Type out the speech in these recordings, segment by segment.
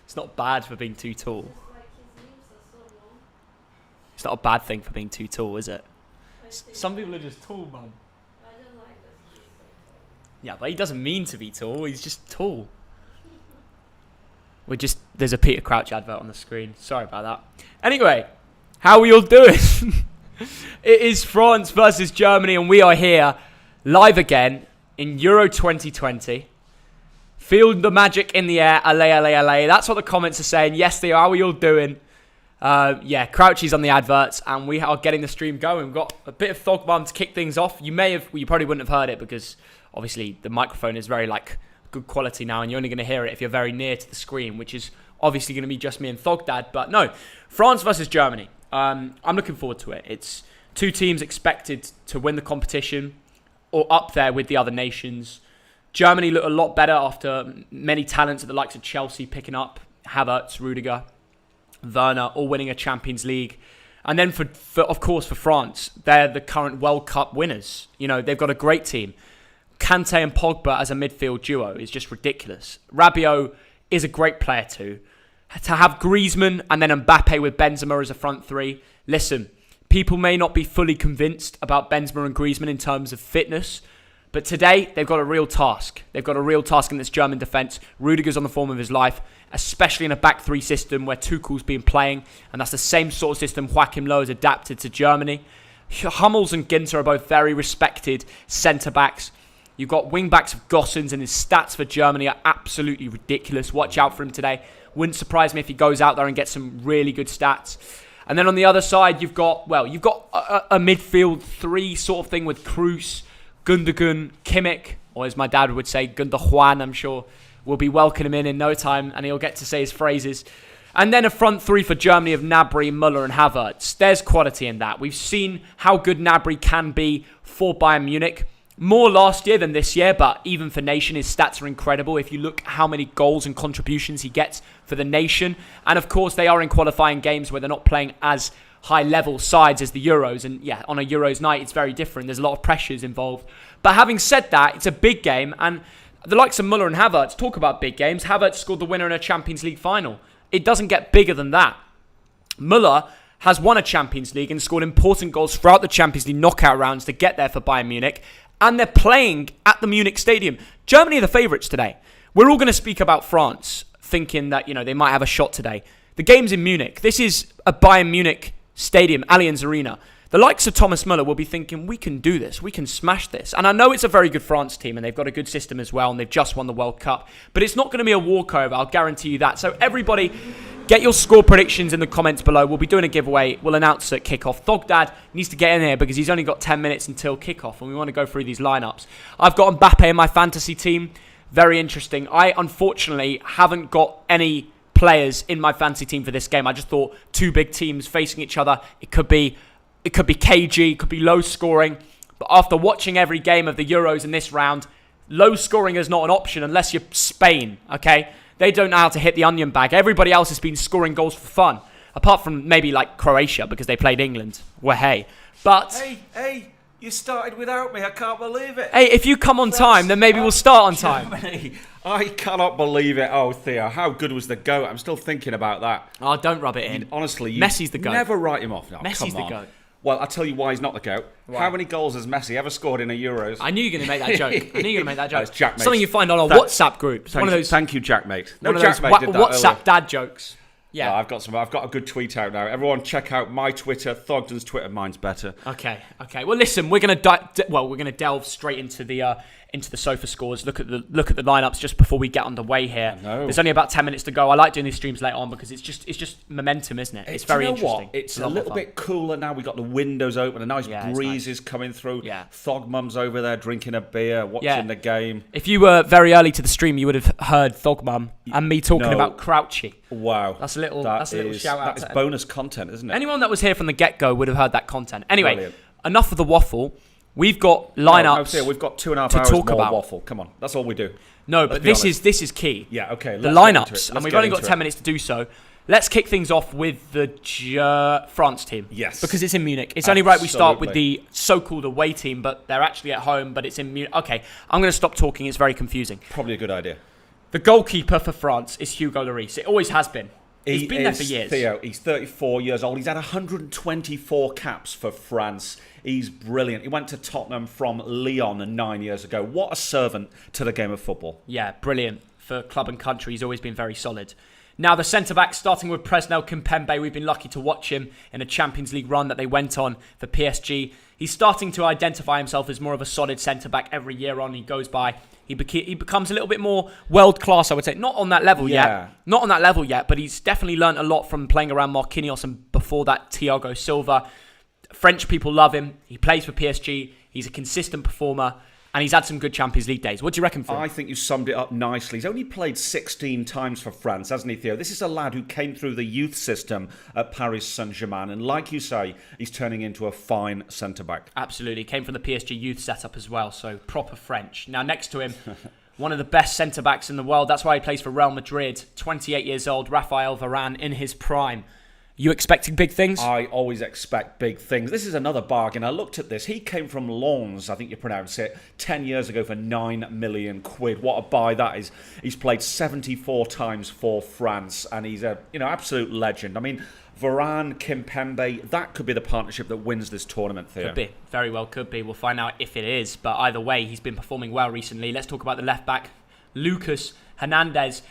It's not bad for being too tall. It's not a bad thing for being too tall, is it? Some people are just tall, man. Yeah, but he doesn't mean to be tall. He's just tall. There's a Peter Crouch advert on the screen. Sorry about that. Anyway, how are we all doing? It is France versus Germany, and we are here live again in Euro 2020. Feel the magic in the air. Allez, allez, allez. That's what the comments are saying. Yes, they are. How are we all doing? Crouchy's on the adverts, and we are getting the stream going. We've got a bit of Thogden to kick things off. You probably wouldn't have heard it because obviously the microphone is very good quality now, and you're only going to hear it if you're very near to the screen, which is obviously going to be just me and Thogdad. But no, France versus Germany. I'm looking forward to it. It's two teams expected to win the competition or up there with the other nations. Germany look a lot better after many talents at the likes of Chelsea picking up Havertz, Rudiger, Werner, all winning a Champions League. And then for France, they're the current World Cup winners. You know, they've got a great team. Kante and Pogba as a midfield duo is just ridiculous. Rabiot is a great player too. To have Griezmann and then Mbappe with Benzema as a front three. Listen, people may not be fully convinced about Benzema and Griezmann in terms of fitness, but today they've got a real task. They've got a real task in this German defence. Rudiger's on the form of his life, especially in a back three system where Tuchel's been playing, and that's the same sort of system Joachim Löw has adapted to Germany. Hummels and Ginter are both very respected centre-backs. You've got wing-backs of Gossens, and his stats for Germany are absolutely ridiculous. Watch out for him today. Wouldn't surprise me if he goes out there and gets some really good stats. And then on the other side, you've got a midfield three sort of thing with Kroos, Gundogan, Kimmich, or as my dad would say, Gundogan, I'm sure, will be welcoming him in no time, and he'll get to say his phrases. And then a front three for Germany of Gnabry, Müller, and Havertz. There's quality in that. We've seen how good Gnabry can be for Bayern Munich. More last year than this year, but even for Nation, his stats are incredible. If you look how many goals and contributions he gets for the Nation. And of course, they are in qualifying games where they're not playing as high-level sides as the Euros. And yeah, on a Euros night, it's very different. There's a lot of pressures involved. But having said that, it's a big game. And the likes of Müller and Havertz, talk about big games. Havertz scored the winner in a Champions League final. It doesn't get bigger than that. Müller has won a Champions League and scored important goals throughout the Champions League knockout rounds to get there for Bayern Munich. And they're playing at the Munich Stadium. Germany are the favourites today. We're all going to speak about France, thinking that, they might have a shot today. The game's in Munich. This is a Bayern Munich stadium, Allianz Arena. The likes of Thomas Müller will be thinking, we can do this. We can smash this. And I know it's a very good France team, and they've got a good system as well, and they've just won the World Cup. But it's not going to be a walkover, I'll guarantee you that. So everybody, get your score predictions in the comments below. We'll be doing a giveaway. We'll announce at kickoff. Thogdad needs to get in here because he's only got 10 minutes until kickoff, and we want to go through these lineups. I've got Mbappe in my fantasy team. Very interesting. I, unfortunately, haven't got any players in my fantasy team for this game. I just thought two big teams facing each other. It could be KG, it could be low scoring. But after watching every game of the Euros in this round, low scoring is not an option unless you're Spain, okay? They don't know how to hit the onion bag. Everybody else has been scoring goals for fun. Apart from maybe like Croatia because they played England. Well, hey. But... Hey, you started without me. I can't believe it. Hey, if you come on time, then maybe we'll start on time. Germany. I cannot believe it. Oh, Theo, how good was the GOAT? I'm still thinking about that. Oh, don't rub it in. Honestly, Messi's the GOAT. Never write him off. No, Messi's the GOAT. Well, I'll tell you why he's not the GOAT. Why? How many goals has Messi ever scored in a Euros? I knew you were going to make that joke. That's Jack, mate. Something you find on our WhatsApp group. Thank you, Jack, mate. No, Jack, mate did that WhatsApp earlier. dad jokes. Yeah, no, I've got a good tweet out now. Everyone, check out my Twitter, Thogden's Twitter. Mine's better. Okay. Well, listen, we're gonna delve straight into the sofa scores. Look at the lineups just before we get underway here. There's only about 10 minutes to go. I like doing these streams late on because it's just momentum, isn't it? It's very interesting. It's a little bit cooler now. We got the windows open. A nice breeze is coming through. Yeah. Thog Mum's over there drinking a beer, watching the game. If you were very early to the stream, you would have heard Thog Mum and me talking about Crouchy. Wow. That's a little shout out. That is bonus content, isn't it? Anyone that was here from the get-go would have heard that content. Anyway, brilliant. Enough of the waffle. We've got lineups. No, we've got 2.5 hours more waffle. Come on, that's all we do. No, but this is key. Yeah, okay. The lineups, and we've only got 10 minutes to do so. Let's kick things off with the France team. Yes. Because it's in Munich. It's only right we start with the so-called away team, but they're actually at home, but it's in Munich. Okay, I'm going to stop talking. It's very confusing. Probably a good idea. The goalkeeper for France is Hugo Lloris. It always has been. He's been there for years. Theo, he's 34 years old. He's had 124 caps for France. He's brilliant. He went to Tottenham from Lyon 9 years ago. What a servant to the game of football. Yeah, brilliant. For club and country, he's always been very solid. Now the centre-back, starting with Presnel Kimpembe. We've been lucky to watch him in a Champions League run that they went on for PSG. He's starting to identify himself as more of a solid centre-back every year on he goes by. He becomes a little bit more world-class, I would say. Not on that level yet. Not on that level yet, but he's definitely learnt a lot from playing around Marquinhos and before that, Thiago Silva. French people love him. He plays for PSG. He's a consistent performer. And he's had some good Champions League days. What do you reckon for him? I think you summed it up nicely. He's only played 16 times for France, hasn't he, Theo? This is a lad who came through the youth system at Paris Saint-Germain. And like you say, he's turning into a fine centre-back. Absolutely. Came from the PSG youth setup as well. So proper French. Now next to him, one of the best centre-backs in the world. That's why he plays for Real Madrid. 28 years old, Raphael Varane in his prime. You expecting big things? I always expect big things. This is another bargain. I looked at this. He came from Lens, I think you pronounce it, 10 years ago for 9 million quid. What a buy that is. He's played 74 times for France, and he's a absolute legend. I mean, Varane, Kimpembe, that could be the partnership that wins this tournament, Theo. Could be. Very well could be. We'll find out if it is. But either way, he's been performing well recently. Let's talk about the left back, Lucas Hernandez.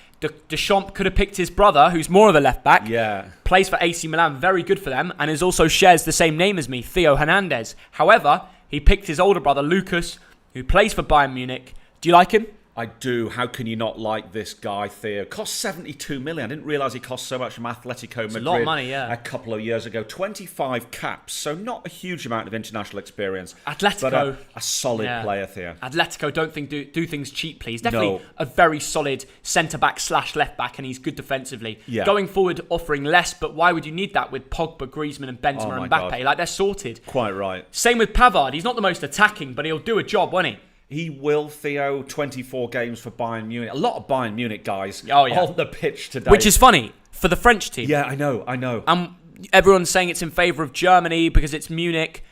Deschamps could have picked his brother, who's more of a left back. Yeah. Plays for AC Milan, very good for them, and also shares the same name as me, Theo Hernandez. However, he picked his older brother, Lucas, who plays for Bayern Munich. Do you like him? I do. How can you not like this guy, Theo? Cost 72 million. I didn't realise he cost so much from Atletico Madrid. It's a lot of money, yeah. A couple of years ago. 25 caps, so not a huge amount of international experience. Atletico. But a solid player, Theo. Atletico don't think do things cheaply. He's definitely a very solid centre-back / left-back, and he's good defensively. Yeah. Going forward, offering less, but why would you need that with Pogba, Griezmann and Benzema and Mbappe? God. Like, they're sorted. Quite right. Same with Pavard. He's not the most attacking, but he'll do a job, won't he? He will, Theo, 24 games for Bayern Munich. A lot of Bayern Munich guys on the pitch today. Which is funny for the French team. Yeah, I know. Everyone's saying it's in favour of Germany because it's Munich.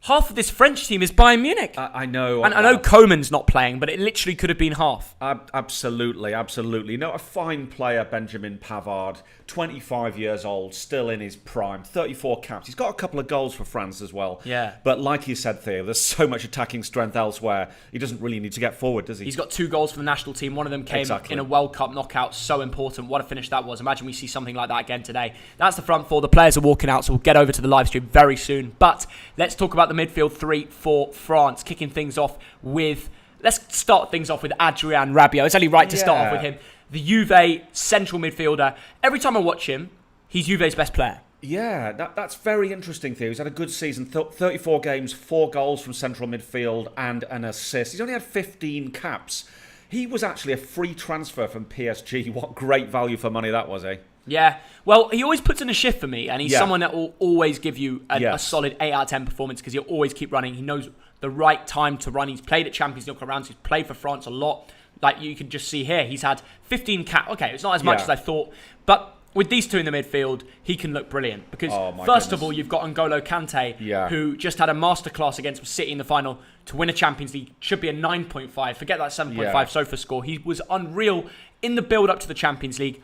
Half of this French team is Bayern Munich. I know. And I know Koeman's not playing, but it literally could have been half. Absolutely. No, a fine player, Benjamin Pavard. 25 years old, still in his prime. 34 caps. He's got a couple of goals for France as well. Yeah. But like you said, Theo, there's so much attacking strength elsewhere. He doesn't really need to get forward, does he? He's got 2 goals for the national team. One of them came in a World Cup knockout. So important. What a finish that was. Imagine we see something like that again today. That's the front four. The players are walking out, so we'll get over to the live stream very soon. But let's talk about the midfield 3 for France. Kicking things off with... Let's start things off with Adrien Rabiot. It's only right to start off with him. The Juve central midfielder. Every time I watch him, he's Juve's best player. Yeah, that's very interesting, Theo. He's had a good season. 34 games, 4 goals from central midfield and an assist. He's only had 15 caps. He was actually a free transfer from PSG. What great value for money that was, eh? Yeah. Well, he always puts in a shift for me, and he's someone that will always give you a solid 8 out of 10 performance because he'll always keep running. He knows the right time to run. He's played at Champions League rounds. He's played for France a lot. Like you can just see here, he's had 15 caps. Okay, it's not as much as I thought, but with these two in the midfield, he can look brilliant because first of all, you've got N'Golo Kante, who just had a masterclass against City in the final to win a Champions League. Should be a 9.5. Forget that 7.5 SOFA score. He was unreal in the build-up to the Champions League.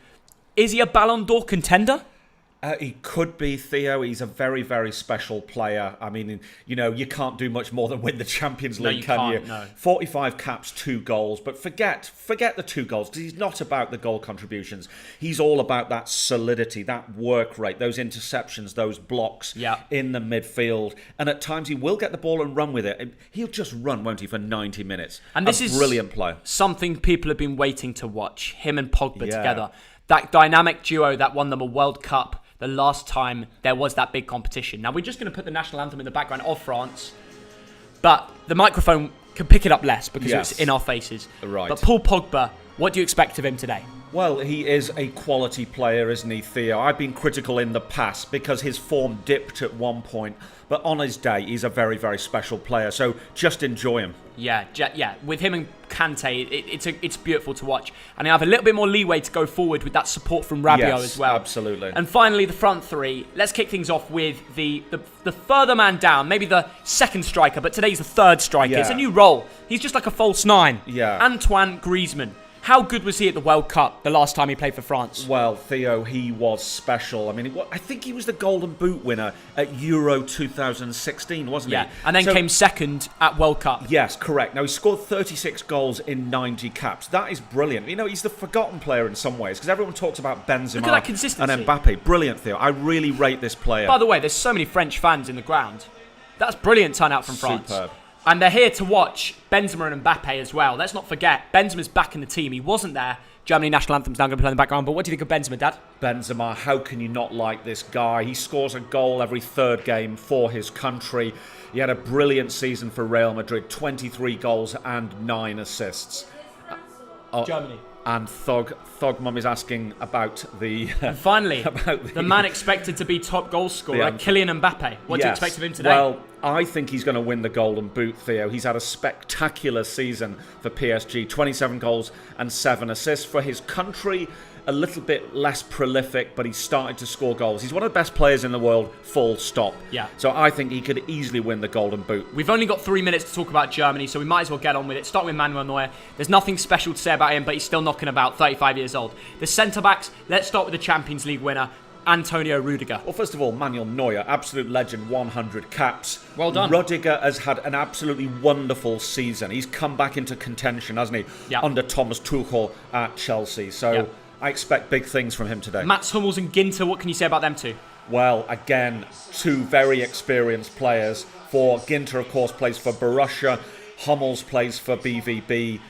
Is he a Ballon d'Or contender? He could be, Theo. He's a very, very special player. I mean, you can't do much more than win the Champions League, can you? No. 45 caps, 2 goals. But forget the 2 goals because he's not about the goal contributions. He's all about that solidity, that work rate, those interceptions, those blocks in the midfield. And at times he will get the ball and run with it. He'll just run, won't he, for 90 minutes. And this is brilliant player. Something people have been waiting to watch. Him and Pogba together. That dynamic duo that won them a World Cup the last time there was that big competition. Now, we're just going to put the national anthem in the background of France, but the microphone can pick it up less because it's in our faces. Right. But Paul Pogba, what do you expect of him today? Well, he is a quality player, isn't he, Theo? I've been critical in the past because his form dipped at one point, but on his day, he's a very, very special player, so just enjoy him. Yeah. With him and Kante, it's beautiful to watch. And I have a little bit more leeway to go forward with that support from Rabiot as well. Absolutely. And finally, the front 3. Let's kick things off with the further man down, maybe the second striker, but today's the third striker. It's a new role. He's just like a false 9. Yeah. Antoine Griezmann. How good was he at the World Cup the last time he played for France? Well, Theo, he was special. I mean, I think he was the Golden Boot winner at Euro 2016, wasn't he? Yeah, and then came second at World Cup. Yes, correct. Now, he scored 36 goals in 90 caps. That is brilliant. You know, he's the forgotten player in some ways, because everyone talks about Benzema Look at that consistency. and Mbappe. Brilliant, Theo. I really rate this player. By the way, there's so many French fans in the ground. That's brilliant turnout from France. Superb. And they're here to watch Benzema and Mbappe as well. Let's not forget, Benzema's back in the team. He wasn't there. Germany national anthem's now going to play in the background. But what do you think of Benzema, Dad? Benzema, how can you not like this guy? He scores a goal every third game for his country. He had a brilliant season for Real Madrid, 23 goals and 9 assists. Germany. And Thogmum is asking about the... And finally, the man expected to be top goal scorer, Kylian Mbappe. What do you expect of him today? Well, I think he's going to win the Golden Boot, Theo. He's had a spectacular season for PSG. 27 goals and 7 assists. For his country, a little bit less prolific, but he's started to score goals. He's one of the best players in the world, full stop. Yeah. So I think he could easily win the Golden Boot. We've only got 3 minutes to talk about Germany, so we might as well get on with it. Start with Manuel Neuer. There's nothing special to say about him, but he's still knocking about, 35 years old. The centre-backs, let's start with the Champions League winner, Antonio Rudiger. Well, first of all, Manuel Neuer, absolute legend, 100 caps. Well done. Rudiger has had an absolutely wonderful season. He's come back into contention, hasn't he? Yeah. Under Thomas Tuchel at Chelsea. So Yeah. I expect big things from him today. Mats Hummels and Ginter, what can you say about them two? Well, again, two very experienced players. For Ginter, of course, plays for Borussia. Hummels plays for BVB.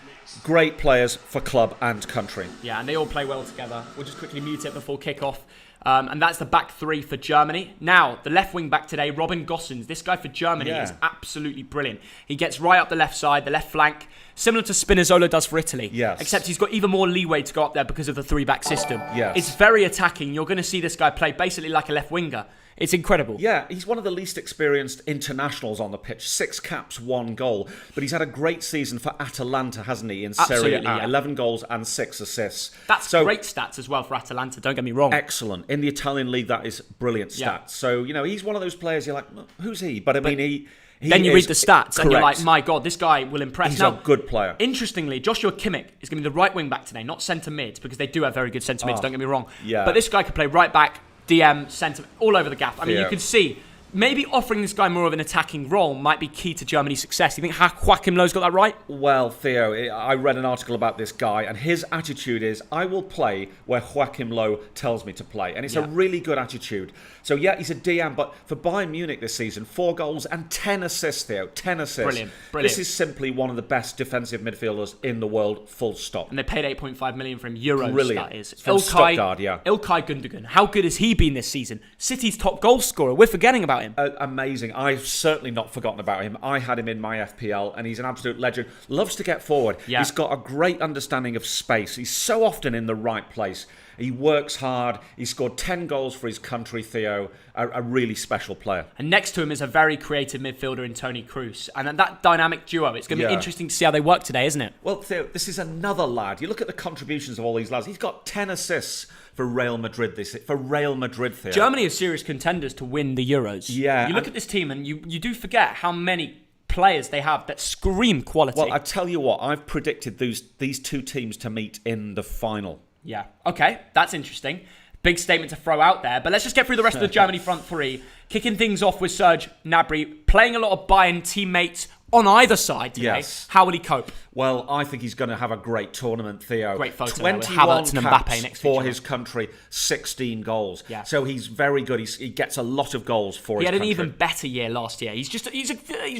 Great players for club and country. Yeah, and they all play well together. We'll just quickly mute it before kick-off. And that's the back three for Germany. Now, the left wing back today, Robin Gosens. This guy for Germany is absolutely brilliant. He gets right up the left side, the left flank, similar to Spinazzola does for Italy. Yes. Except he's got even more leeway to go up there because of the three-back system. Yes. It's very attacking. You're going to see this guy play basically like a left winger. It's incredible. Yeah, he's one of the least experienced internationals on the pitch. 6 caps, 1 goal. But he's had a great season for Atalanta, hasn't he, in Serie A? Yeah. 11 goals and 6 assists. That's great stats as well for Atalanta, don't get me wrong. Excellent. In the Italian league, that is brilliant stats. Yeah. So, you know, he's one of those players you're like, who's he? But I mean, he then you read the stats and you're correct. like, my God, this guy will impress. He's now, a good player. Interestingly, Joshua Kimmich is going to be the right wing back today, not centre mid, because they do have very good centre mids, don't get me wrong. Yeah. But this guy could play right back, DM, centre, all over the gap. I mean, Yeah. you can see maybe offering this guy more of an attacking role might be key to Germany's success. You think Joachim Löw's got that right? Well, Theo, I read an article about this guy, and his attitude is, I will play where Joachim Löw tells me to play. And it's a really good attitude. So, yeah, he's a DM, but for Bayern Munich this season, 4 goals and 10 assists, Theo. 10 assists. Brilliant. This is simply one of the best defensive midfielders in the world, full stop. And they paid 8.5 million for him, euros, Brilliant. that is. It's from Stuttgart, yeah. Ilkay Gundogan, how good has he been this season? City's top goal scorer, we're forgetting about him. Amazing. I've certainly not forgotten about him. I had him in my FPL, and he's an absolute legend. Loves to get forward. Yeah. He's got a great understanding of space. He's so often in the right place. He works hard. He scored 10 goals for his country, Theo. A really special player. And next to him is a very creative midfielder in Toni Kroos. And that dynamic duo, it's going to be interesting to see how they work today, isn't it? Well, Theo, this is another lad. You look at the contributions of all these lads. He's got 10 assists for Real Madrid Theo. Germany are serious contenders to win the Euros. Yeah. You look at this team and you do forget how many players they have that scream quality. Well, I tell you what, I've predicted these two teams to meet in the final. Yeah. Okay, that's interesting. Big statement to throw out there. But let's just get through the rest of the Germany front three. Kicking things off with Serge Gnabry, playing a lot of Bayern teammates on either side today. Yes. How will he cope? Well, I think he's going to have a great tournament, Theo. Great photo 21 there with Havertz and caps Mbappe next to for each other. his country, 16 goals. Yeah. So he's very good. He gets a lot of goals for his country. He had an even better year last year. He's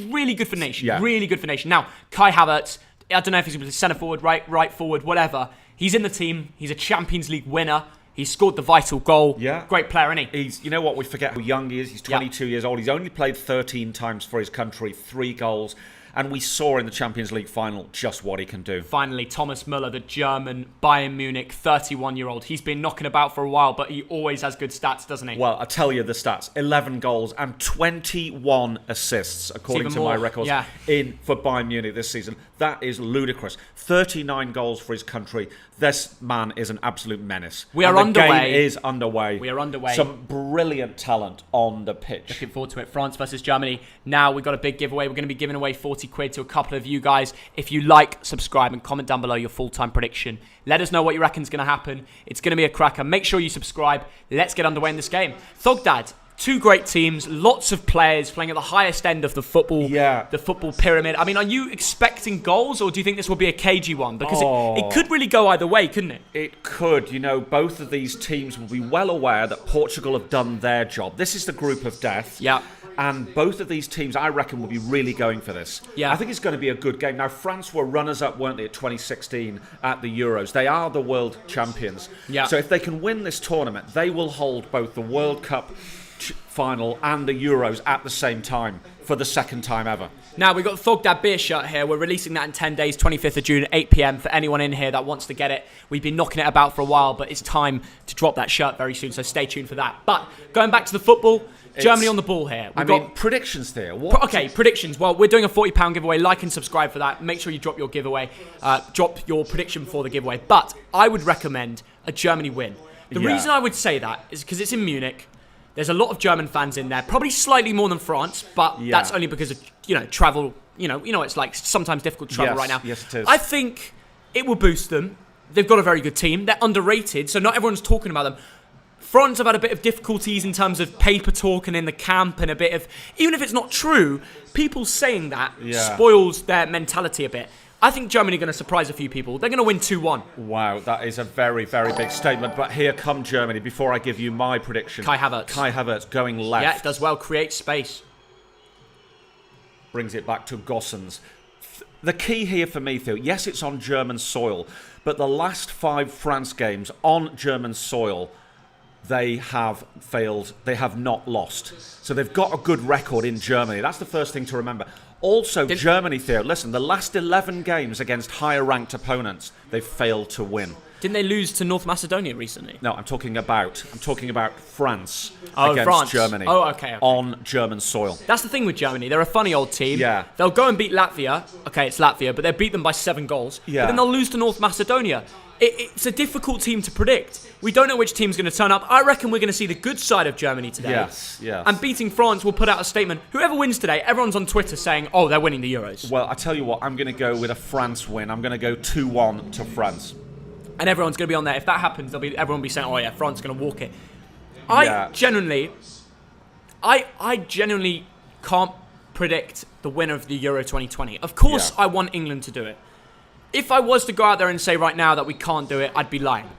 really good for nation. Yeah. Really good for nation. Now, Kai Havertz, I don't know if he's going to be centre forward, right forward, whatever. He's in the team. He's a Champions League winner. He scored the vital goal. Yeah. Great player, isn't he? You know what, we forget how young he is. He's 22 years old. He's only played 13 times for his country, 3 goals. And we saw in the Champions League final just what he can do. Finally, Thomas Muller, the German Bayern Munich 31-year-old. He's been knocking about for a while, but he always has good stats, doesn't he? Well, I tell you the stats. 11 goals and 21 assists, according to my records, for Bayern Munich this season. That is ludicrous. 39 goals for his country. This man is an absolute menace. We are the underway. Game is underway. We are underway. Some brilliant talent on the pitch. Looking forward to it. France versus Germany. Now we've got a big giveaway. We're going to be giving away 40 40 quid to a couple of you guys. If you like, subscribe and comment down below your full-time prediction. Let us know what you reckon is going to happen. It's going to be a cracker. Make sure you subscribe. Let's get underway in this game. Thogdad, two great teams, lots of players playing at the highest end of the football pyramid. I mean, are you expecting goals, or do you think this will be a cagey one? Because it could really go either way, couldn't it? It could. You know, both of these teams will be well aware that Portugal have done their job. This is the group of death. Yeah. And both of these teams, I reckon, will be really going for this. Yeah. I think it's going to be a good game. Now, France were runners-up, weren't they, at 2016 at the Euros. They are the world champions. Yeah. So if they can win this tournament, they will hold both the World Cup final and the Euros at the same time for the second time ever. Now, we've got the Thogdad beer shirt here. We're releasing that in 10 days, 25th of June at 8 p.m. for anyone in here that wants to get it. We've been knocking it about for a while, but it's time to drop that shirt very soon, so stay tuned for that. But going back to the football, Germany on the ball here. We've got predictions there. Predictions. Well, we're doing a £40 giveaway. Like and subscribe for that. Make sure you drop your giveaway. Drop your prediction for the giveaway. But I would recommend a Germany win. The reason I would say that is because it's in Munich. There's a lot of German fans in there, probably slightly more than France, but that's only because of travel. You know, it's like sometimes difficult to travel right now. Yes, it is. I think it will boost them. They've got a very good team. They're underrated, so not everyone's talking about them. France have had a bit of difficulties in terms of paper talk and in the camp, and a bit of, even if it's not true, people saying that spoils their mentality a bit. I think Germany are going to surprise a few people. They're going to win 2-1. Wow, that is a very, very big statement. But here come Germany. Before I give you my prediction. Kai Havertz going left. Yeah, it does well. Create space. Brings it back to Gossens. The key here for me, Theo, yes, it's on German soil. But the last 5 France games on German soil, they have failed. They have not lost. So they've got a good record in Germany. That's the first thing to remember. Also, Germany, Theo, listen, the last 11 games against higher-ranked opponents, they've failed to win. Didn't they lose to North Macedonia recently? No, I'm talking about France against Germany. Okay. On German soil. That's the thing with Germany. They're a funny old team. Yeah. They'll go and beat Latvia. Okay, it's Latvia, but they'll beat them by 7 goals. Yeah. But then they'll lose to North Macedonia. It's a difficult team to predict. We don't know which team's going to turn up. I reckon we're going to see the good side of Germany today. Yes. And beating France will put out a statement. Whoever wins today, everyone's on Twitter saying, oh, they're winning the Euros. Well, I tell you what, I'm going to go with a France win. I'm going to go 2-1 to France. And everyone's going to be on there. If that happens, everyone will be saying, oh yeah, France is going to walk it. I genuinely can't predict the winner of the Euro 2020. Of course, I want England to do it. If I was to go out there and say right now that we can't do it, I'd be lying.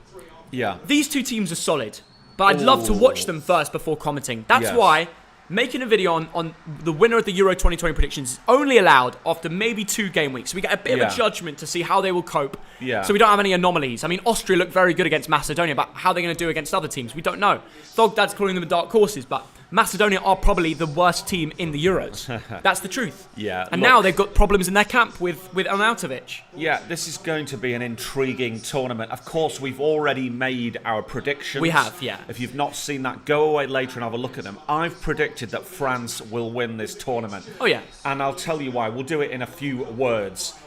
Yeah. These two teams are solid, but I'd love to watch them first before commenting. That's why making a video on the winner of the Euro 2020 predictions is only allowed after maybe 2 game weeks. So we get a bit of a judgment to see how they will cope. Yeah. So we don't have any anomalies. I mean, Austria looked very good against Macedonia, but how they're going to do against other teams, we don't know. Thogdad's calling them dark horses, but Macedonia are probably the worst team in the Euros. That's the truth. Yeah. And now they've got problems in their camp with Arnautovic. Yeah, this is going to be an intriguing tournament. Of course, we've already made our predictions. We have, yeah. If you've not seen that, go away later and have a look at them. I've predicted that France will win this tournament. Oh, yeah. And I'll tell you why. We'll do it in a few words.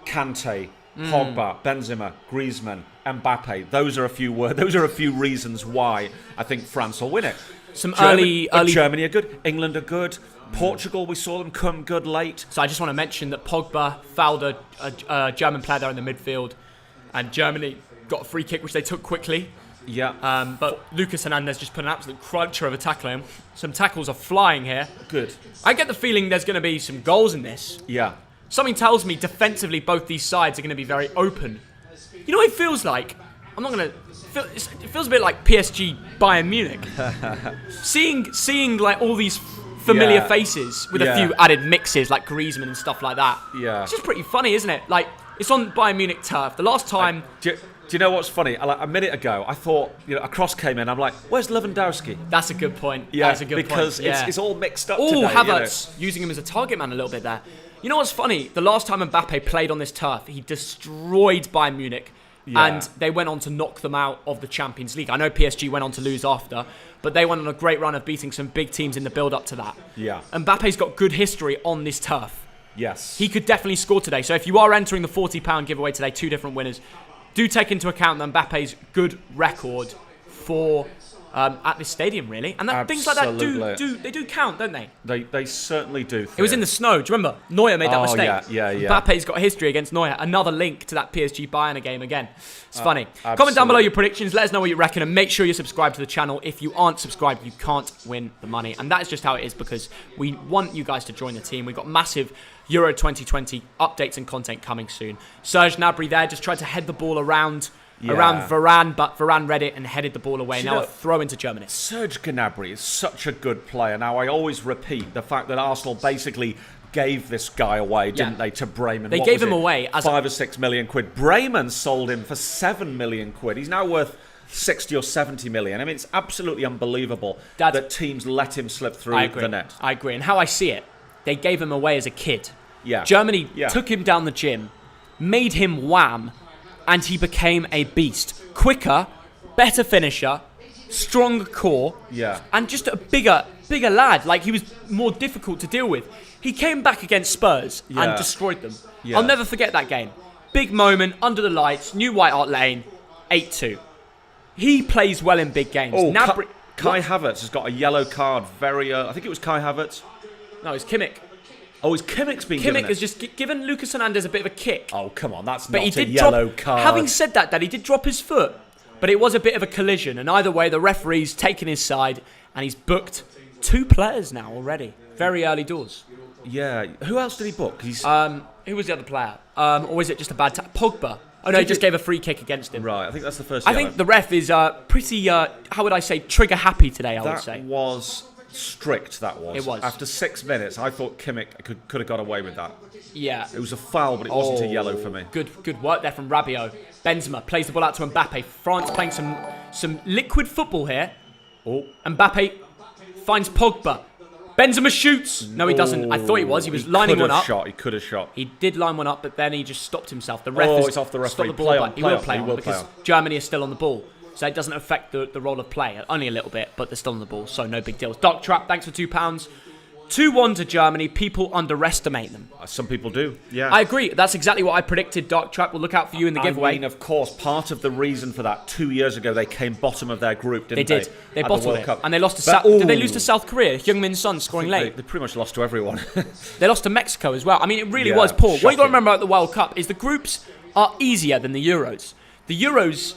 Kante, Pogba, Benzema, Griezmann, Mbappe. Those are a few words. Those are a few reasons why I think France will win it. Early Germany are good. England are good. Portugal, we saw them come good late. So I just want to mention that Pogba fouled a German player there in the midfield, and Germany got a free kick which they took quickly. Yeah. But Lucas Hernandez just put an absolute cruncher of a tackle on him. Some tackles are flying here. Good. I get the feeling there's going to be some goals in this. Yeah. Something tells me defensively both these sides are going to be very open. You know what it feels like? I'm not going to... It feels a bit like PSG Bayern Munich. seeing like all these familiar faces with a few added mixes like Griezmann and stuff like that. Yeah. It's just pretty funny, isn't it? Like, it's on Bayern Munich turf. The last time... Do you know what's funny? Like, a minute ago, I thought, a cross came in. I'm like, where's Lewandowski? That's a good point. Yeah, that's a good because point. It's all mixed up today. today. Havertz, using him as a target man a little bit there. You know what's funny? The last time Mbappe played on this turf, he destroyed Bayern Munich. Yeah. And they went on to knock them out of the Champions League. I know PSG went on to lose after, but they went on a great run of beating some big teams in the build-up to that. Yeah. Mbappe's got good history on this turf. Yes. He could definitely score today. So if you are entering the £40 giveaway today, 2 different winners, do take into account Mbappe's good record for at this stadium, really. And things like that do count, don't they? They certainly do. It was in the snow. Do you remember? Neuer made that mistake. Yeah. Mbappe's got a history against Neuer. Another link to that PSG Bayern game again. It's funny. Absolutely. Comment down below your predictions. Let us know what you reckon. And make sure you're subscribed to the channel. If you aren't subscribed, you can't win the money. And that is just how it is because we want you guys to join the team. We've got massive Euro 2020 updates and content coming soon. Serge Gnabry there just tried to head the ball around Varane, but Varane read it and headed the ball away. Now a throw into Germany. Serge Gnabry is such a good player. Now, I always repeat the fact that Arsenal basically gave this guy away, didn't they, to Bremen? They gave him away as 5 or 6 million quid. Bremen sold him for 7 million quid. He's now worth 60 or 70 million. I mean, it's absolutely unbelievable that teams let him slip through the net. I agree. And how I see it, they gave him away as a kid. Yeah. Germany took him down the gym, made him wham, and he became a beast. Quicker, better finisher, stronger core, and just a bigger lad. Like, he was more difficult to deal with. He came back against Spurs and destroyed them. I'll never forget that game. Big moment, under the lights, New White Hart Lane, 8-2. He plays well in big games. Oh, Kai Havertz has got a yellow card very I think it was Kai Havertz. No, it's Kimmich. Oh, is Kimmich's been given it? Kimmich has just given Lucas Hernandez a bit of a kick. Oh, come on, that's not a yellow card. Having said that, Dad, he did drop his foot, but it was a bit of a collision. And either way, the referee's taken his side, and he's booked 2 players now already. Very early doors. Yeah. Who else did he book? Who was the other player? Or was it just a bad Pogba? Oh, no, he just gave a free kick against him. Right, I think that's the first I think the ref is pretty, how would I say, trigger happy today, I would say. That was strict, that was. It was. After 6 minutes, I thought Kimmich could have got away with that. Yeah. It was a foul, but it wasn't a yellow for me. Good work there from Rabiot. Benzema plays the ball out to Mbappe. France playing some liquid football here. Oh. Mbappe finds Pogba. Benzema shoots. No, he doesn't. I thought he was. He was lining one up. He could have shot. He did line one up, but then he just stopped himself. The ref it's off the referee. The ball, he will play on because Germany is still on the ball. So it doesn't affect the role of play. Only a little bit, but they're still on the ball, so no big deals. Dark Trap, thanks for £2. 2-1 to Germany. People underestimate them. Some people do, yeah. I agree. That's exactly what I predicted. Dark Trap will look out for you in the giveaway. I mean, of course, part of the reason for that, 2 years ago, they came bottom of their group, didn't they? They bottled it. And they lost to did they lose to South Korea? Heung-min Son scoring late. They pretty much lost to everyone. They lost to Mexico as well. I mean, it really was poor. Shocking. What you got to remember about the World Cup is the groups are easier than the Euros. The Euros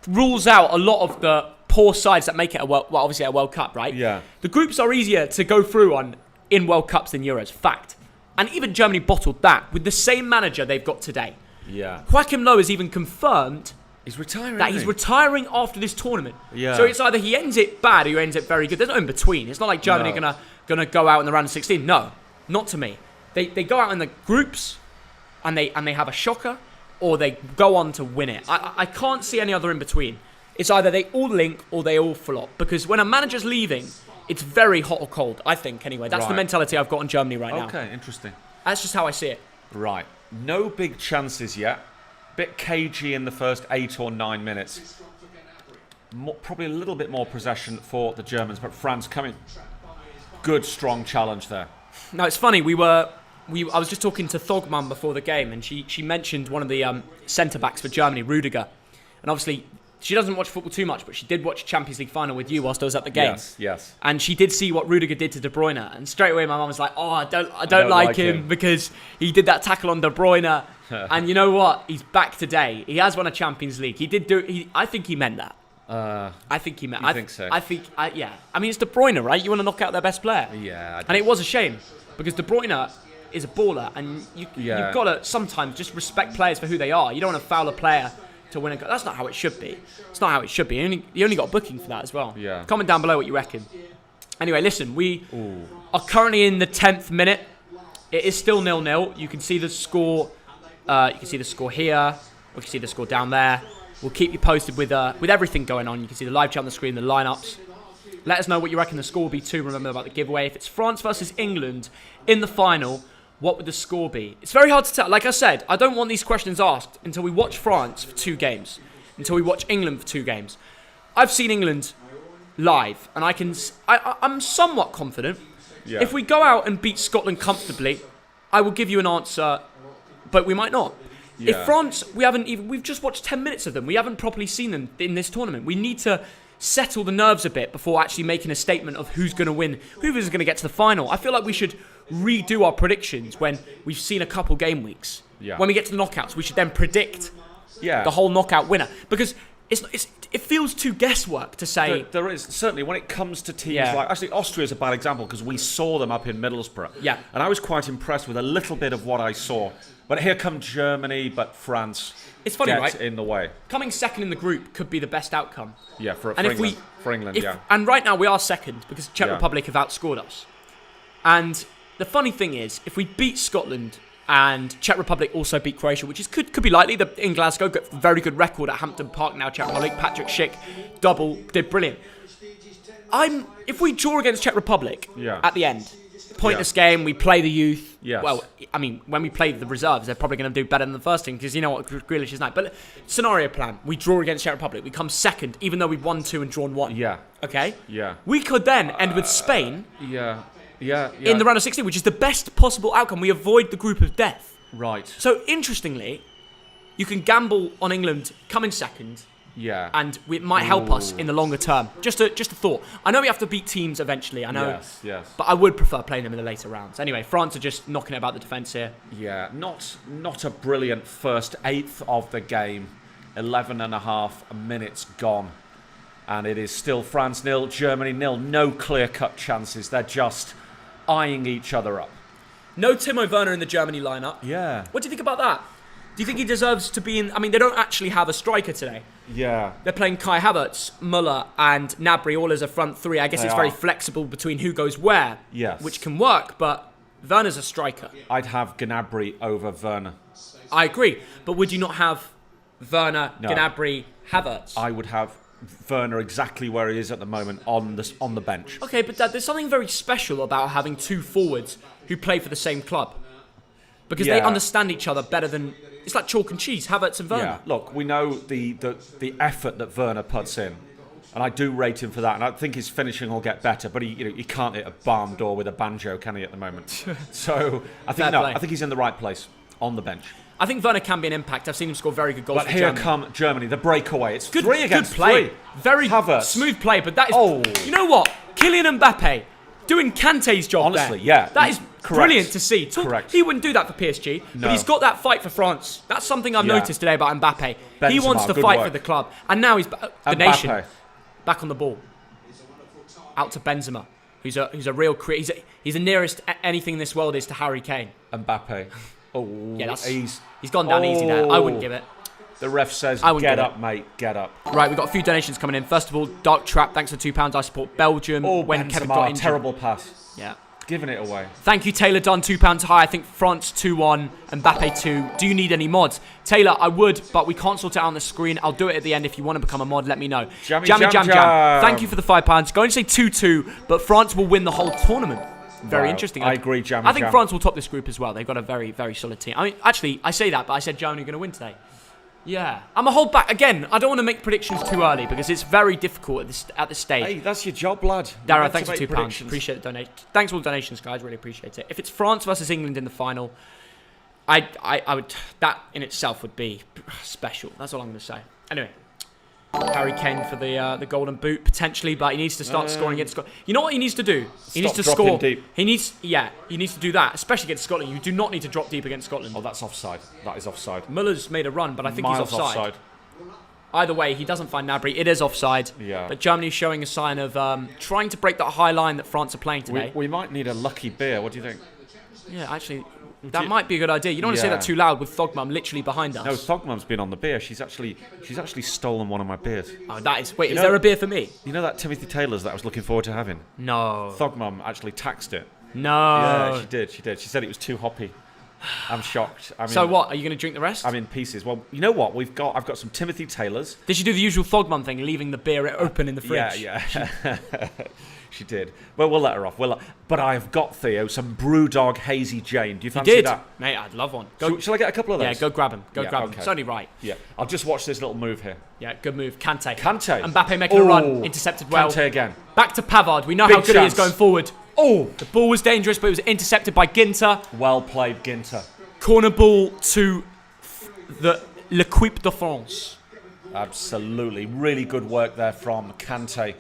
rules out a lot of the poor sides that make it obviously a World Cup, right? Yeah. The groups are easier to go through on in World Cups than Euros. Fact. And even Germany bottled that with the same manager they've got today. Yeah. Joachim Low has even confirmed he's retiring. That he's retiring after this tournament. Yeah. So it's either he ends it bad or he ends it very good. There's no in between. It's not like Germany gonna go out in the round of 16. No, not to me. They go out in the groups and they have a shocker, or they go on to win it. I can't see any other in between. It's either they all link or they all flop. Because when a manager's leaving, it's very hot or cold, I think, anyway. That's the mentality I've got on Germany right now. Okay, interesting. That's just how I see it. Right. No big chances yet. Bit cagey in the first 8 or 9 minutes. Probably a little bit more possession for the Germans, but France coming. Good, strong challenge there. Now, it's funny, I was just talking to Thogman before the game, and she mentioned one of the centre-backs for Germany, Rudiger. And obviously, she doesn't watch football too much, but she did watch Champions League final with you whilst I was at the game. Yes. And she did see what Rudiger did to De Bruyne, and straight away my mum was like, "Oh, I don't like him because he did that tackle on De Bruyne." And you know what? He's back today. He has won a Champions League. He did do. I think he meant that. I think he meant. I think so. Yeah. I mean, it's De Bruyne, right? You want to knock out their best player. Yeah. And it was a shame because De Bruyne is a baller, and you've got to sometimes just respect players for who they are. You don't want to foul a player to win a goal. That's not how it should be. It's not how it should be. You only got a booking for that as well. Yeah. Comment down below what you reckon. Anyway, listen, we are currently in the 10th minute. It is still 0-0. You can see the score. You can see the score here. We can see the score down there. We'll keep you posted with everything going on. You can see the live chat on the screen, the lineups. Let us know what you reckon the score will be too. Remember about the giveaway. If it's France versus England in the final, what would the score be? It's very hard to tell. Like I said, I don't want these questions asked until we watch France for 2 games. Until we watch England for 2 games. I've seen England live, and I'm somewhat confident. Yeah. If we go out and beat Scotland comfortably, I will give you an answer, but we might not. Yeah. If France, we've just watched 10 minutes of them. We haven't properly seen them in this tournament. We need to settle the nerves a bit before actually making a statement of who's going to win, who's going to get to the final. I feel like we should redo our predictions when we've seen a couple game weeks. Yeah. When we get to the knockouts, we should then predict Yeah. the whole knockout winner, because it feels too guesswork to say. There is, certainly, when it comes to teams Yeah. like... Actually, Austria is a bad example because we saw them up in Middlesbrough. Yeah. And I was quite impressed with a little bit of what I saw. But here come Germany, but France It's funny, get right? in the way. Coming second in the group could be the best outcome. Yeah, for And if England. we- For England, yeah. And right now we are second because Czech Yeah. Republic have outscored us. And the funny thing is, if we beat Scotland and Czech Republic also beat Croatia, which is could be likely, in Glasgow, got a very good record at Hampton Park now, Czech Republic. Patrick Schick, double, did brilliant. If we draw against Czech Republic Yeah. at the end, pointless game, we play the youth. Yes. Well, I mean, when we play the reserves, they're probably going to do better than the first team because you know what Grealish is like. But scenario plan, we draw against Czech Republic, we come second, even though we've won 2 and drawn 1. Yeah. Okay? Yeah. We could then end with Spain Yeah. Yeah. in the round of 16, which is the best possible outcome. We avoid the group of death. Right. So, interestingly, you can gamble on England coming second, Yeah. and it might help us in the longer term. Just a thought. I know we have to beat teams eventually, I know. Yes, yes. But I would prefer playing them in the later rounds. Anyway, France are just knocking it about the defence here. Yeah, not a brilliant first eighth of the game. 11 and a half minutes gone. And it is still France 0, Germany 0. No clear-cut chances. They're just eyeing each other up. No Timo Werner in the Germany lineup. Yeah. What do you think about that? Do you think he deserves to be in... I mean, they don't actually have a striker today. Yeah. They're playing Kai Havertz, Müller and Gnabry all as a front three. I guess They it's very are. flexible between who goes where, Yes. which can work, but Werner's a striker. I'd have Gnabry over Werner. I agree, but would you not have Werner, No. Gnabry, Havertz? I would have Werner exactly where he is at the moment on the bench. Okay, but there's something very special about having 2 forwards who play for the same club. Because they Yeah. understand each other better than... It's like chalk and cheese, Havertz and Werner. Yeah, look, we know the effort that Werner puts in, and I do rate him for that. And I think his finishing will get better, but he can't hit a barn door with a banjo, can he, at the moment? So I Fair think play. I think he's in the right place on the bench. I think Werner can be an impact. I've seen him score very good goals But for here Germany. come Germany, the breakaway. It's Good, 3 against good play. 3. Very Havertz. smooth play, but that is... Oh. You know what? Kylian Mbappe doing Kante's job Honestly, there. yeah. That is Correct. brilliant to see. Correct. He wouldn't do that for PSG, No. but he's got that fight for France. That's something I've Yeah. noticed today about Mbappe. He Benzema, wants to good fight work. for the club. And now he's the Mbappe. nation back on the ball. Out to Benzema, who's a real he's the nearest anything in this world is to Harry Kane. Mbappe. Oh, Yeah, that's, he's gone down easy there. I wouldn't give it. The ref says, I wouldn't "Get give up, mate. Get up." Right, we've got a few donations coming in. First of all, Dark Trap, thanks for £2. I support Belgium Oh, when Benzema, Kevin got injured. terrible pass. Yeah. Giving it away. Thank you, Taylor Dunn, £2 high. I think France 2-1, Mbappe 2. Do you need any mods? Taylor, I would, but we can't sort it out on the screen. I'll do it at the end. If you want to become a mod, let me know. Jammy, Jammy, jam, jam, jam. jam. Thank you for the £5. Going to say 2-2, but France will win the whole tournament. Very Wow. interesting. I agree, Jammy, I think jam. France will top this group as well. They've got a very, very solid team. I mean, actually, I say that, but I said Germany are going to win today. Yeah. I'm a hold back. Again, I don't want to make predictions too early because it's very difficult at this stage. Hey, that's your job, lad. Dara, You thanks for get to make £2. predictions. Appreciate the donation. Thanks for all the donations, guys. Really appreciate it. If it's France versus England in the final, I would. That in itself would be special. That's all I'm going to say. Anyway, Harry Kane for the golden boot potentially, but he needs to start scoring against Scotland. You know what he needs to do? He needs to dropping score deep. He needs to do that, especially against Scotland. You do not need to drop deep against Scotland. Oh, that's offside. That is offside. Muller's made a run, but I think Miles he's offside. Either way, he doesn't find Gnabry. It is offside. Yeah. But Germany's showing a sign of trying to break that high line that France are playing today. We might need a lucky beer. What do you think? Yeah, actually, that might be a good idea. You don't want to say Yeah. that too loud with Thogmum literally behind us. No, Thogmum's been on the beer. She's actually stolen one of my beers. Oh, that is... Wait, is know- there a beer for me? You know that Timothy Taylor's that I was looking forward to having? No. Thogmum actually taxed it. No. Yeah, she did. She did. She said it was too hoppy. I'm shocked. I mean, So what? Are you going to drink the rest? I'm in pieces. Well, you know what? I've got some Timothy Taylors. Did you do the usual Thogmum thing, leaving the beer open in the fridge? Yeah. She did. Well, we'll let her off. But I've got, Theo, some Brewdog Hazy Jane. Do you You fancy did? that? Mate, I'd love one. Shall I get a couple of those? Yeah, go grab him. Go Yeah, grab him. okay. It's only right. Yeah. I'll just watch this little move here. Yeah, good move. Kante. Kante. Mbappe making a run. Intercepted well. Kante again. Back to Pavard. We know Big how good he is chance. going forward. Oh! The ball was dangerous, but it was intercepted by Ginter. Well played, Ginter. Corner ball to the L'Equipe de France. Absolutely. Really good work there from Kante.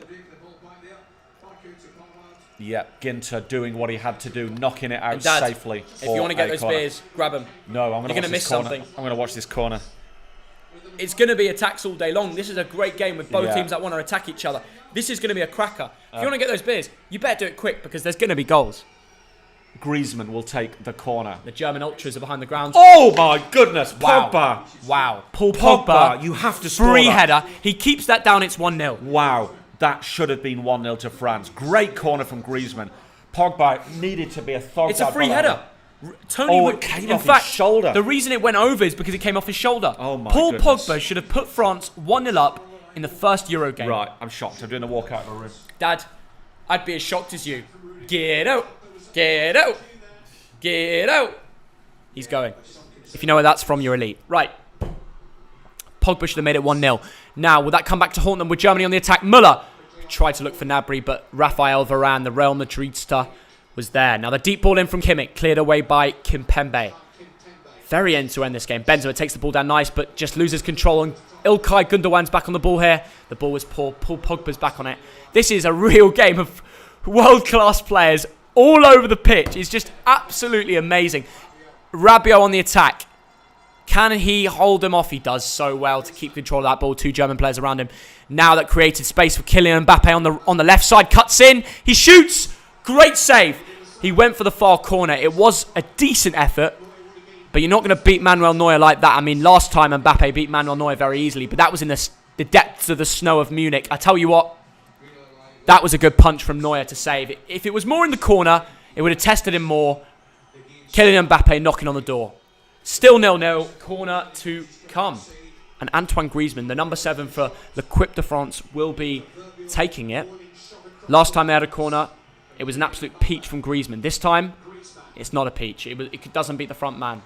Yeah, Ginter doing what he had to do, knocking it out Dad, safely. If you want to get those beers, grab them. No, I'm going to miss corner. something. I'm going to watch this corner. It's going to be attacks all day long. This is a great game with both teams that want to attack each other. This is going to be a cracker. If you want to get those beers, you better do it quick because there's going to be goals. Griezmann will take the corner. The German ultras are behind the ground. Oh my goodness, Pogba. Wow. Paul Pogba. You have to score Free that. header. He keeps that down. It's 1-0. Wow, that should have been 1-0 to France. Great corner from Griezmann. Pogba needed to be a Thogden. It's a free header. It came off his shoulder. The reason it went over is because it came off his shoulder. Oh my Paul goodness. Pogba should have put France 1-0 up in the first Euro game. Right, I'm shocked. I'm doing a walk out of the room. Dad, I'd be as shocked as you. Get out. Get out. Get out. He's going. If you know where that's from, you're elite. Right. Pogba should have made it 1-0. Now, will that come back to haunt them with Germany on the attack? Müller tried to look for Gnabry, but Rafael Varane, the Real Madrid star, was there. Now, the deep ball in from Kimmich, cleared away by Kimpembe. Very end-to-end this game. Benzema takes the ball down nice, but just loses control. And Ilkay Gundogan's back on the ball here. The ball was poor. Paul Pogba's back on it. This is a real game of world-class players all over the pitch. It's just absolutely amazing. Rabiot on the attack. Can he hold him off? He does so well to keep control of that ball. Two German players around him. Now that created space for Kylian Mbappe on the left side. Cuts in. He shoots. Great save. He went for the far corner. It was a decent effort. But you're not going to beat Manuel Neuer like that. I mean, last time Mbappe beat Manuel Neuer very easily. But that was in the depths of the snow of Munich. I tell you what. That was a good punch from Neuer to save. If it was more in the corner, it would have tested him more. Kylian Mbappe knocking on the door. Still 0-0. Corner to come. And Antoine Griezmann, the number 7 for L'Équipe de France, will be taking it. Last time they had a corner, it was an absolute peach from Griezmann. This time, it's not a peach. It doesn't beat the front man.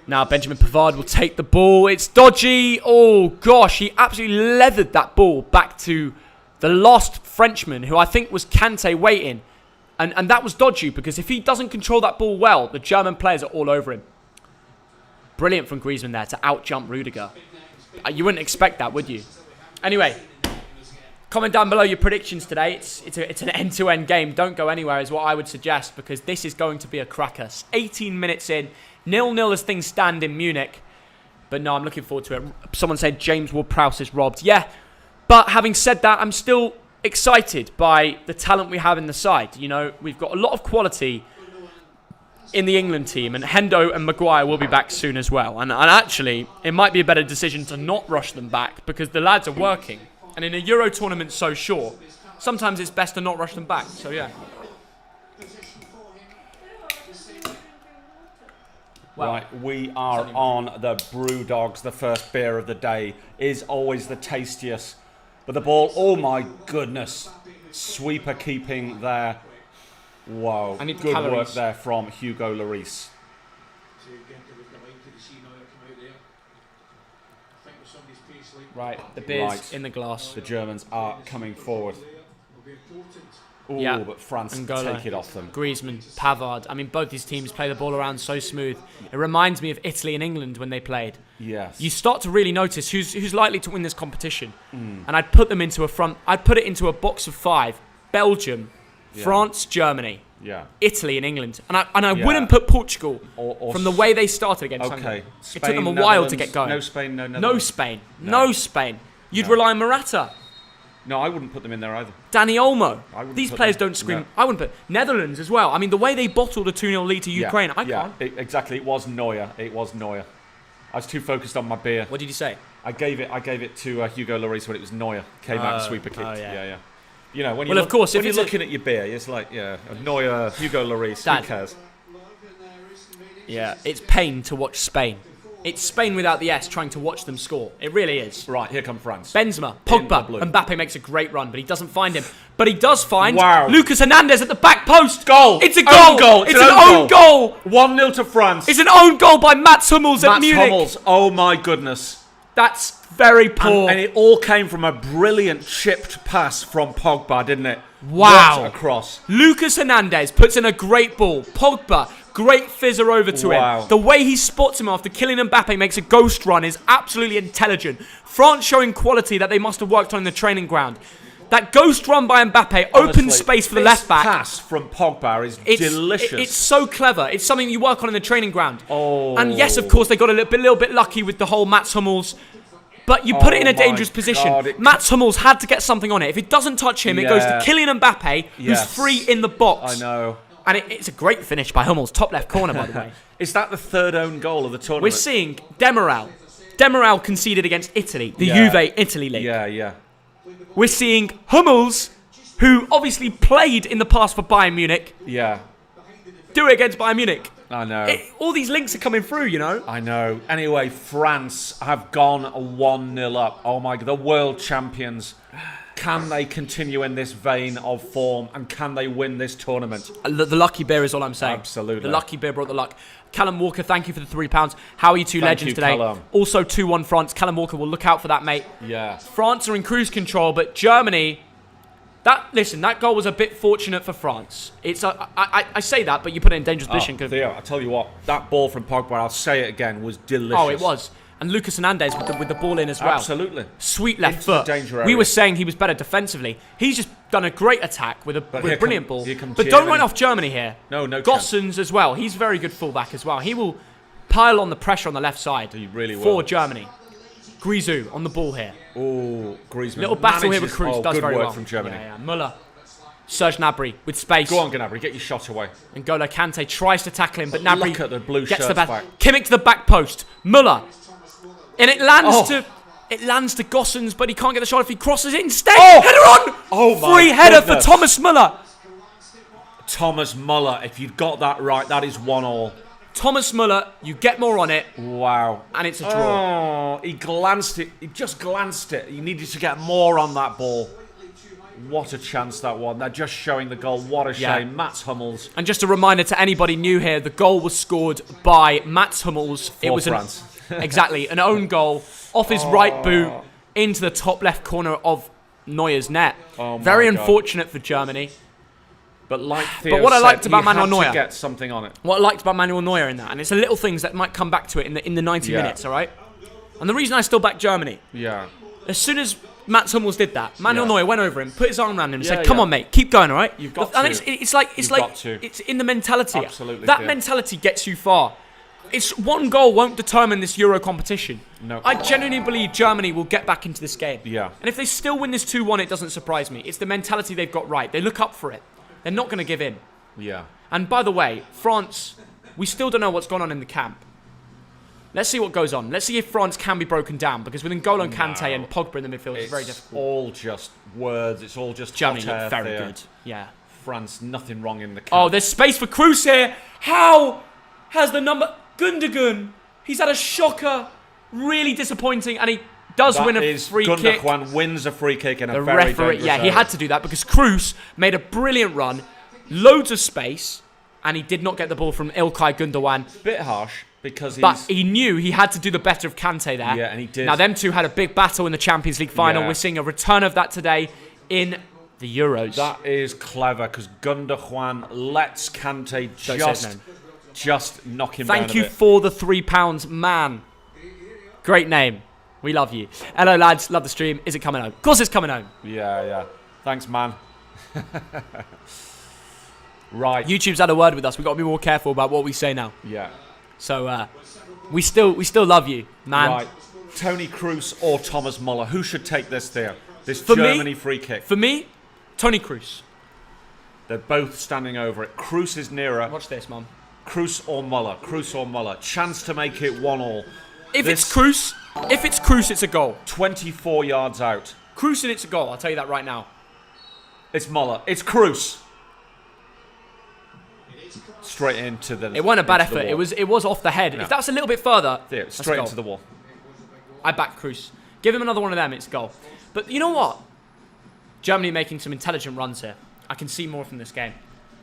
Now Benjamin Pavard will take the ball. It's dodgy. Oh, gosh. He absolutely leathered that ball back to the last Frenchman, who I think was Kante waiting. And that was dodgy, because if he doesn't control that ball well, the German players are all over him. Brilliant from Griezmann there to out-jump Rudiger. You wouldn't expect that, would you? Anyway, comment down below your predictions today. It's an end-to-end game. Don't go anywhere is what I would suggest, because this is going to be a cracker. 18 minutes in. 0-0 as things stand in Munich. But no, I'm looking forward to it. Someone said James Ward-Prowse is robbed. Yeah, but having said that, I'm still excited by the talent we have in the side. You know, we've got a lot of quality in the England team, and Hendo and Maguire will be back soon as well. And actually, it might be a better decision to not rush them back, because the lads are working. And in a Euro tournament so short, sometimes it's best to not rush them back. So yeah. Well, right, we are on the Brew Dogs. The first beer of the day is always the tastiest. But the ball, oh my goodness. Sweeper keeping there. Wow, I need the good calories. work there from Hugo Lloris. right, the beer's Right. in the glass. The Germans are coming forward. Ooh, Yeah. but France N'Golo. take it off them. Griezmann, Pavard. I mean, both these teams play the ball around so smooth. It reminds me of Italy and England when they played. Yes. You start to really notice who's likely to win this competition. And I'd put them into I'd put it into a box of 5. Belgium, Yeah. France, Germany, Yeah. Italy and England. And I Yeah. wouldn't put Portugal Or from the way they started against Okay. Hungary. Spain, It took them a while to get going. No Spain, no No Netherlands. Spain. No. No Spain. You'd No. rely on Morata. No, I wouldn't put them in there either. Danny Olmo. I wouldn't These put players them- don't scream. no. I wouldn't put Netherlands as well. I mean, the way they bottled a 2-0 lead to Ukraine, I can't. Exactly. It was Neuer. It was Neuer. I was too focused on my beer. What did you say? I gave it to Hugo Lloris when it was Neuer. Came out and sweeper kicked. yeah. You know, when Well, of course, when if you're it's a- looking at your beer, it's like, yeah, Neuer, Hugo Lloris, Dad. who cares? Yeah, it's pain to watch Spain. It's Spain without the S trying to watch them score. It really is. Right, here come France. Benzema, In the Pogba, blue. Mbappe makes a great run, but he doesn't find him. But he does find Wow. Lucas Hernandez at the back post. Goal. It's a Own goal. goal. It's an own goal. 1-0 to France. It's an own goal by Mats Hummels at Mats Munich. Hummels. Oh my goodness. That's very poor. And it all came from a brilliant chipped pass from Pogba, didn't it? Wow. Worked across. Lucas Hernandez puts in a great ball. Pogba Great fizzer over to Wow. him. The way he spots him after Kylian Mbappe makes a ghost run is absolutely intelligent. France showing quality that they must have worked on in the training ground. That ghost run by Mbappe opens Honestly, space for the this left back. pass from Pogba is delicious. It's so clever. It's something you work on in the training ground. Oh. And yes, of course, they got a little bit lucky with the whole Mats Hummels. But you put it in a my dangerous position. God, Mats Hummels had to get something on it. If it doesn't touch him, it goes to Kylian Mbappe, who's Yes. free in the box. I know. And it's a great finish by Hummels, top left corner, by the way. Is that the third own goal of the tournament? We're seeing Demiral. Demiral conceded against Italy, the Yeah. Juve Italy League. Yeah. We're seeing Hummels, who obviously played in the past for Bayern Munich, Yeah. do it against Bayern Munich. I know. All these links are coming through, you know. I know. Anyway, France have gone 1-0 up. Oh my God, the world champions. Can they continue in this vein of form, and can they win this tournament? The lucky bear is all I'm saying. Absolutely. The lucky bear brought the luck. Callum Walker, thank you for the £3. How are you two Thank legends you, today? Callum. Also 2-1 France. Callum Walker will look out for that, mate. Yeah. France are in cruise control, but Germany... That goal was a bit fortunate for France. I say that, but you put it in dangerous position. Theo, I tell you what, that ball from Pogba, I'll say it again, was delicious. Oh, it was. And Lucas Hernandez with the ball in as well. Absolutely. Sweet left Into the foot. danger We area. were saying he was better defensively. He's just done a great attack with a here brilliant come- ball. here come But don't Thierry. write off Germany here. No chance. Gossens as well. He's a very good fullback as well. He will pile on the pressure on the left side. He really will. For Germany. Grisou on the ball here. Oh, Griezmann. Little battle here with manages- Cruz. Oh, Does good very work well. from Germany. Yeah. Muller. Serge Gnabry with space. Go on, Gnabry, get your shot away. And N'Golo Kante tries to tackle him, but Gnabry Look at the blue gets the shirts back. back. Kimmich to the back post. Muller. And it lands Oh. to Gossens, but he can't get the shot if he crosses it instead. Oh. Header on! Oh my Free header goodness. for Thomas Muller. Thomas Muller, if you'd got that right, that is 1-1. Thomas Muller, you get more on it, Wow. and it's a draw. Oh, he glanced it. He just glanced it. He needed to get more on that ball. What a chance that one. They're just showing the goal. What a Yeah. shame. Mats Hummels. And just a reminder to anybody new here, the goal was scored by Mats Hummels. It For was France. Exactly, an own goal off his right boot into the top left corner of Neuer's net. Oh my Very God. unfortunate for Germany. But like Theo what I said, liked about he had Manuel to Neuer- get something on it. What I liked about Manuel Neuer in that, and it's the little things that might come back to it in the 90 Yeah. minutes, all right? And the reason I still back Germany, Yeah. as soon as Mats Hummels did that, Manuel Yeah. Neuer went over him, put his arm around him, and Yeah, said, "Come yeah. on, mate, keep going, all right?" You've got and to. it's like You've got to. it's in the mentality. Absolutely, that Theo. mentality gets you far. It's one goal won't determine this Euro competition. No. I genuinely believe Germany will get back into this game. Yeah. And if they still win this 2-1, it doesn't surprise me. It's the mentality they've got right. They look up for it. They're not going to give in. Yeah. And by the way, France, we still don't know what's gone on in the camp. Let's see what goes on. Let's see if France can be broken down, because with N'Golo Kante and Pogba in the midfield, it's very difficult. all just words. It's all just Germany hot air look very there. good. Yeah. France, nothing wrong in the camp. Oh, there's space for Cruz here. How has the number... Gundogan, he's had a shocker. Really disappointing, and he does win a free kick. Gundogan wins a free kick in a The very referee, dangerous yeah, he area. had to do that because Cruz made a brilliant run, loads of space, and he did not get the ball from Ilkay Gundogan. Bit harsh because But he's... he knew he had to do the better of Kante there. Yeah, and he did. Now, them two had a big battle in the Champions League final. Yeah. We're seeing a return of that today in the Euros. That is clever because Gundogan lets Kante Don't say his name. just knock him down Thank a you bit. for the £3, man. Great name. We love you. Hello, lads. Love the stream. Is it coming home? Of course it's coming home. Yeah. Thanks, man. Right. YouTube's had a word with us. We've got to be more careful about what we say now. Yeah. So, we still love you, man. Right. Tony Kroos or Thomas Muller? Who should take this there? This For me- Germany free kick. For me, Tony Kroos. They're both standing over it. Kroos is nearer. Watch this, Mum. Kroos or Muller? Kroos or Muller? Chance to make it 1-1. If it's Kroos, it's a goal. 24 yards out. Kroos and it's a goal. I'll tell you that right now. It's Muller. It's Kroos. Straight into the... It wasn't a bad into the effort. wall. It was off the head. No. If that's a little bit further, There, that's a straight goal. into the wall. I back Kroos. Give him another one of them. It's a goal. But you know what? Germany making some intelligent runs here. I can see more from this game.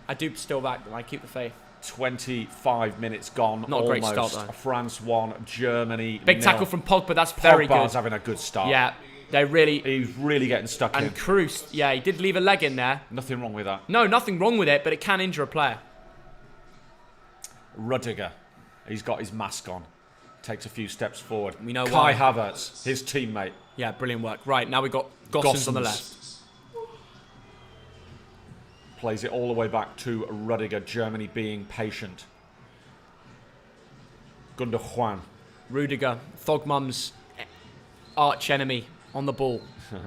I do still back them. I keep the faith. 25 minutes gone. Not a great start, almost. though. France 1, Germany Big 0. tackle from Pogba. That's very Pogba's good. having a good start. Yeah, they really... He's really getting stuck in. And Kroos, yeah, he did leave a leg in there. Nothing wrong with that. No, nothing wrong with it, but it can injure a player. Rudiger. He's got his mask on. Takes a few steps forward. We know Kai why. Havertz, his teammate. Yeah, brilliant work. Right, now we've got Gossens on the left. Plays it all the way back to Rudiger. Germany being patient. Gundogan. Rudiger, Thogmum's arch enemy on the ball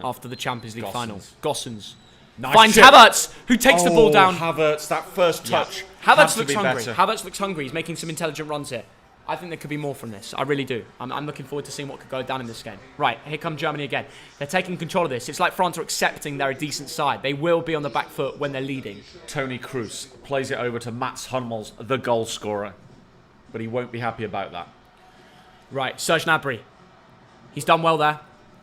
after the Champions League final. Gossens. Nice Finds chip. Havertz, who takes the ball down. Havertz, that first touch. Havertz looks hungry. Havertz looks hungry. He's making some intelligent runs here. I think there could be more from this. I really do. I'm looking forward to seeing what could go down in this game. Right, here come Germany again. They're taking control of this. It's like France are accepting they're a decent side. They will be on the back foot when they're leading. Tony Kroos plays it over to Mats Hummels, the goal scorer. But he won't be happy about that. Right, Serge Gnabry. He's done well there.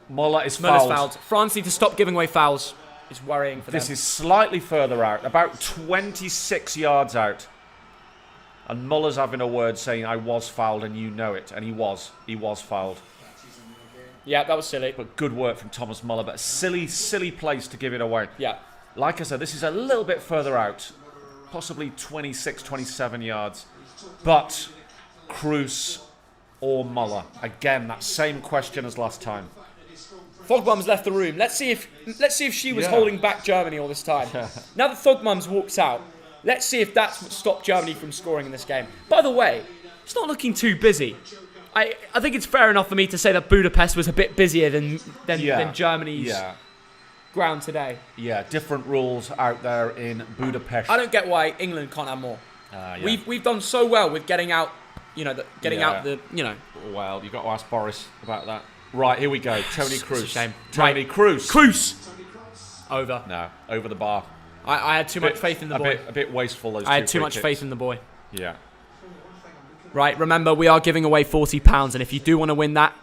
Muller is Muller's fouled. fouled. France need to stop giving away fouls. It's worrying for them. This is slightly further out, about 26 yards out. And Muller's having a word saying, I was fouled and you know it. And he was. He was fouled. Yeah, that was silly. But good work from Thomas Muller. But a silly, silly place to give it away. Yeah. Like I said, this is a little bit further out. Possibly 26, 27 yards. But Kroos or Muller. Again, that same question as last time. Thogmum's left the room. Let's see if she was holding back Germany all this time. Now that Thogmum's walks out, let's see if that's what stopped Germany from scoring in this game. By the way, it's not looking too busy. I think it's fair enough for me to say that Budapest was a bit busier than Germany's ground today. Yeah, different rules out there in Budapest. I don't get why England can't have more. We've done so well with getting out, out the. Well, you've got to ask Boris about that. Right, here we go. Tony Kroos. It's a shame. Tony Kroos. Kroos! Over. No, over the bar. I had too much faith in the boy. A bit wasteful, those I had two too free much kicks. faith in the boy. Yeah. Right, remember, we are giving away £40, and if you do want to win that,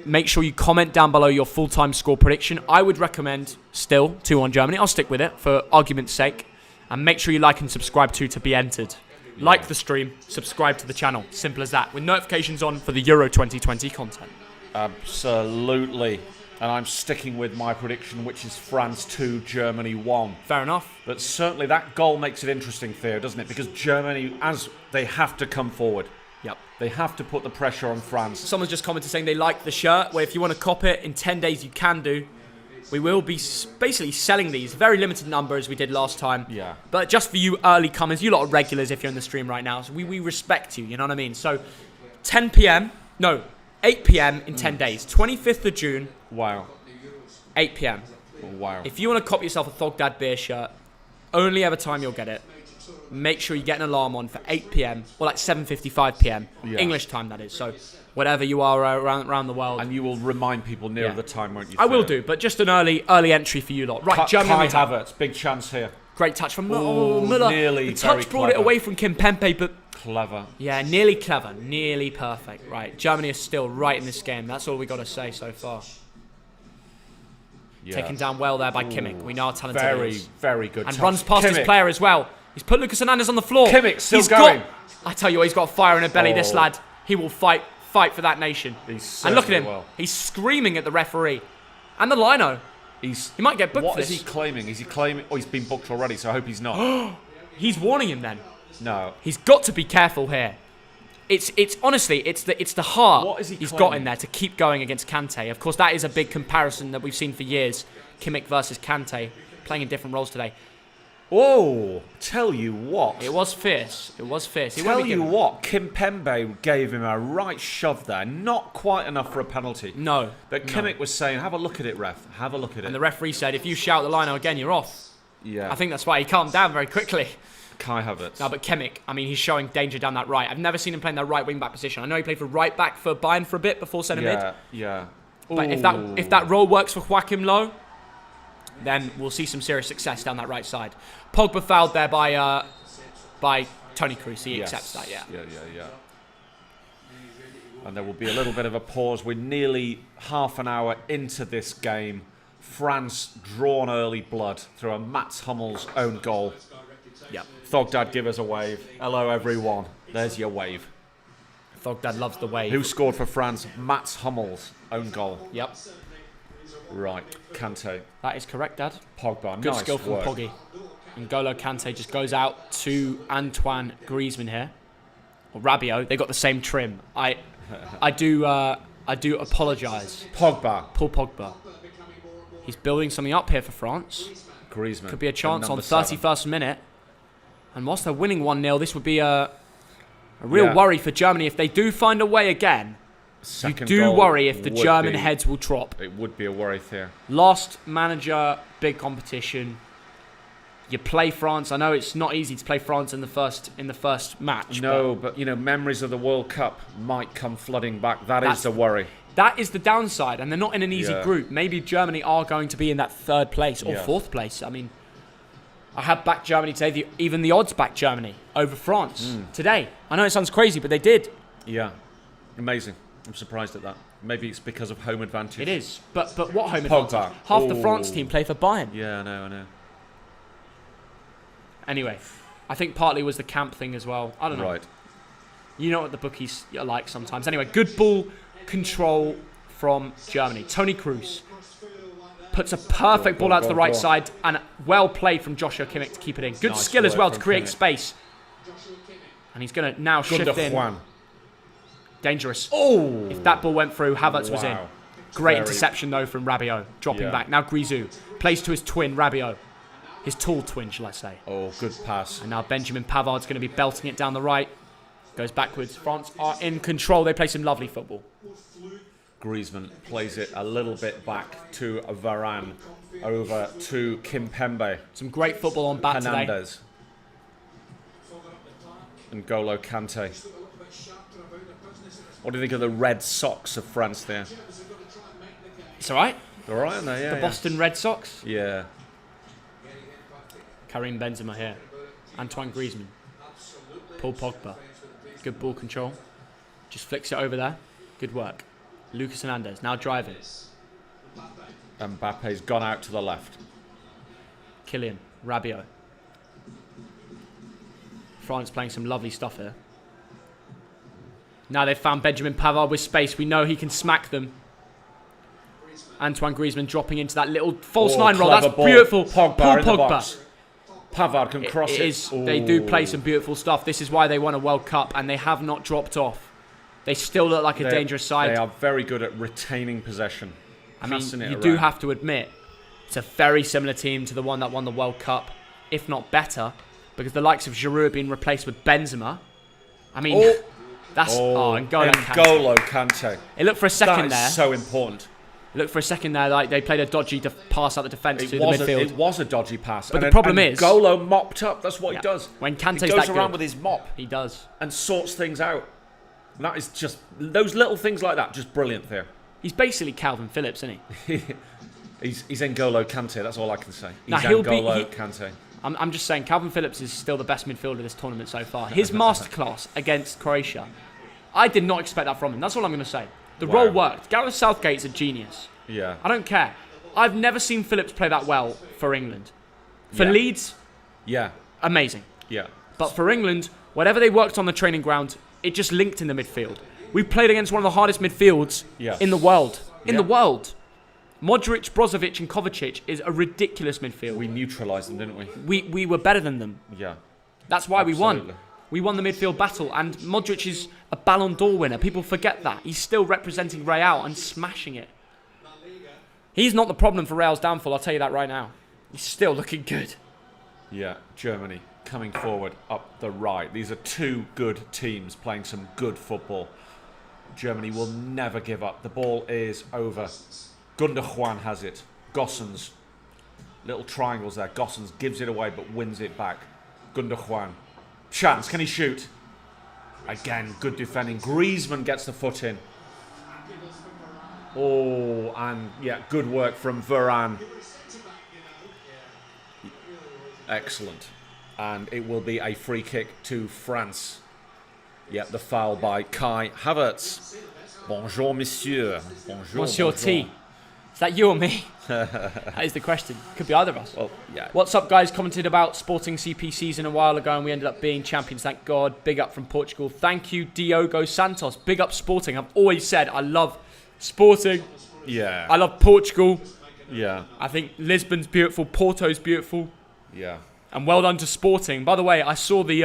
make sure you comment down below your full-time score prediction. I would recommend still 2-1 Germany. I'll stick with it for argument's sake. And make sure you like and subscribe to be entered. Like the stream, subscribe to the channel. Simple as that. With notifications on for the Euro 2020 content. Absolutely. And I'm sticking with my prediction, which is France 2, Germany 1. Fair enough. But certainly that goal makes it interesting, Theo, doesn't it? Because Germany, as they have to come forward. Yep. They have to put the pressure on France. Someone's just commented saying they like the shirt. Well, if you want to cop it in 10 days, you can do. We will be basically selling these. Very limited number as we did last time. Yeah. But just for you early comers, you lot are regulars if you're in the stream right now. So we respect you, you know what I mean? So 10 p.m. No, 8 p.m. in 10 days. 25th of June. Wow. 8 p.m. Wow. If you want to cop yourself a Thogdad beer shirt, only ever time you'll get it. Make sure you get an alarm on for 8 p.m. or like 7:55 p.m. Yeah. English time, that is. So whatever you are around the world. And you will remind people nearer the time, won't you? I will do, but just an early entry for you lot. Right, Germany. Kai Havertz, big chance here. Great touch from Ooh, Muller. nearly The touch very brought it clever. away from Kim Pempe, but Clever. yeah, nearly clever, nearly perfect. Right, Germany is still right in this game. That's all we got to say so far. Yeah. Taken down well there by Kimmich. We know how talented he Very, is. very good And touch. runs past his Kimmich. player as well. He's put Lucas Hernandez on the floor. Kimmich still He's going. I tell you what, he's got fire in a belly, this Oh. lad. He will fight for that nation. And look at him. Well. He's screaming at the referee. And the lino. He might get booked What for is this. he claiming? Is he claiming... Oh, he's been booked already, so I hope he's not. He's warning him then. No. He's got to be careful here. It's honestly, it's the heart What is he he's got claiming? in there to keep going against Kante. Of course, that is a big comparison that we've seen for years. Kimmich versus Kante, playing in different roles today. Oh, tell you what. It was fierce. It was fierce. He Tell won't be you given- what, Kim Pembe gave him a right shove there. Not quite enough for a penalty. No. But Kimmich was saying, have a look at it, ref. Have a look at it. And the referee said, if you shout the lino again, you're off. Yeah. I think that's why he calmed down very quickly. Kai Havertz. No, but Kimmich, I mean, he's showing danger down that right. I've never seen him play in that right wing back position. I know he played for right back for Bayern for a bit before centre mid. Yeah. But if Ooh. that role works for Joachim Low, then we'll see some serious success down that right side. Pogba fouled there by Tony Kroos. He accepts that, yeah. Yeah. And there will be a little bit of a pause. We're nearly half an hour into this game. France drawn early blood through a Mats Hummels own goal. Yep. Thogdad, give us a wave. Hello, everyone. There's your wave. Thogdad loves the wave. Who scored for France? Mats Hummels own goal. Yep. Right, Kante. That is correct, Dad. Pogba, Good nice skill from work. Poggy. And N'Golo Kante just goes out to Antoine Griezmann here. or Rabiot. They got the same trim. I do apologise. Pogba. Paul Pogba. He's building something up here for France. Griezmann. Could be a chance on number 31st minute. And whilst they're winning 1-0, this would be a real worry for Germany. If they do find a way again, Second you do goal worry if the would German be- heads will drop. It would be a worry there. Last manager, big competition. You play France. I know it's not easy to play France in the first match. No, but memories of the World Cup might come flooding back. That's the worry. That is the downside, and they're not in an easy group. Maybe Germany are going to be in that third place or fourth place. I mean, I have backed Germany today. Even the odds backed Germany over France today. I know it sounds crazy, but they did. Yeah, amazing. I'm surprised at that. Maybe it's because of home advantage. It is, but what home Pogba. advantage? Half the France team play for Bayern. Yeah, I know. Anyway, I think partly was the camp thing as well. I don't know. Right. You know what the bookies are like sometimes. Anyway, good ball control from Germany. Toni Kroos puts a perfect ball out to the right side, and well played from Joshua Kimmich to keep it in. Good Nice skill as work well to from create Kimmich. space. And he's going to now shift in. Juan. Dangerous. Oh! If that ball went through, Havertz was in. Wow. Great Very- interception though from Rabiot. Dropping back. Now Grisou plays to his twin, Rabiot. His tall twin, shall I say. Oh, good pass. And now Benjamin Pavard's going to be belting it down the right. Goes backwards. France are in control. They play some lovely football. Griezmann plays it a little bit back to Varane, over to Kimpembe, Some great football on bat today. Hernandez, and N'Golo Kante. What do you think of the red socks of France there? It's all right. They're all right, aren't they? Yeah, The Boston Red Sox. Yeah. Karim Benzema here. Antoine Griezmann. Paul Pogba. Good ball control. Just flicks it over there. Good work. Lucas Hernandez now driving. Mbappe's gone out to the left. Kylian. Rabiot. France playing some lovely stuff here. Now they've found Benjamin Pavard with space. We know he can smack them. Antoine Griezmann dropping into that little false nine roll. That's clever ball. beautiful. Pogba Paul in the Pogba. box. Pavard can cross it. It is. They do play some beautiful stuff. This is why they won a World Cup, and they have not dropped off. They still look like a dangerous side. They are very good at retaining possession. I mean, Passing it you around. do have to admit, it's a very similar team to the one that won the World Cup, if not better, because the likes of Giroud have been replaced with Benzema. I mean, that's... N'Golo Kante. It looked for a second That there. is so important. It looked for a second there like they played a dodgy pass out the defence to the midfield. It was a dodgy pass. But the problem is... N'Golo mopped up. That's what Yeah. he does. When Kante's he goes that around good. with his mop He does. and sorts things out. And that is just... Those little things like that, just brilliant there. He's basically Calvin Phillips, isn't he? He's N'Golo Kante. That's all I can say. He's Now, he'll be- N'Golo he- Kante. I'm just saying, Calvin Phillips is still the best midfielder this tournament so far. His masterclass against Croatia, I did not expect that from him. That's all I'm going to say. The Wow. role worked. Gareth Southgate's a genius. Yeah. I don't care. I've never seen Phillips play that well for England. For Yeah. Leeds, Yeah. amazing. Yeah. But for England, whatever they worked on the training ground, it just linked in the midfield. We played against one of the hardest midfields in the world. In the world. Modric, Brozovic and Kovacic is a ridiculous midfield. We neutralised them, didn't we? We were better than them. Yeah. That's why we won. Absolutely. We won the midfield battle, and Modric is a Ballon d'Or winner. People forget that. He's still representing Real and smashing it. He's not the problem for Real's downfall, I'll tell you that right now. He's still looking good. Yeah, Germany coming forward up the right. These are two good teams playing some good football. Germany will never give up. The ball is over. Gundogan has it. Gossens. Little triangles there. Gossens gives it away but wins it back. Gundogan. Chance. Can he shoot? Again, good defending. Griezmann gets the foot in. Oh, and yeah, good work from Varane. Excellent. And it will be a free kick to France. Yep, the foul by Kai Havertz. Bonjour, monsieur. Bonjour, Monsieur T. Is that you or me? That is the question. Could be either of us. Well, yeah. What's up, guys? Commented about Sporting CP season a while ago, and we ended up being champions. Thank God. Big up from Portugal. Thank you, Diogo Santos. Big up Sporting. I've always said I love Sporting. Yeah. I love Portugal. Yeah. I think Lisbon's beautiful. Porto's beautiful. Yeah. And well done to Sporting. By the way, I saw the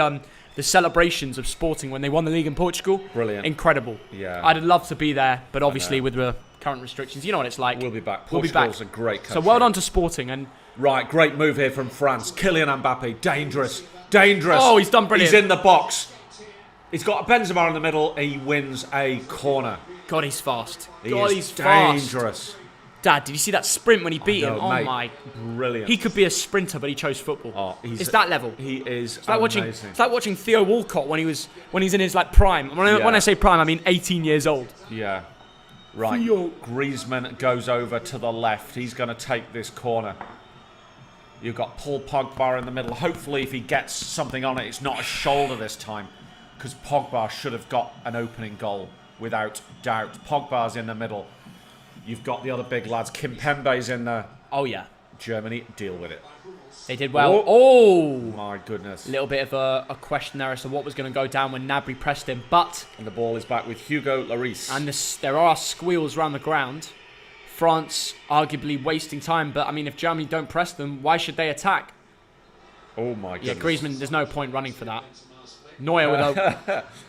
the celebrations of Sporting when they won the league in Portugal. Brilliant. Incredible. Yeah. I'd love to be there, but obviously with the current restrictions, you know what it's like. We'll be back. We'll be Portugal's back. a great country. So well done to Sporting. And right, great move here from France. Kylian Mbappe, dangerous. Oh, he's done brilliant. He's in the box. He's got Benzema in the middle. He wins a corner. God, he's fast. He's fast. dangerous. Dad, did you see that sprint when he beat him? Oh mate, my! Brilliant. He could be a sprinter, but he chose football. It's that level. He is It's like amazing. it's like watching Theo Walcott when he's in his like prime. When I say prime, I mean 18 years old. Yeah. Right. Theo. Griezmann goes over to the left. He's going to take this corner. You've got Paul Pogba in the middle. Hopefully, if he gets something on it, it's not a shoulder this time, because Pogba should have got an opening goal without doubt. Pogba's in the middle. You've got the other big lads. Kimpembe's in there. Oh yeah. Germany, deal with it. They did well. Oh! My goodness. A little bit of a question there as to what was going to go down when Gnabry pressed him, but And the ball is back with Hugo Lloris. and there are squeals around the ground. France arguably wasting time, but I mean, if Germany don't press them, why should they attack? Oh my goodness. Yeah, Griezmann, there's no point running for that. Neuer with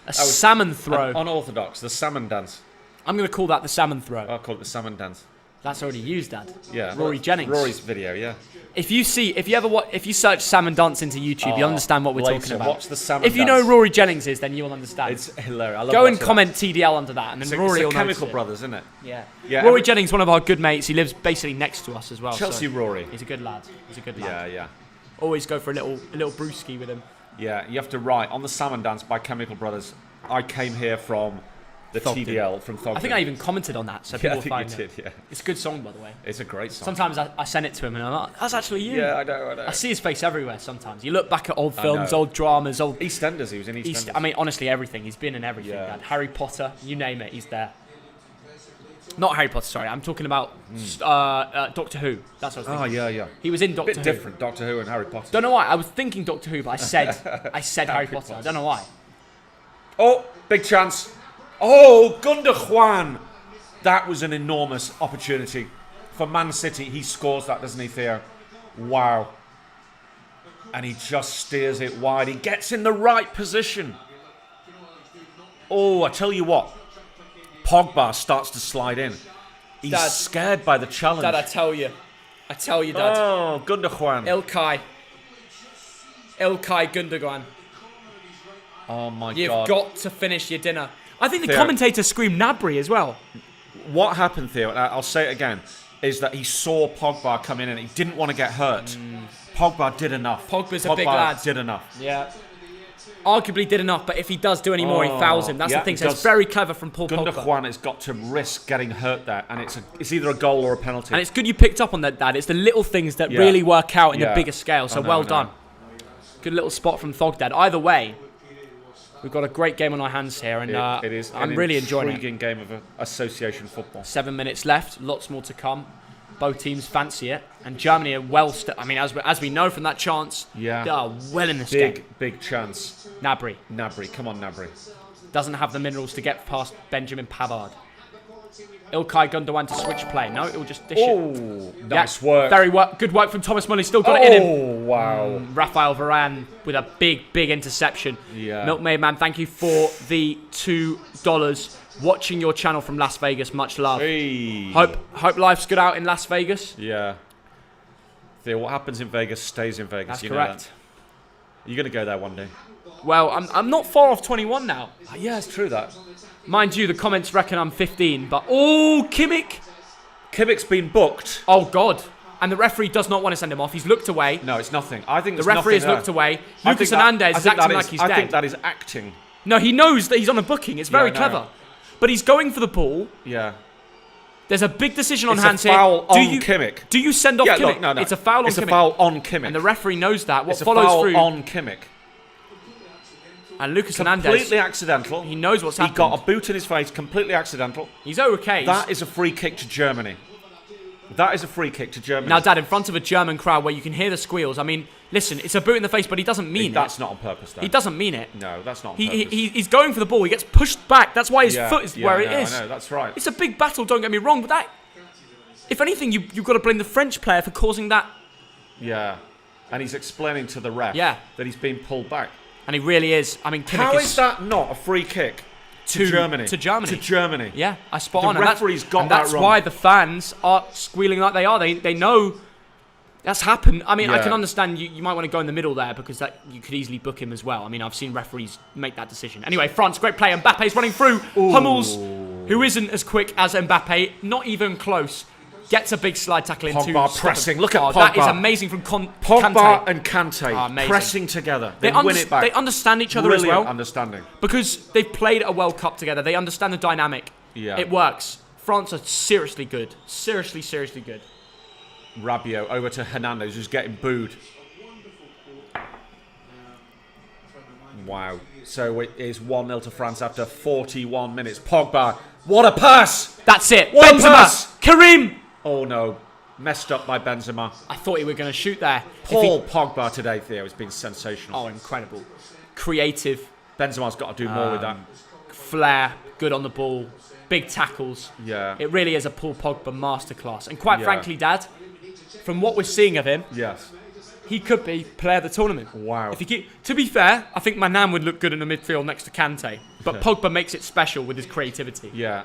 a salmon throw. Unorthodox, the salmon dance. I'm going to call that the salmon throw. I'll call it the salmon dance. That's already used, Dad. Yeah. Rory Jennings. Rory's video, yeah. If you search salmon dance into YouTube, you'll understand what we're talking about. Watch the salmon If you dance. know Rory Jennings is, then you'll understand. It's hilarious. I love Go and watching comment TDL under that, and then that. Rory will It's the notice Chemical it. Brothers, isn't it? Yeah. Yeah, Rory every- Jennings, one of our good mates. He lives basically next to us as well. Chelsea so Rory. He's a good lad. He's a good Yeah, lad. yeah. Always go for a little brewski with him. Yeah, you have to write on the salmon dance by Chemical Brothers. I came here from the Thogden. TDL from Thogden. I think I even commented on that, so Yeah, people I think find you it. did, yeah. It's a good song, by the way. It's a great song. Sometimes I send it to him and I'm like, that's actually you. Yeah, I know. I see his face everywhere sometimes. You look back at old films, know. old dramas, old... EastEnders, he was in EastEnders. I mean, honestly, everything. He's been in everything, Yeah. Dad. Harry Potter, you name it, he's there. Not Harry Potter, sorry. I'm talking about Doctor Who. That's what I was thinking. yeah. He was in Doctor Bit Who. different, Doctor Who and Harry Potter. Don't know why. I was thinking Doctor Who, but I said Harry Potter. I don't know why. Oh, big chance. Oh, Gundogan. That was an enormous opportunity. For Man City, he scores that, doesn't he, Theo? Wow. And he just steers it wide. He gets in the right position. Oh, I tell you what. Pogba starts to slide in. He's Dad. scared by the challenge. Dad, I tell you, Dad. Oh, Gundogan. Ilkay Gundogan. Oh, my You've God. got to finish your dinner. I think the Theo. commentator screamed Gnabry as well. What happened, Theo, and I'll say it again, is that he saw Pogba come in and he didn't want to get hurt. Pogba did enough. Pogba's a big lad. Did enough. Yeah. Arguably did enough, but if he does do any more, he fouls him. That's yeah, the thing. he So it's does. very clever from Paul Pogba. Gundogan has got to risk getting hurt there, and it's either a goal or a penalty. And it's good you picked up on that, Dad. It's the little things that Yeah. really work out in the Yeah. bigger scale. So I know, well I know. done. Good little spot from Thogdad. Either way, we've got a great game on our hands here, and It is I'm an really enjoying it. intriguing game of association football. 7 minutes left, lots more to come. Both teams fancy it, and Germany are well. I mean, as we know from that chance, Yeah. they are well in this game. Big chance. Gnabry Come on, Gnabry. doesn't have the minerals to get past Benjamin Pavard. Ilkay Gundogan to switch play. No, it will just dish it. Oh, Yeah, nice work. Good work from Thomas Muller. Still got it in him. Oh, wow. Raphael Varane with a big interception. Yeah. Milkmaid Man, thank you for the $2. Watching your channel from Las Vegas, much love. Hey. Hope life's good out in Las Vegas. Yeah. Theo, what happens in Vegas stays in Vegas. That's you know correct. that? You're going to go there one day. Well, I'm not far off 21 now. Yeah, it's true that. Mind you, the comments reckon I'm 15, but Kimmich. Kimmich's been booked. Oh God. And the referee does not want to send him off. He's looked away. No, it's nothing. I think The there's referee has nothing looked there. away. I Lucas think that- Hernandez I is think acting that like he's I dead. think that is acting. No, he knows that he's on a booking. It's very I know. clever. But he's going for the ball. Yeah. There's a big decision on It's hands a foul here. on Kimmich. Do you send off Yeah, Kimmich? look, no. It's a foul on It's Kimmich. a foul on Kimmich. And the referee knows that. What It's a follows foul through. on Kimmich. And Lucas Hernandez, Completely accidental. he knows what's He happened. got a boot in his face, completely accidental. He's okay. That is a free kick to Germany. That is a free kick to Germany. Now, Dad, in front of a German crowd where you can hear the squeals, I mean, listen, it's a boot in the face, but he doesn't mean That's it. not on purpose, though. He doesn't mean it. No, that's not on He, purpose. he's going for the ball. He gets pushed back. That's why his Yeah, foot is yeah, where I it know, is. I know, that's right. It's a big battle, don't get me wrong, but that... If anything, you've got to blame the French player for causing that. Yeah. And he's explaining to the ref Yeah. that he's being pulled back. And he really is. I mean, Kimmich How is that not a free kick to Germany? To Germany. To Germany. Yeah, I spot The on. referee's got and that that's wrong. why the fans are squealing like they are. They know that's happened. I mean, I Yeah. can understand you might want to go in the middle there because that you could easily book him as well. I mean, I've seen referees make that decision. Anyway, France, great play. Mbappe's running through. Hummels, who isn't as quick as Mbappe, not even close, gets a big slide tackle into. Pogba pressing. Look at Pogba. That is amazing from Pogba Kante. and Kante pressing together. They win it back. They understand each other Brilliant as well. understanding. Because they've played a World Cup together. They understand the dynamic. Yeah. It works. France are seriously good. Seriously, seriously good. Rabiot over to Hernandez, who's getting booed. Wow. So it is 1-0 to France after 41 minutes. Pogba. What a pass! That's it. What a Benzema. pass! Karim. Oh no. Messed up by Benzema. I thought he were going to shoot there. Paul Pogba today, Theo, has been sensational. Oh, incredible. Creative. Benzema's got to do more with that. Flair. Good on the ball. Big tackles. Yeah. It really is a Paul Pogba masterclass. And quite Yeah. frankly, Dad, from what we're seeing of him, Yes. he could be player of the tournament. Wow. If he to be fair, I think Manan would look good in the midfield next to Kante. But Pogba makes it special with his creativity. Yeah.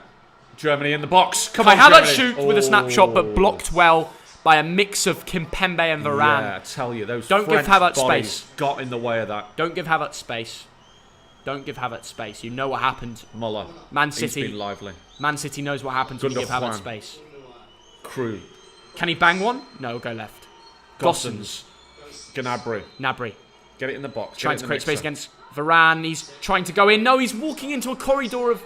Germany in the box. Come Kai on, Havertz Germany. shoot with a snapshot, but blocked well by a mix of Kimpembe and Varane. Yeah, I tell you, those Don't give French Havertz bodies space. got in the way of that. Don't give Havertz space. Don't give Havertz space. You know what happened. Muller. Man He's City. been lively. Man City knows what happens when you give Havertz Gundogan. space. Crew. Can he bang one? No, go left. Gossens. Gnabry. Nabry. Get it in the box. Trying Get to it in create the space mixer. against Varane. He's trying to go in. No, he's walking into a corridor of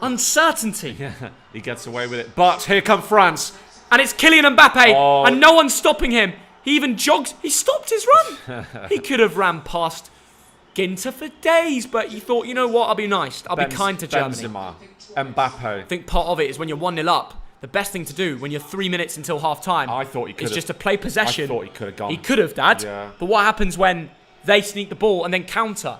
uncertainty. Yeah, he gets away with it. But here come France. And it's Kylian Mbappe. Oh. And no one's stopping him. He even jogs. He stopped his run. He could have ran past Ginter for days. But he thought, you know what? I'll be nice. I'll be kind to Germany. Benzema. Mbappe. I think part of it is when you're 1-0 up, the best thing to do when you're 3 minutes until half time I thought he could is have. just to play possession. I thought he could have gone. He could have, Dad. Yeah. But what happens when they sneak the ball and then counter?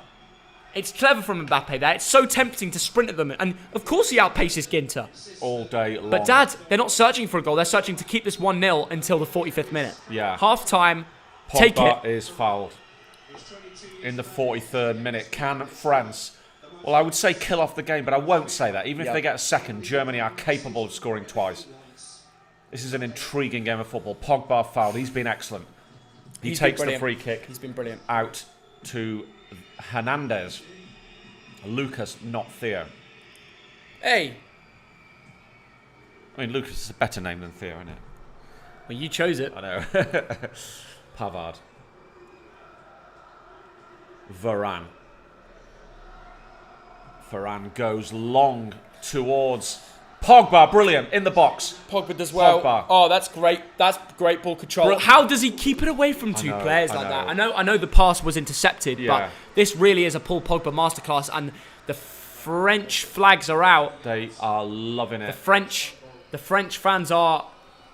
It's clever from Mbappe there. It's so tempting to sprint at them. And of course he outpaces Ginter. All day long. But Dad, they're not searching for a goal. They're searching to keep this 1-0 until the 45th minute. Yeah. Half time, Pogba take it. is fouled in the 43rd minute. Can France, well, I would say kill off the game, but I won't say that. Even if they get a second, Germany are capable of scoring twice. This is an intriguing game of football. Pogba fouled. He's been excellent. He He's been takes the brilliant. free kick He's been brilliant. out to Hernandez. Lucas, not Theo. Hey. I mean, Lucas is a better name than Theo, isn't it? Well, you chose it. I know. Pavard. Varane. Varane goes long towards Pogba. Brilliant. In the box. Pogba does well. Pogba. Oh, that's great. That's great ball control. How does he keep it away from two know, players I like that? know. I know the pass was intercepted, Yeah. but this really is a Paul Pogba masterclass, and the French flags are out. They are loving The it. French fans are,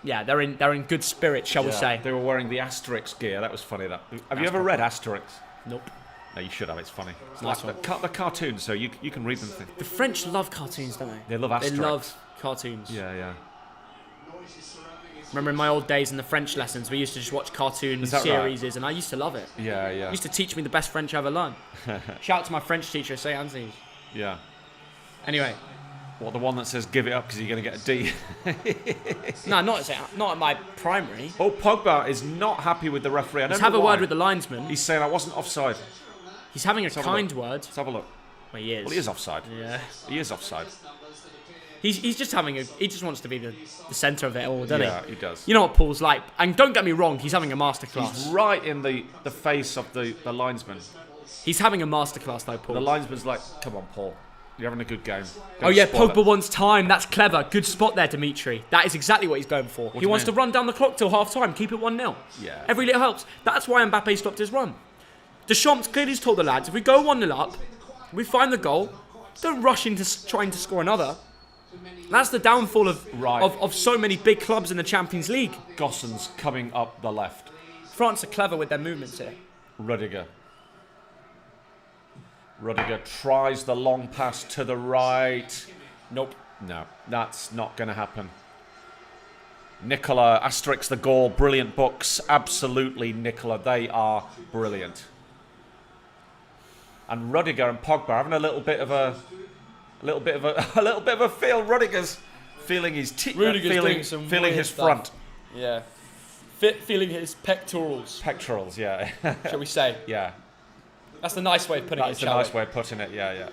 yeah, they're in good spirits, shall we say? They were wearing the Asterix gear. That was funny. Have you ever read Asterix? Nope. No, you should have. It's funny. It's Nice like the cartoons, so you can read them. The French love cartoons, don't they? They love Asterix. They love cartoons. Yeah. Remember in my old days in the French lessons, we used to just watch cartoon Is that series, and I used to love it. Yeah. It used to teach me the best French I ever learned. Shout out to my French teacher at St. Anthony's. Yeah. Anyway. What, the one that says give it up because you're going to get a D? No, not at my primary. Oh, Pogba is not happy with the referee. I don't Let's know have a why. word with the linesman. He's saying I wasn't offside. He's having a have a kind look. word. Let's have a look. Well, he is. Well, he is offside. Yeah. He is offside. He's just having he just wants to be the centre of it all, doesn't Yeah, he does. he? You know what Paul's like. And don't get me wrong, he's having a masterclass. He's right in the face of the linesman. He's having a masterclass though, Paul. The linesman's like, come on, Paul. You're having a good game. Oh yeah, spoil Pogba it." wants time. That's clever. Good spot there, Dimitri. That is exactly what he's going for. do He you wants mean? to run down the clock till half time, keep it 1-0. Yeah. Every little helps. That's why Mbappe stopped his run. Deschamps clearly told the lads, if we go 1-0 up, we find the goal, don't rush into trying to score another. That's the downfall of so many big clubs in the Champions League. Gossens coming up the left. France are clever with their movements here. Rudiger tries the long pass to the right. Nope. No, that's not going to happen. Nicola, Asterix the goal, brilliant books. Absolutely, Nicola. They are brilliant. and Rudiger and Pogba having a little bit of a feel. Rudiger's feeling his feeling his front. Yeah. Feeling his pectorals. Pectorals, yeah. Shall we say? Yeah. That's the nice way of putting it. That's a nice way of putting it, yeah.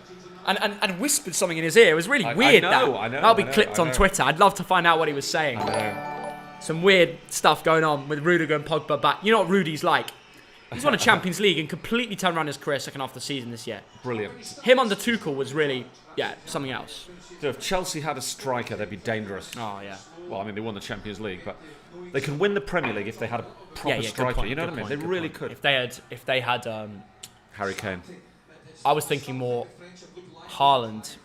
And whispered something in his ear. It was really weird. I know. That'll be clipped on Twitter. I'd love to find out what he was saying. I know. Some weird stuff going on with Rudiger and Pogba back. You know what Rudy's like? He's won a Champions League and completely turned around his career second half of the season this year. Brilliant. Him under Tuchel was really, something else. So if Chelsea had a striker, they'd be dangerous. Oh, yeah. Well, I mean, they won the Champions League, but they can win the Premier League if they had a proper striker. Point, you know what I mean? They really could. If they had Harry Kane. I was thinking more Haaland,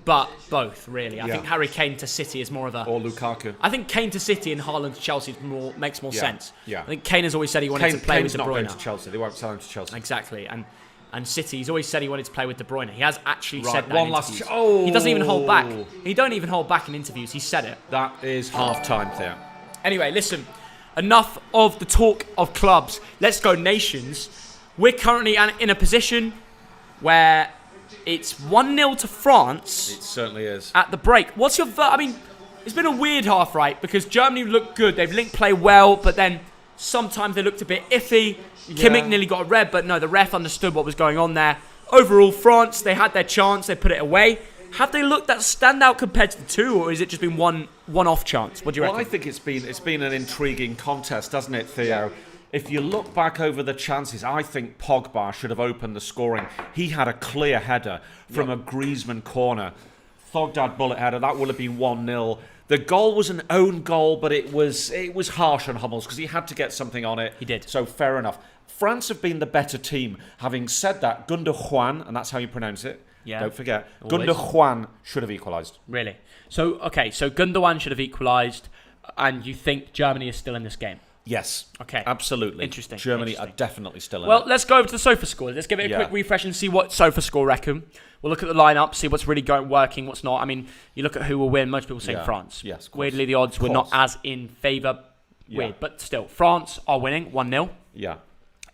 but both really. I think Harry Kane to City is more of a. Or Lukaku. I think Kane to City and Haaland to Chelsea makes more sense. Yeah. I think Kane has always said he wanted to play with De Bruyne. Kane's not going to Chelsea. They won't sell him to Chelsea. Exactly, and City, he's always said he wanted to play with De Bruyne. He has actually said that One in last interviews. He doesn't even hold back. He don't even hold back in interviews. He said it. That is half-time, Theo. Anyway, listen. Enough of the talk of clubs. Let's go nations. We're currently in a position where it's 1-0 to France. It certainly is. At the break. What's your... I mean, it's been a weird half, right? Because Germany looked good. They've linked play well, but then sometimes they looked a bit iffy. Kimmich nearly got a red, but no, the ref understood what was going on there. Overall, France, they had their chance. They put it away. Have they looked that standout compared to the two, or has it just been one-off chance? What do you reckon? Well, I think it's been an intriguing contest, hasn't it, Theo? If you look back over the chances, I think Pogba should have opened the scoring. He had a clear header from a Griezmann corner. Thogdad bullet header, that would have been 1-0. The goal was an own goal, but it was harsh on Hummels because he had to get something on it. He did. So fair enough. France have been the better team. Having said that, Gundogan, and that's how you pronounce it. Yeah. Don't forget. Always. Gundogan should have equalised. Really? So Gundogan should have equalised, and you think Germany is still in this game? Yes. Okay. Absolutely. Interesting. Germany are definitely still in it. Well, let's go over to the sofa score. Let's give it a quick refresh and see what sofa score reckon. We'll look at the lineup, see what's really working, what's not. I mean, you look at who will win. Most people say France. Yes, of course. Weirdly, the odds were not as in favour. Weird, but still, France are winning 1-0. Yeah.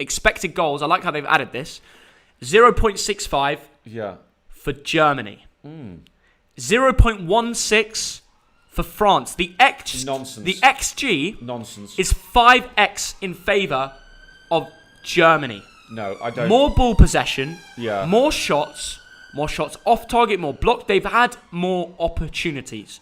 Expected goals. I like how they've added this. 0.65. Yeah. For Germany. 0.16 for France. Nonsense. The XG Nonsense. is 5x in favour of Germany. No, I don't. More ball possession. Yeah. More shots off target, more blocked. They've had more opportunities.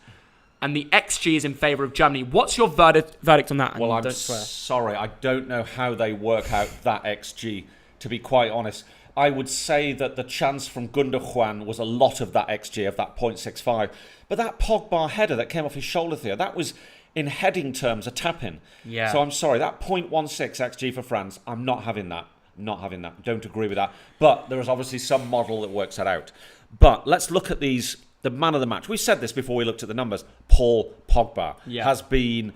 And the XG is in favour of Germany. What's your verdict on that? Well, I'm sorry. I don't know how they work out that XG, to be quite honest. I would say that the chance from Gundogan was a lot of that XG, of that 0.65. But that Pogba header that came off his shoulder there, that was, in heading terms, a tap-in. Yeah. So I'm sorry, that 0.16 XG for France, I'm not having that. Don't agree with that. But there is obviously some model that works that out. But let's look at the man of the match. We said this before we looked at the numbers. Paul Pogba has been...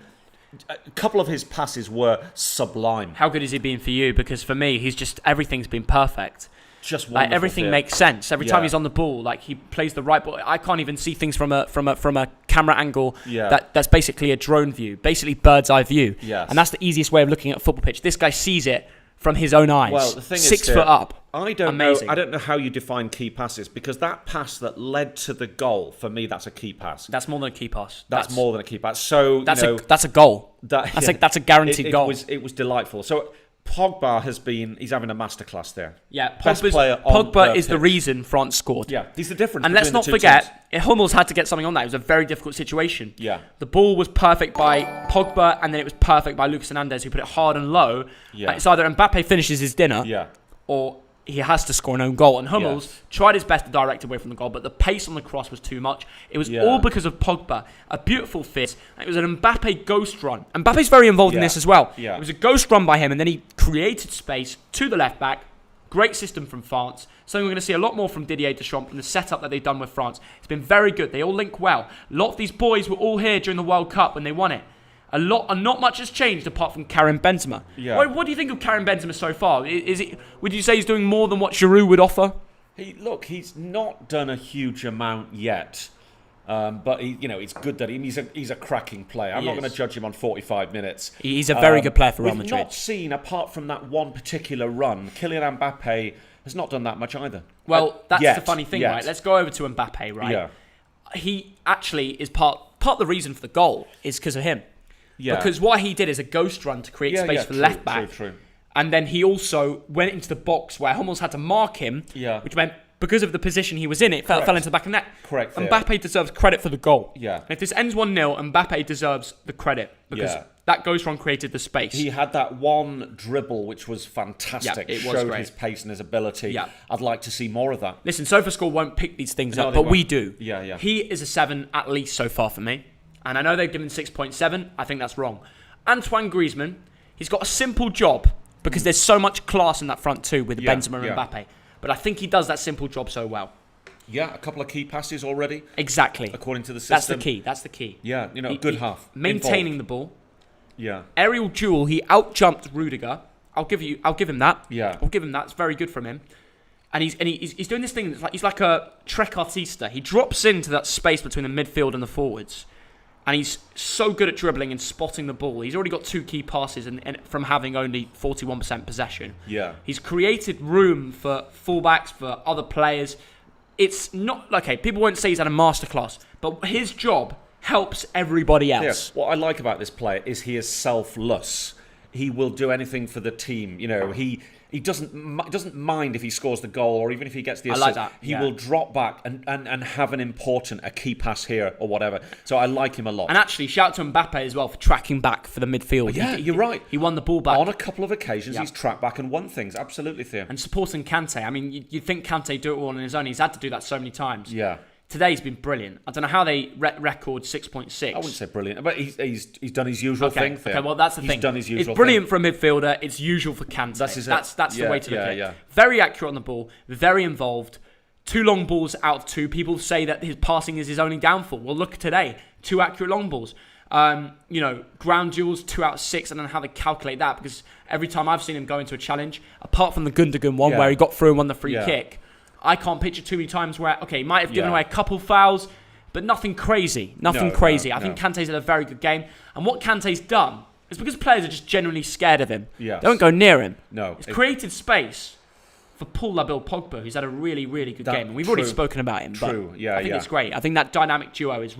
A couple of his passes were sublime. How good has he been for you? Because for me, everything's been perfect. Just wonderful. Everything makes sense. Every time he's on the ball, he plays the right ball. I can't even see things from a camera angle that's basically a drone view, basically bird's eye view. Yes. And that's the easiest way of looking at a football pitch. This guy sees it from his own eyes. Well, the thing is, 6 foot up. I don't know how you define key passes, because that pass that led to the goal, for me, that's a key pass. That's more than a key pass. That's more than a key pass. So that's a goal. That's a guaranteed goal. It was delightful. So Pogba he's having a masterclass there. Yeah, Pogba is the reason France scored. Yeah, he's the difference. And let's not forget, Hummels had to get something on that. It was a very difficult situation. Yeah. The ball was perfect by Pogba, and then it was perfect by Lucas Hernandez, who put it hard and low. Yeah. It's either Mbappe finishes his dinner, or he has to score an own goal. And Hummels tried his best to direct away from the goal, but the pace on the cross was too much. It was all because of Pogba. A beautiful fit. It was an Mbappe ghost run. Mbappe's very involved in this as well. Yeah. It was a ghost run by him, and then he created space to the left back. Great system from France. Something we're going to see a lot more from Didier Deschamps in the setup that they've done with France. It's been very good. They all link well. A lot of these boys were all here during the World Cup when they won it. Not much has changed apart from Karim Benzema. Yeah. What do you think of Karim Benzema so far? Would you say he's doing more than what Giroud would offer? He's not done a huge amount yet, but it's good that he's a cracking player. I'm not going to judge him on 45 minutes. He's a very good player for Real Madrid. We've not seen, apart from that one particular run, Kylian Mbappe has not done that much either. Well, that's yet, the funny thing, yet. right? Let's go over to Mbappe, right? Yeah. He actually is part of the reason for the goal is because of him. Yeah. Because what he did is a ghost run to create space for the left back. True. And then he also went into the box where Hummels had to mark him, which meant because of the position he was in, it fell into the back of the net. Correct. Mbappe deserves credit for the goal. Yeah. And if this ends 1-0, Mbappe deserves the credit because that ghost run created the space. He had that one dribble which was fantastic. Yeah, it showed was his pace and his ability. Yeah. I'd like to see more of that. Listen, SofaScore won't pick these things up, they but won't. we do. Yeah. He is a 7 at least so far for me. And I know they've given 6.7. I think that's wrong. Antoine Griezmann, he's got a simple job because there's so much class in that front two with Benzema and Mbappe. But I think he does that simple job so well. Yeah, a couple of key passes already. Exactly. According to the system. That's the key. Yeah, good half. Maintaining the ball. Yeah. Aerial duel, he outjumped Rudiger. I'll give him that. Yeah. I'll give him that. It's very good from him. And he's doing this thing that's like he's like a Trek artista. He drops into that space between the midfield and the forwards. And he's so good at dribbling and spotting the ball. He's already got 2 key passes and from having only 41% possession. Yeah. He's created room for fullbacks, for other players. It's not... Okay, people won't say he's had a masterclass, but his job helps everybody else. Yeah. What I like about this player is he is selfless. He will do anything for the team. He doesn't mind if he scores the goal or even if he gets the assist. I like that. He will drop back and have a key pass here or whatever. So I like him a lot. And actually, shout out to Mbappe as well for tracking back for the midfield. Yeah, you're right. He won the ball back. On a couple of occasions, he's tracked back and won things. Absolutely, Theo. And supporting Kante. I mean, you'd think Kante do it all on his own. He's had to do that so many times. Yeah. Today's been brilliant. I don't know how they record 6.6. I wouldn't say brilliant, but he's done his usual thing. Okay, well that's the thing. He's done his usual It's brilliant for a midfielder. It's usual for Kante. That's the way to look at it. Yeah. Very accurate on the ball. Very involved. 2 long balls out of 2. People say that his passing is his only downfall. Well, look today. 2 accurate long balls. Ground duels 2 out of 6. I don't know how they calculate that because every time I've seen him go into a challenge, apart from the Gundogan one where he got through and won the free kick, I can't picture too many times where, he might have given away a couple fouls, but nothing crazy. I think Kante's had a very good game. And what Kante's done is because players are just genuinely scared of him. Yes. They don't go near him. No. It's created space for Paul Labil Pogba, who's had a really, really good game. And we've already spoken about him. True, but I think it's great. I think that dynamic duo is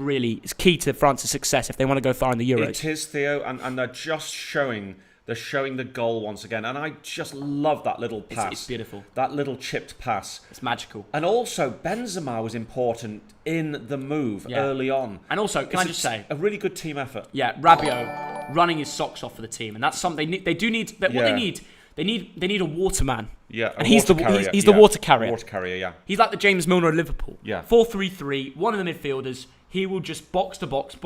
key to France's success if they want to go far in the Euros. It is, Theo, and they're just showing... They're showing the goal once again. And I just love that little pass. It's beautiful. That little chipped pass. It's magical. And also, Benzema was important in the move early on. And also, can I just say... A really good team effort. Yeah, Rabiot running his socks off for the team. And that's something they do need... What they need... They need a waterman. Yeah, and he's the water carrier. Water carrier, yeah. He's like the James Milner of Liverpool. Yeah. 4-3-3, one of the midfielders. He will just box to box.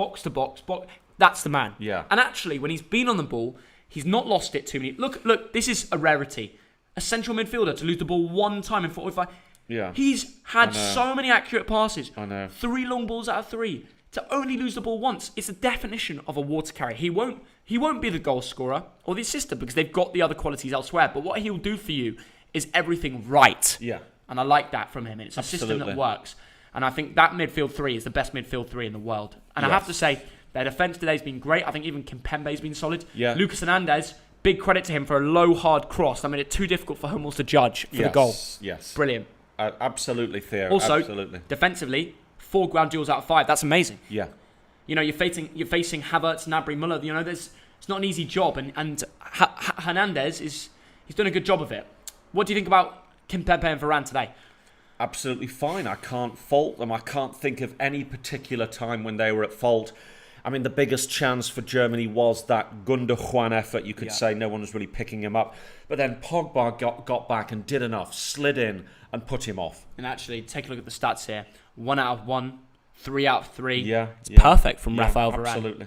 That's the man. Yeah. And actually, when he's been on the ball... He's not lost it too many. Look, this is a rarity. A central midfielder to lose the ball 1 time in 45. Yeah. He's had so many accurate passes. I know. 3 long balls out of 3. To only lose the ball once, it's the definition of a water carrier. He won't be the goal scorer or the assister because they've got the other qualities elsewhere. But what he'll do for you is everything right. Yeah. And I like that from him. It's a system that works. And I think that midfield 3 is the best midfield 3 in the world. And I have to say... Their defence today's been great. I think even Kimpembe's been solid. Yeah. Lucas Hernandez, big credit to him for a low, hard cross. I made it too difficult for Hummels to judge for the goal. Yes. Brilliant. Absolutely, Theo. Also, absolutely. Defensively, 4 ground duels out of 5. That's amazing. Yeah. You're facing Havertz, Gnabry, Muller. It's not an easy job. And Hernandez he's done a good job of it. What do you think about Kimpembe and Varane today? Absolutely fine. I can't fault them. I can't think of any particular time when they were at fault. I mean, the biggest chance for Germany was that Gundogan effort. You could say no one was really picking him up. But then Pogba got back and did enough, slid in and put him off. And actually, take a look at the stats here. 1 out of 1, 3 out of 3. Yeah. It's perfect from Rafael Varane. Absolutely.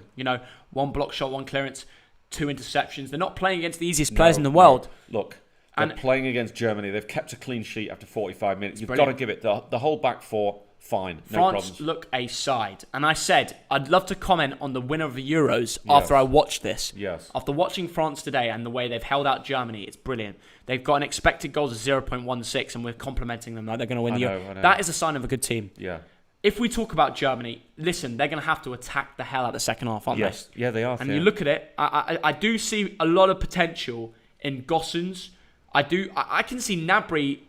1 block shot, 1 clearance, 2 interceptions. They're not playing against the easiest players in the world. No. Look, they're playing against Germany. They've kept a clean sheet after 45 minutes. You've got to give it the whole back 4. Fine, no France problems. look a side. And I said, I'd love to comment on the winner of the Euros after I watched this. Yes. After watching France today and the way they've held out Germany, it's brilliant. They've got an expected goals of 0.16 and we're complimenting them like they're going to win the Euro. That is a sign of a good team. Yeah. If we talk about Germany, listen, they're going to have to attack the hell out of the second half, aren't they? Yes, yeah, they are. And you look at it, I do see a lot of potential in Gossens. I can see Gnabry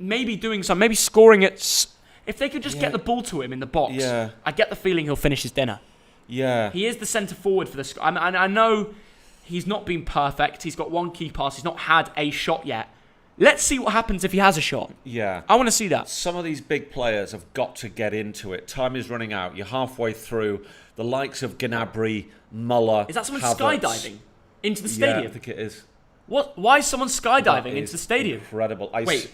maybe doing some, maybe scoring it. If they could just get the ball to him in the box, I get the feeling he'll finish his dinner. Yeah. He is the centre forward for the. I know he's not been perfect. He's got one key pass. He's not had a shot yet. Let's see what happens if he has a shot. Yeah. I want to see that. Some of these big players have got to get into it. Time is running out. You're halfway through. The likes of Gnabry, Muller, Is that someone Havertz. skydiving into the stadium? Yeah, I think it is. What? Why is someone skydiving into the stadium? Incredible. Wait.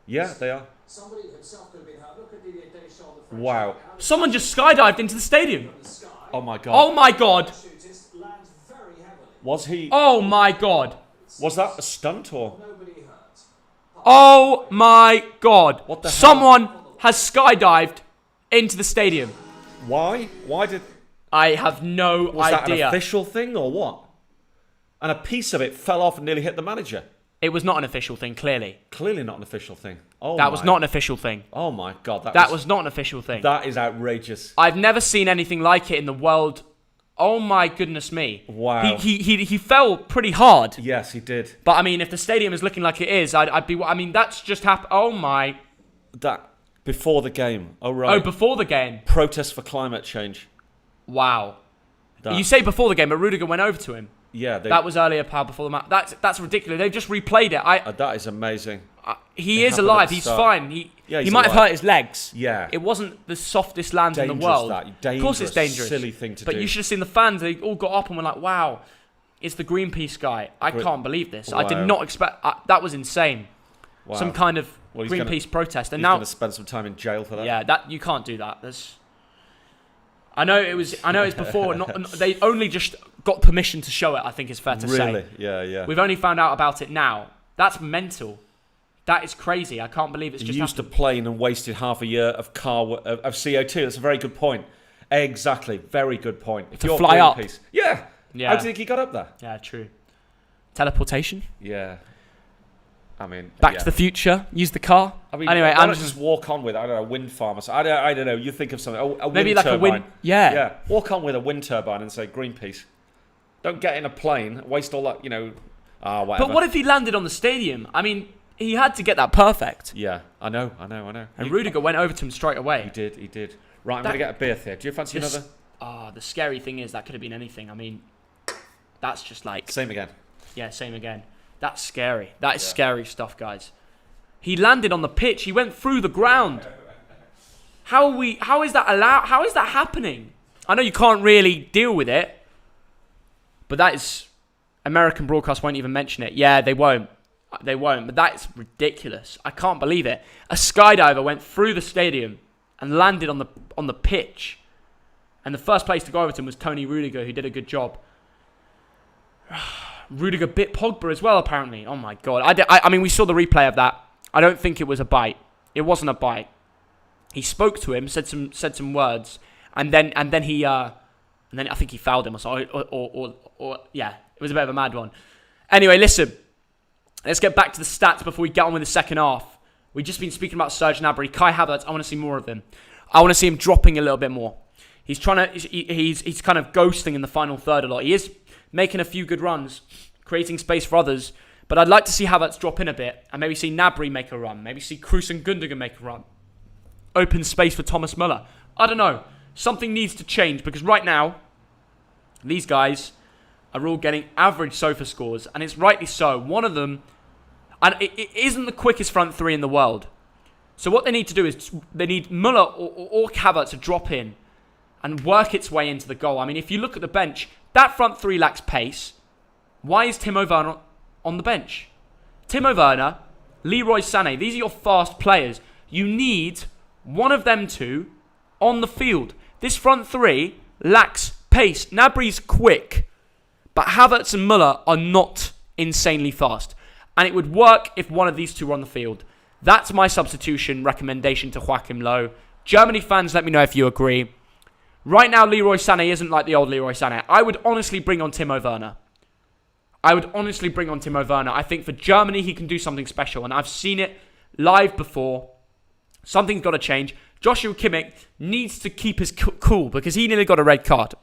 Yeah, they are. Somebody himself could have been hurt. Look at Didier Deschamps, the French Wow. guy. Someone just skydived into the stadium. The sky. Oh my God. Oh my God. Shootist lands very heavily. Was he? Oh my God. Was that a stunt or? Nobody hurt. Oh my God. What the hell? Someone has skydived into the stadium. Why? Why did? I have no Was that an idea. official thing or what? And a piece of it fell off and nearly hit the manager. It was not an official thing, clearly. Clearly not an official thing. Oh, That was not an official thing. Oh my God, That was not an official thing. That is outrageous. I've never seen anything like it in the world. Oh my goodness me. Wow. He fell pretty hard. Yes, he did. But I mean, if the stadium is looking like it is, I'd be. I mean, that's just happened. Oh my. That before the game. Oh right. Oh, before the game. Protest for climate change. Wow. That- You say before the game, but Rudiger went over to him. Yeah, That was earlier, pal, before the match. That's ridiculous. They've just replayed it. that is amazing. He It is happened alive. at the He's start. fine. He He's might have alive. hurt his legs. Yeah. It wasn't the softest land in the Dangerous, world. that. Of course, it's dangerous. Silly thing to but do. you should have seen the fans. They all got up and were like, "Wow, it's the Greenpeace guy." I can't believe this. I did Wow. not expect. That was insane. Wow. Some kind of Well, he's Greenpeace protest, and He's now going to spend some time in jail for that. yeah, that you can't do that. I know it's before. They only just got permission to show it. I think it's fair to say. Really? Yeah, yeah. We've only found out about it now. That's mental. That is crazy. I can't believe it's You just used happened. to plane and wasted half a year of of CO2. That's a very good point. Exactly. Very good point. If To you're fly up. Greenpeace- Yeah. Yeah. How do you think he got up there? Yeah, true. Teleportation. Yeah. I mean, Back yeah. to the future. Use the car. I mean, anyway, why I'm not just walk on with, I don't know, a wind farm or something. I don't know. You think of something. A maybe wind like turbine. a wind. Yeah. Yeah. Walk on with a wind turbine and say Greenpeace. Don't get in a plane, waste all that, whatever. But what if he landed on the stadium? I mean, he had to get that perfect. Yeah, I know. And Rudiger went over to him straight away. He did. Right, I'm going to get a beer here. Do you fancy This- another? The scary thing is that could have been anything. I mean, that's just like Same again. yeah, same again. That's scary. That is scary stuff, guys. He landed on the pitch. He went through the ground. How is that allowed? How is that happening? I know you can't really deal with it, but that is American broadcast won't even mention it. Yeah, they won't. But that's ridiculous. I can't believe it. A skydiver went through the stadium and landed on the pitch. And the first place to go over to him was Tony Rudiger, who did a good job. Rudiger bit Pogba as well, apparently. Oh my God. I mean, we saw the replay of that. I don't think it was a bite. It wasn't a bite. He spoke to him, said some words, and then I think he fouled him or something. Or yeah, it was a bit of a mad one. Anyway, listen. Let's get back to the stats before we get on with the second half. We've just been speaking about Serge Gnabry, Kai Havertz. I want to see more of him. I want to see him dropping a little bit more. He's kind of ghosting in the final third a lot. He is making a few good runs, creating space for others. But I'd like to see Havertz drop in a bit and maybe see Gnabry make a run. Maybe see Kroos and Gundogan make a run. Open space for Thomas Müller. I don't know. Something needs to change because right now, these guys are all getting average sofa scores. And it's rightly so. One of them, and it isn't the quickest front three in the world. So what they need to do is they need Müller or Havertz to drop in and work its way into the goal. I mean, if you look at the bench, that front three lacks pace. Why is Timo Werner on the bench? Timo Werner, Leroy Sané, these are your fast players. You need one of them two on the field. This front three lacks pace. Gnabry's quick, but Havertz and Müller are not insanely fast. And it would work if one of these two were on the field. That's my substitution recommendation to Joachim Low. Germany fans, let me know if you agree. Right now, Leroy Sané isn't like the old Leroy Sané. I would honestly bring on Timo Werner. I think for Germany, he can do something special. And I've seen it live before. Something's got to change. Joshua Kimmich needs to keep his cool because he nearly got a red card.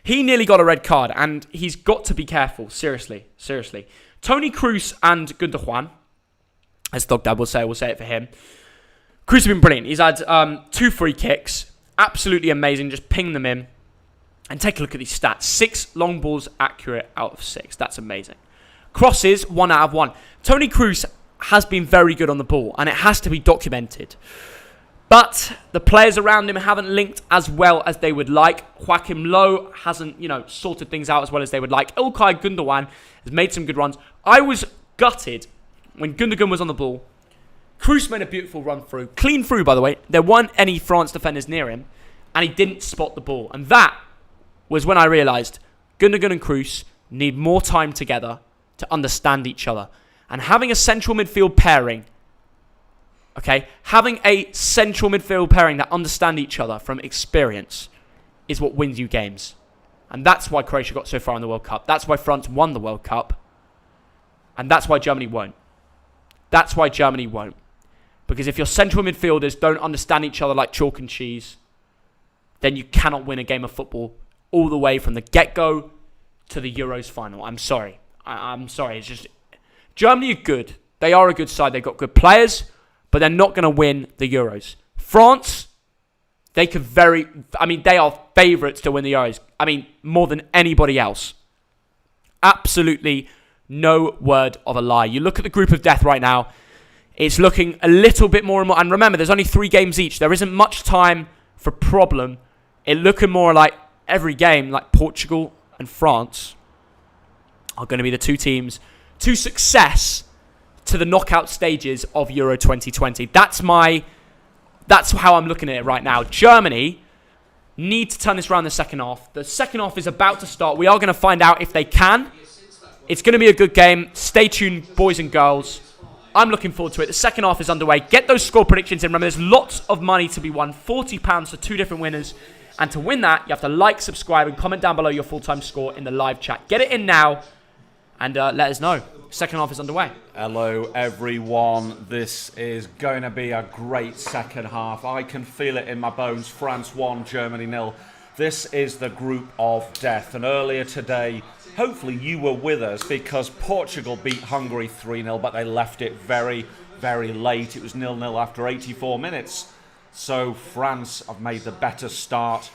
And he's got to be careful. Seriously. Toni Kroos and Gundogan as Thogdad will say. We'll say it for him. Kroos has been brilliant. He's had 2 free kicks. Absolutely amazing. Just ping them in. And take a look at these stats. 6 long balls accurate out of 6. That's amazing. Crosses, 1 out of 1. Toni Kroos has been very good on the ball, and it has to be documented. But the players around him haven't linked as well as they would like. Joachim Low hasn't, sorted things out as well as they would like. Ilkay Gundogan has made some good runs. I was gutted when Gundogan was on the ball. Kroos made a beautiful run through. Clean through, by the way. There weren't any France defenders near him, and he didn't spot the ball. And that was when I realised Gundogan and Kroos need more time together to understand each other. And having a central midfield pairing, having a central midfield pairing that understand each other from experience is what wins you games. And that's why Croatia got so far in the World Cup. That's why France won the World Cup. And that's why Germany won't. That's why Germany won't. Because if your central midfielders don't understand each other like chalk and cheese, then you cannot win a game of football all the way from the get-go to the Euros final. I'm sorry. I'm sorry. It's just Germany are good. They are a good side. They've got good players, but they're not going to win the Euros. France, they are favourites to win the Euros. More than anybody else. Absolutely no word of a lie. You look at the group of death right now. It's looking a little bit more and more. And remember, there's only 3 games each. There isn't much time for problem. It's looking more like every game, like Portugal and France, are going to be the 2 teams to success to the knockout stages of Euro 2020. That's how I'm looking at it right now. Germany need to turn this around in the second half. The second half is about to start. We are going to find out if they can. It's going to be a good game. Stay tuned, boys and girls. I'm looking forward to it. The second half is underway. Get those score predictions in. Remember, there's lots of money to be won. £40 for 2 different winners. And to win that, you have to like, subscribe, and comment down below your full-time score in the live chat. Get it in now, and let us know. Second half is underway. Hello, everyone. This is going to be a great second half. I can feel it in my bones. France 1, Germany 0. This is the group of death. And earlier today, hopefully you were with us because Portugal beat Hungary 3-0, but they left it very, very late. It was 0-0 after 84 minutes. So France have made the better start,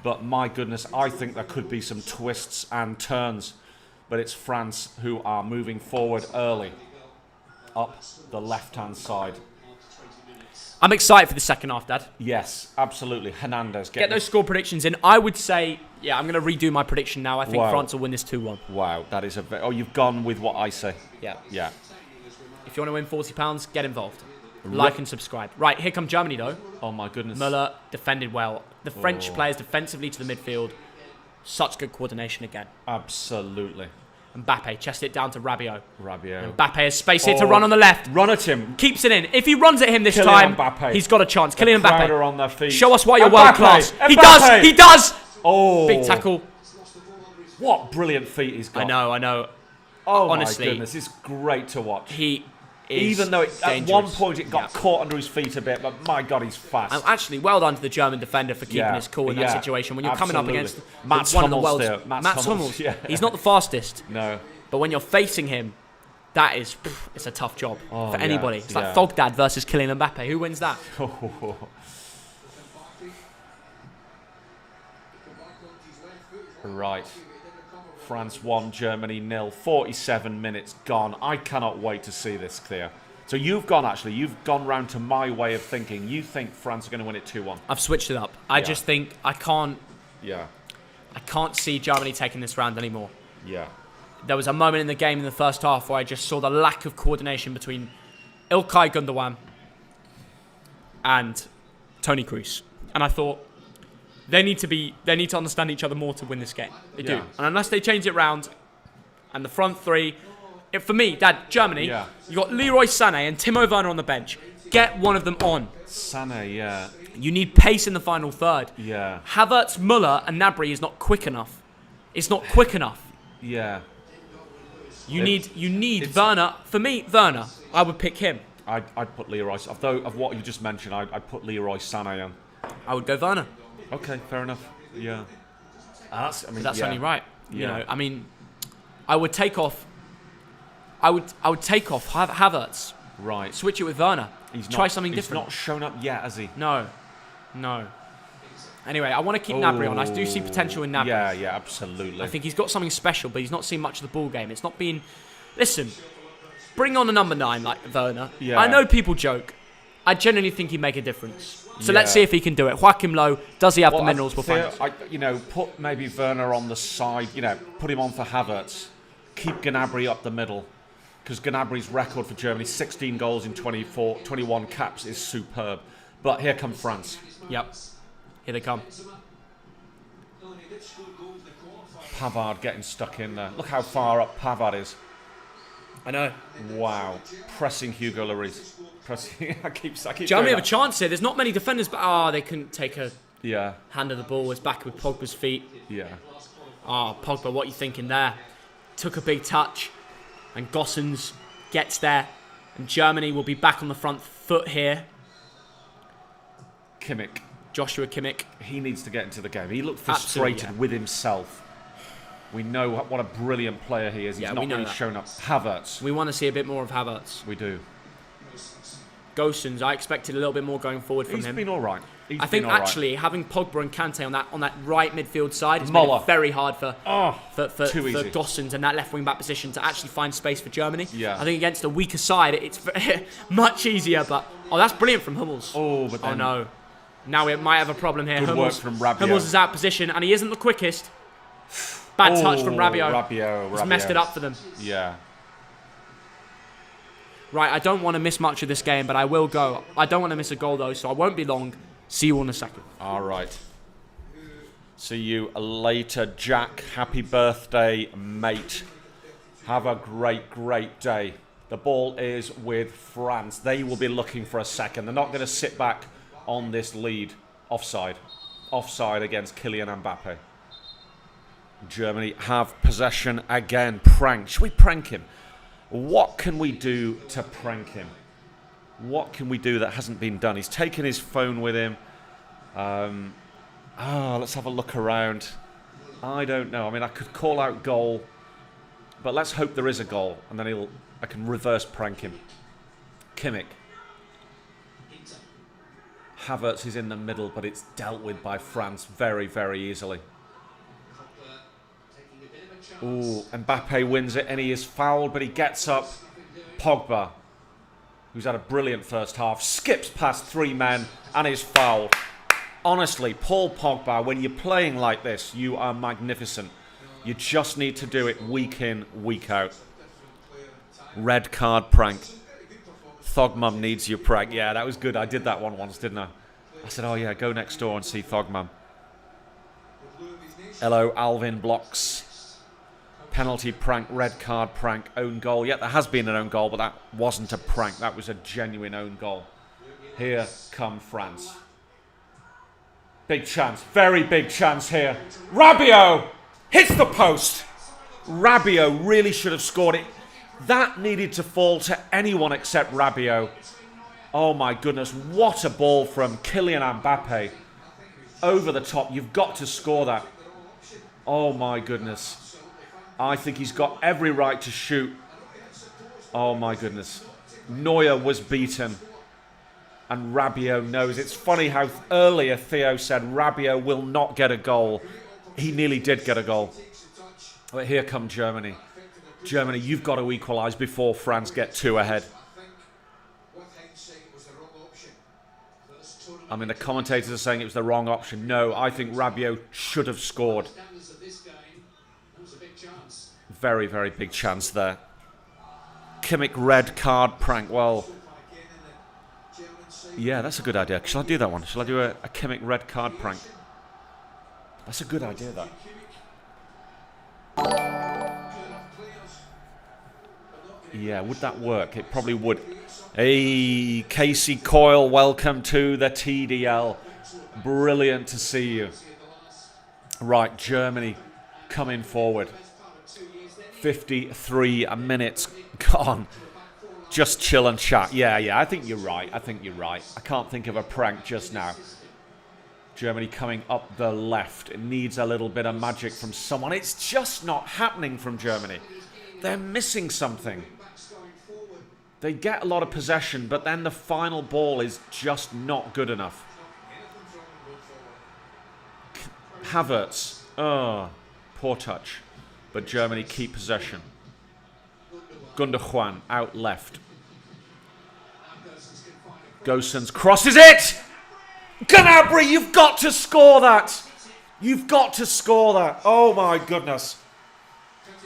but my goodness, I think there could be some twists and turns. But it's France who are moving forward early up the left-hand side. I'm excited for the second half, Dad. Yes, absolutely. Hernandez. Get those score predictions in. I would say, I'm going to redo my prediction now. I think France will win this 2-1. Wow, that is you've gone with what I say. Yeah. Yeah. If you want to win £40, get involved. Like and subscribe. Right, here come Germany, though. Oh, my goodness. Müller defended well. The French players defensively to the midfield. Such good coordination again. Absolutely. Mbappe chested it down to Rabiot. Rabiot. Mbappe has space here to run on the left. Run at him. Keeps it in. If he runs at him this Kylian time, Mbappe. he's got a chance. Kylian The crowd Mbappe. are on their feet. Show us why you're Mbappe. world class. Mbappe. He does. He does. Oh. Big tackle. What brilliant feet he's got. I know. Oh, honestly, my goodness. It's great to watch. He is Even though at one point it got Yeah. caught under his feet a bit, but my God, he's fast. And actually, well done to the German defender for keeping his cool in that situation. When you're coming up against Mats one of the Hummels world's... there. Mats Hummels. Yeah. He's not the fastest. No. But when you're facing him, it's a tough job for anybody. It's like Thogdad versus Kylian Mbappe. Who wins that? Right. France 1, Germany 0. 47 minutes gone. I cannot wait to see this clear. So you've gone round to my way of thinking. You think France are going to win it 2-1. I've switched it up. I just think I can't see Germany taking this round anymore. Yeah. There was a moment in the game in the first half where I just saw the lack of coordination between Ilkay Gundogan and Toni Kroos. And I thought, they need to understand each other more to win this game. They do. And unless they change it round, and the front three, for me, Dad, Germany, you got Leroy Sané and Timo Werner on the bench. Get one of them on. Sané, yeah. You need pace in the final third. Yeah. Havertz, Müller, and Gnabry is not quick enough. It's not quick enough. Yeah. You need Werner. For me, Werner, I would pick him. I'd put Leroy. Although of what you just mentioned, I'd put Leroy Sané on. I would go Werner. Okay, fair enough. Yeah. That's only right. You know, I mean, I would take off Havertz Right. Switch it with Werner. Try something different. He's not shown up yet, has he? No. Anyway, I want to keep Gnabry on. I do see potential in Gnabry. Yeah, absolutely. I think he's got something special, but he's not seen much of the ball game. It's not been... Listen, bring on a number 9 like Werner. Yeah. I know people joke. I genuinely think he'd make a difference. So let's see if he can do it. Joachim Low, does he have the minerals? We'll find out. Put maybe Werner on the side. Put him on for Havertz. Keep Gnabry up the middle. Because Gnabry's record for Germany, 16 goals in 21 caps, is superb. But here comes France. Yep. Here they come. Pavard getting stuck in there. Look how far up Pavard is. I know. Wow. Pressing Hugo Lloris. I keep Germany have a chance here. There's not many defenders, but they couldn't take a hand of the ball. Was back with Pogba's feet. Yeah. Pogba, what are you thinking there? Took a big touch. And Gosens gets there. And Germany will be back on the front foot here. Kimmich. Joshua Kimmich. He needs to get into the game. He looked frustrated with himself. We know what a brilliant player he is. He's not really shown up. Havertz. We want to see a bit more of Havertz. We do. Gosens, I expected a little bit more going forward from him. He's been all right. I think actually having Pogba and Kante on that right midfield side has made it very hard for Gosens and that left wing back position to actually find space for Germany. Yeah. I think against a weaker side it's much easier. But that's brilliant from Hummels. Oh no! Now we might have a problem here. Good work from Rabiot. Hummels is out of position and he isn't the quickest. Bad touch from Rabiot. He's messed it up for them. Yeah. Right, I don't want to miss much of this game, but I will go. I don't want to miss a goal, though, so I won't be long. See you all in a second. All right. See you later, Jack. Happy birthday, mate. Have a great, great day. The ball is with France. They will be looking for a second. They're not going to sit back on this lead. Offside. Offside against Kylian Mbappe. Germany have possession again. Prank. Should we prank him? What can we do to prank him? What can we do that hasn't been done? He's taken his phone with him. Let's have a look around. I don't know. I mean, I could call out goal, but let's hope there is a goal, and then I can reverse prank him. Kimmich. Havertz is in the middle, but it's dealt with by France very, very easily. Ooh, Mbappe wins it and he is fouled, but he gets up. Pogba, who's had a brilliant first half, skips past 3 men and is fouled. Honestly, Paul Pogba, when you're playing like this, you are magnificent. You just need to do it week in, week out. Red card prank. Thogmum needs your prank. Yeah, that was good. I did that one once, didn't I? I said, oh yeah, go next door and see Thogmum. Hello, Alvin Blocks. Penalty prank, red card prank, own goal. Yeah, there has been an own goal, but that wasn't a prank. That was a genuine own goal. Here come France. Big chance, very big chance here. Rabiot hits the post. Rabiot really should have scored it. That needed to fall to anyone except Rabiot. Oh my goodness, what a ball from Kylian Mbappe. Over the top, you've got to score that. Oh my goodness. I think he's got every right to shoot. Oh my goodness. Neuer was beaten. And Rabiot knows. It's funny how earlier Theo said Rabiot will not get a goal. He nearly did get a goal. But here come Germany. Germany, you've got to equalise before France get 2 ahead. I mean, the commentators are saying it was the wrong option. No, I think Rabiot should have scored. Very, very big chance there. Kimmich red card prank. Well, yeah, that's a good idea. Shall I do that one? Shall I do a Kimmich red card prank? That's a good idea, that. Yeah, would that work? It probably would. Hey, Casey Coyle, welcome to the TDL. Brilliant to see you. Right, Germany coming forward. 53 minutes gone. Just chill and chat. Yeah, I think you're right. I can't think of a prank just now. Germany coming up the left. It needs a little bit of magic from someone. It's just not happening from Germany. They're missing something. They get a lot of possession, but then the final ball is just not good enough. Havertz. Oh, poor touch. But Germany keep possession. Gundogan out left. Gosens crosses it! Gnabry, you've got to score that! You've got to score that. Oh my goodness.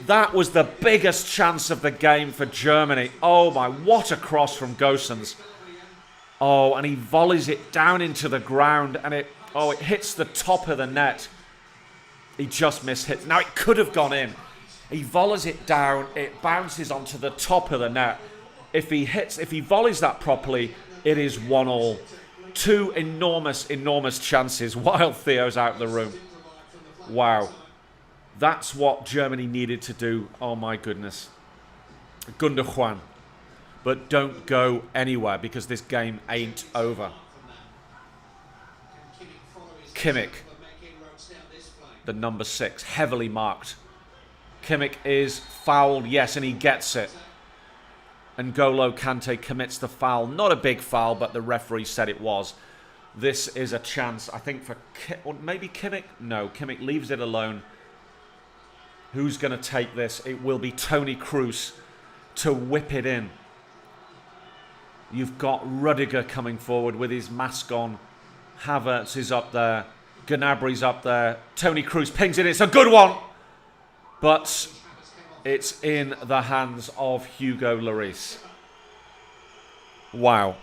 That was the biggest chance of the game for Germany. Oh my, what a cross from Gosens. Oh, and he volleys it down into the ground and it hits the top of the net. He just mishits. Now it could have gone in. He volleys it down, it bounces onto the top of the net. If he volleys that properly, it is 1-1. Two enormous chances while Theo's out of the room. Wow. That's what Germany needed to do. Oh my goodness. Gundogan. But don't go anywhere because this game ain't over. Kimmich. The number 6. Heavily marked. Kimmich is fouled. Yes, and he gets it. And N'Golo Kante commits the foul. Not a big foul, but the referee said it was. This is a chance, I think, for maybe Kimmich? No, Kimmich leaves it alone. Who's going to take this? It will be Toni Kroos to whip it in. You've got Rudiger coming forward with his mask on. Havertz is up there. Gnabry's up there. Toni Kroos pings it. It's a good one. But it's in the hands of Hugo Lloris. Wow.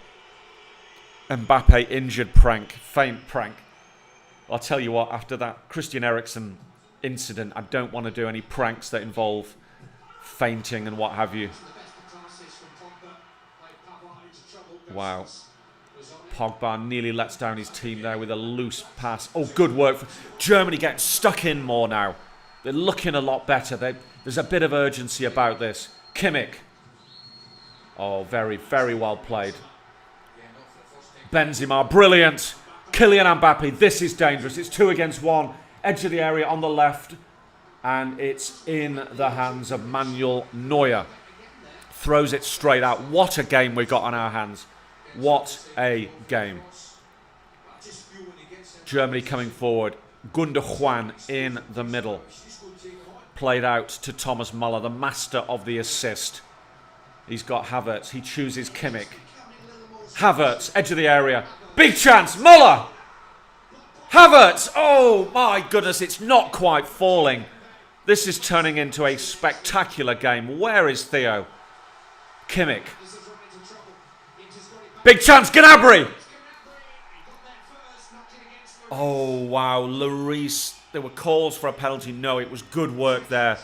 Mbappe injured prank. Faint prank. I'll tell you what, after that Christian Eriksen incident, I don't want to do any pranks that involve fainting and what have you. Wow. Pogba nearly lets down his team there with a loose pass. Oh, good work. Germany getting stuck in more now. They're looking a lot better. There's a bit of urgency about this. Kimmich. Oh, very, very well played. Benzema, brilliant. Kylian Mbappe, this is dangerous. It's 2 against 1. Edge of the area on the left. And it's in the hands of Manuel Neuer. Throws it straight out. What a game we got on our hands. What a game. Germany coming forward. Gundogan in the middle. Played out to Thomas Müller, the master of the assist. He's got Havertz. He chooses Kimmich. Havertz, edge of the area. Big chance. Müller. Havertz. Oh my goodness, it's not quite falling. This is turning into a spectacular game. Where is Theo? Kimmich. Big chance. Gnabry. Oh wow, Lloris. There were calls for a penalty. No, it was good work there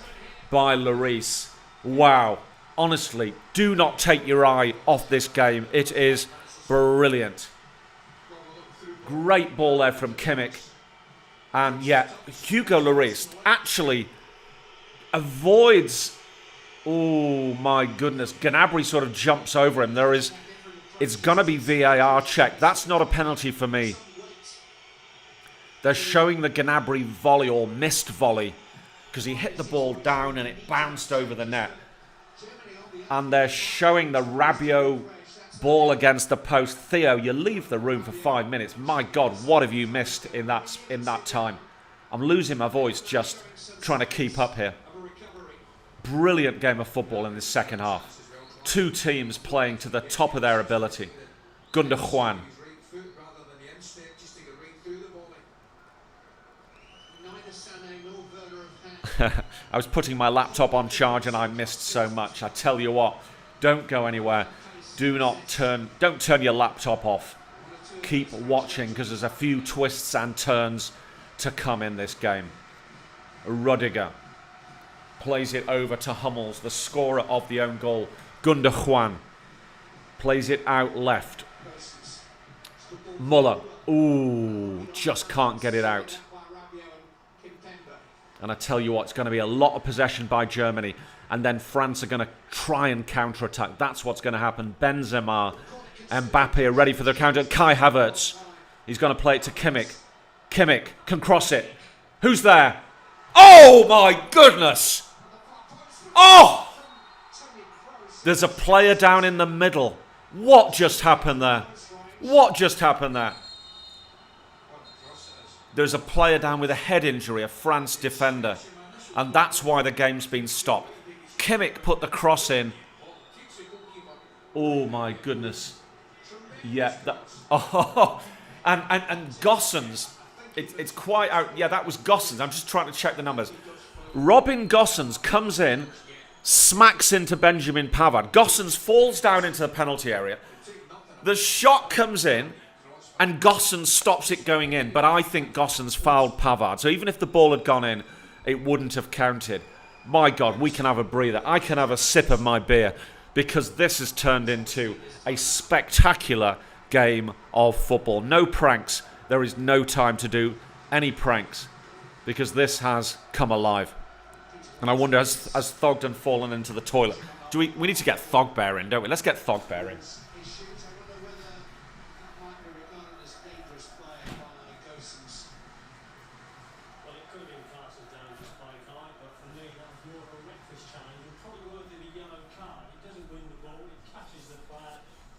by Lloris. Wow. Honestly, do not take your eye off this game. It is brilliant. Great ball there from Kimmich. And yet, Hugo Lloris actually avoids... Oh, my goodness. Gnabry sort of jumps over him. It's going to be VAR check. That's not a penalty for me. They're showing the Gnabry volley or missed volley because he hit the ball down and it bounced over the net. And they're showing the Rabiot ball against the post. Theo, you leave the room for 5 minutes. My God, what have you missed in that time? I'm losing my voice just trying to keep up here. Brilliant game of football in the second half. 2 teams playing to the top of their ability. Gundogan. I was putting my laptop on charge and I missed so much. I tell you what, don't go anywhere. Don't turn your laptop off. Keep watching because there's a few twists and turns to come in this game. Rudiger plays it over to Hummels, the scorer of the own goal. Gundogan plays it out left. Müller, ooh, just can't get it out. And I tell you what, it's going to be a lot of possession by Germany. And then France are going to try and counter-attack. That's what's going to happen. Benzema, Mbappe are ready for the counter. Kai Havertz, he's going to play it to Kimmich. Kimmich can cross it. Who's there? Oh my goodness! Oh! There's a player down in the middle. What just happened there? What just happened there? There's a player down with a head injury, a France defender. And that's why the game's been stopped. Kimmich put the cross in. Oh my goodness. Yeah. And Gossens. It's quite out. Yeah, that was Gossens. I'm just trying to check the numbers. Robin Gossens comes in, smacks into Benjamin Pavard. Gossens falls down into the penalty area. The shot comes in, and Gossens stops it going in. But I think Gossens fouled Pavard. So even if the ball had gone in, it wouldn't have counted. My God, we can have a breather. I can have a sip of my beer, because this has turned into a spectacular game of football. No pranks. There is no time to do any pranks, because this has come alive. And I wonder, has Thogden fallen into the toilet? We need to get Thogbear in, don't we? Let's get Thogbear in.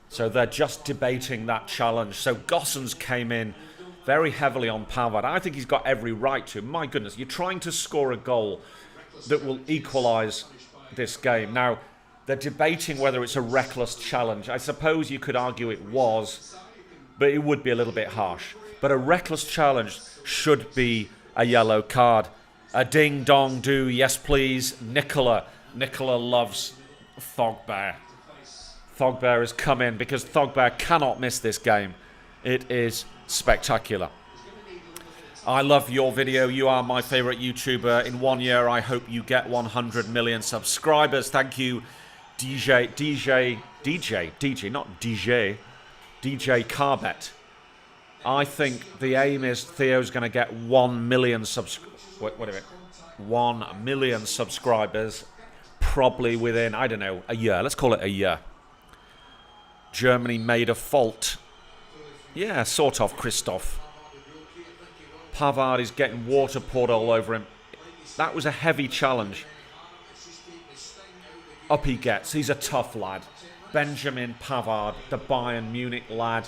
So they're just debating that challenge. So Gossens came in very heavily on Pavard. I think he's got every right to. My goodness, you're trying to score a goal that will equalise this game. Now, they're debating whether it's a reckless challenge. I suppose you could argue it was, but it would be a little bit harsh. But a reckless challenge should be a yellow card. A ding-dong-do, yes please. Nicola loves Thogbear. Thogbear has come in because Thogbear cannot miss this game. It is spectacular. I love your video. You are my favourite YouTuber. In 1 year, I hope you get 100 million subscribers. Thank you, DJ Carbet. I think the aim is Theo's going to get 1 million 1 million subscribers, probably within, I don't know, a year. Let's call it a year. Germany made a fault. Yeah, sort of, Christoph. Pavard is getting water poured all over him. That was a heavy challenge. Up he gets. He's a tough lad. Benjamin Pavard, the Bayern Munich lad.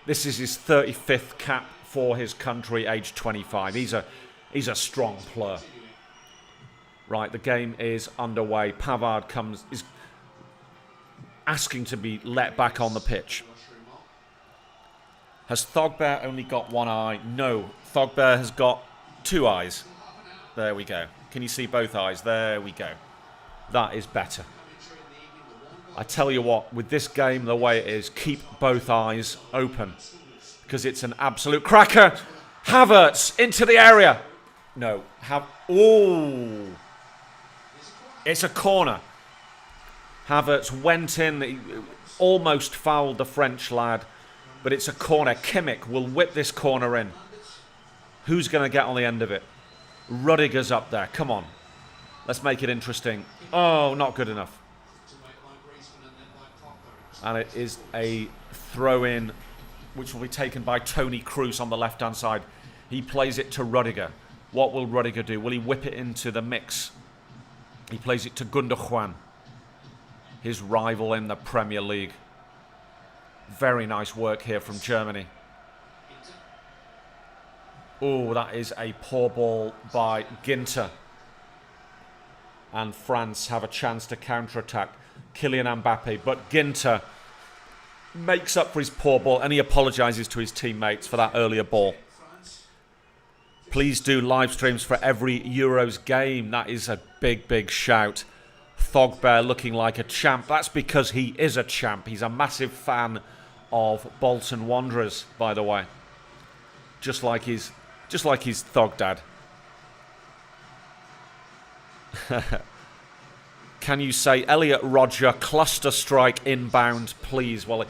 This is his 35th cap for his country, aged 25. He's a strong player. Right, the game is underway. Pavard is asking to be let back on the pitch. Has Thogbear only got one eye? No, Thogbear has got 2 eyes. There we go. Can you see both eyes? There we go. That is better. I tell you what, with this game the way it is, keep both eyes open, because it's an absolute cracker. Havertz into the area. No, ooh. It's a corner. Havertz went in, he almost fouled the French lad, but it's a corner. Kimmich will whip this corner in. Who's going to get on the end of it? Rudiger's up there. Come on. Let's make it interesting. Oh, not good enough. And it is a throw-in, which will be taken by Tony Kroos on the left-hand side. He plays it to Rudiger. What will Rudiger do? Will he whip it into the mix? He plays it to Gundogan, his rival in the Premier League. Very nice work here from Germany. Oh, that is a poor ball by Ginter. And France have a chance to counter-attack. Kylian Mbappe, but Ginter makes up for his poor ball, and he apologises to his teammates for that earlier ball. Please do live streams for every Euros game. That is a big, big shout. Thogbear looking like a champ. That's because he is a champ. He's a massive fan of Bolton Wanderers, by the way. Just like his Thogdad. Can you say Elliot Roger cluster strike inbound, please? Well,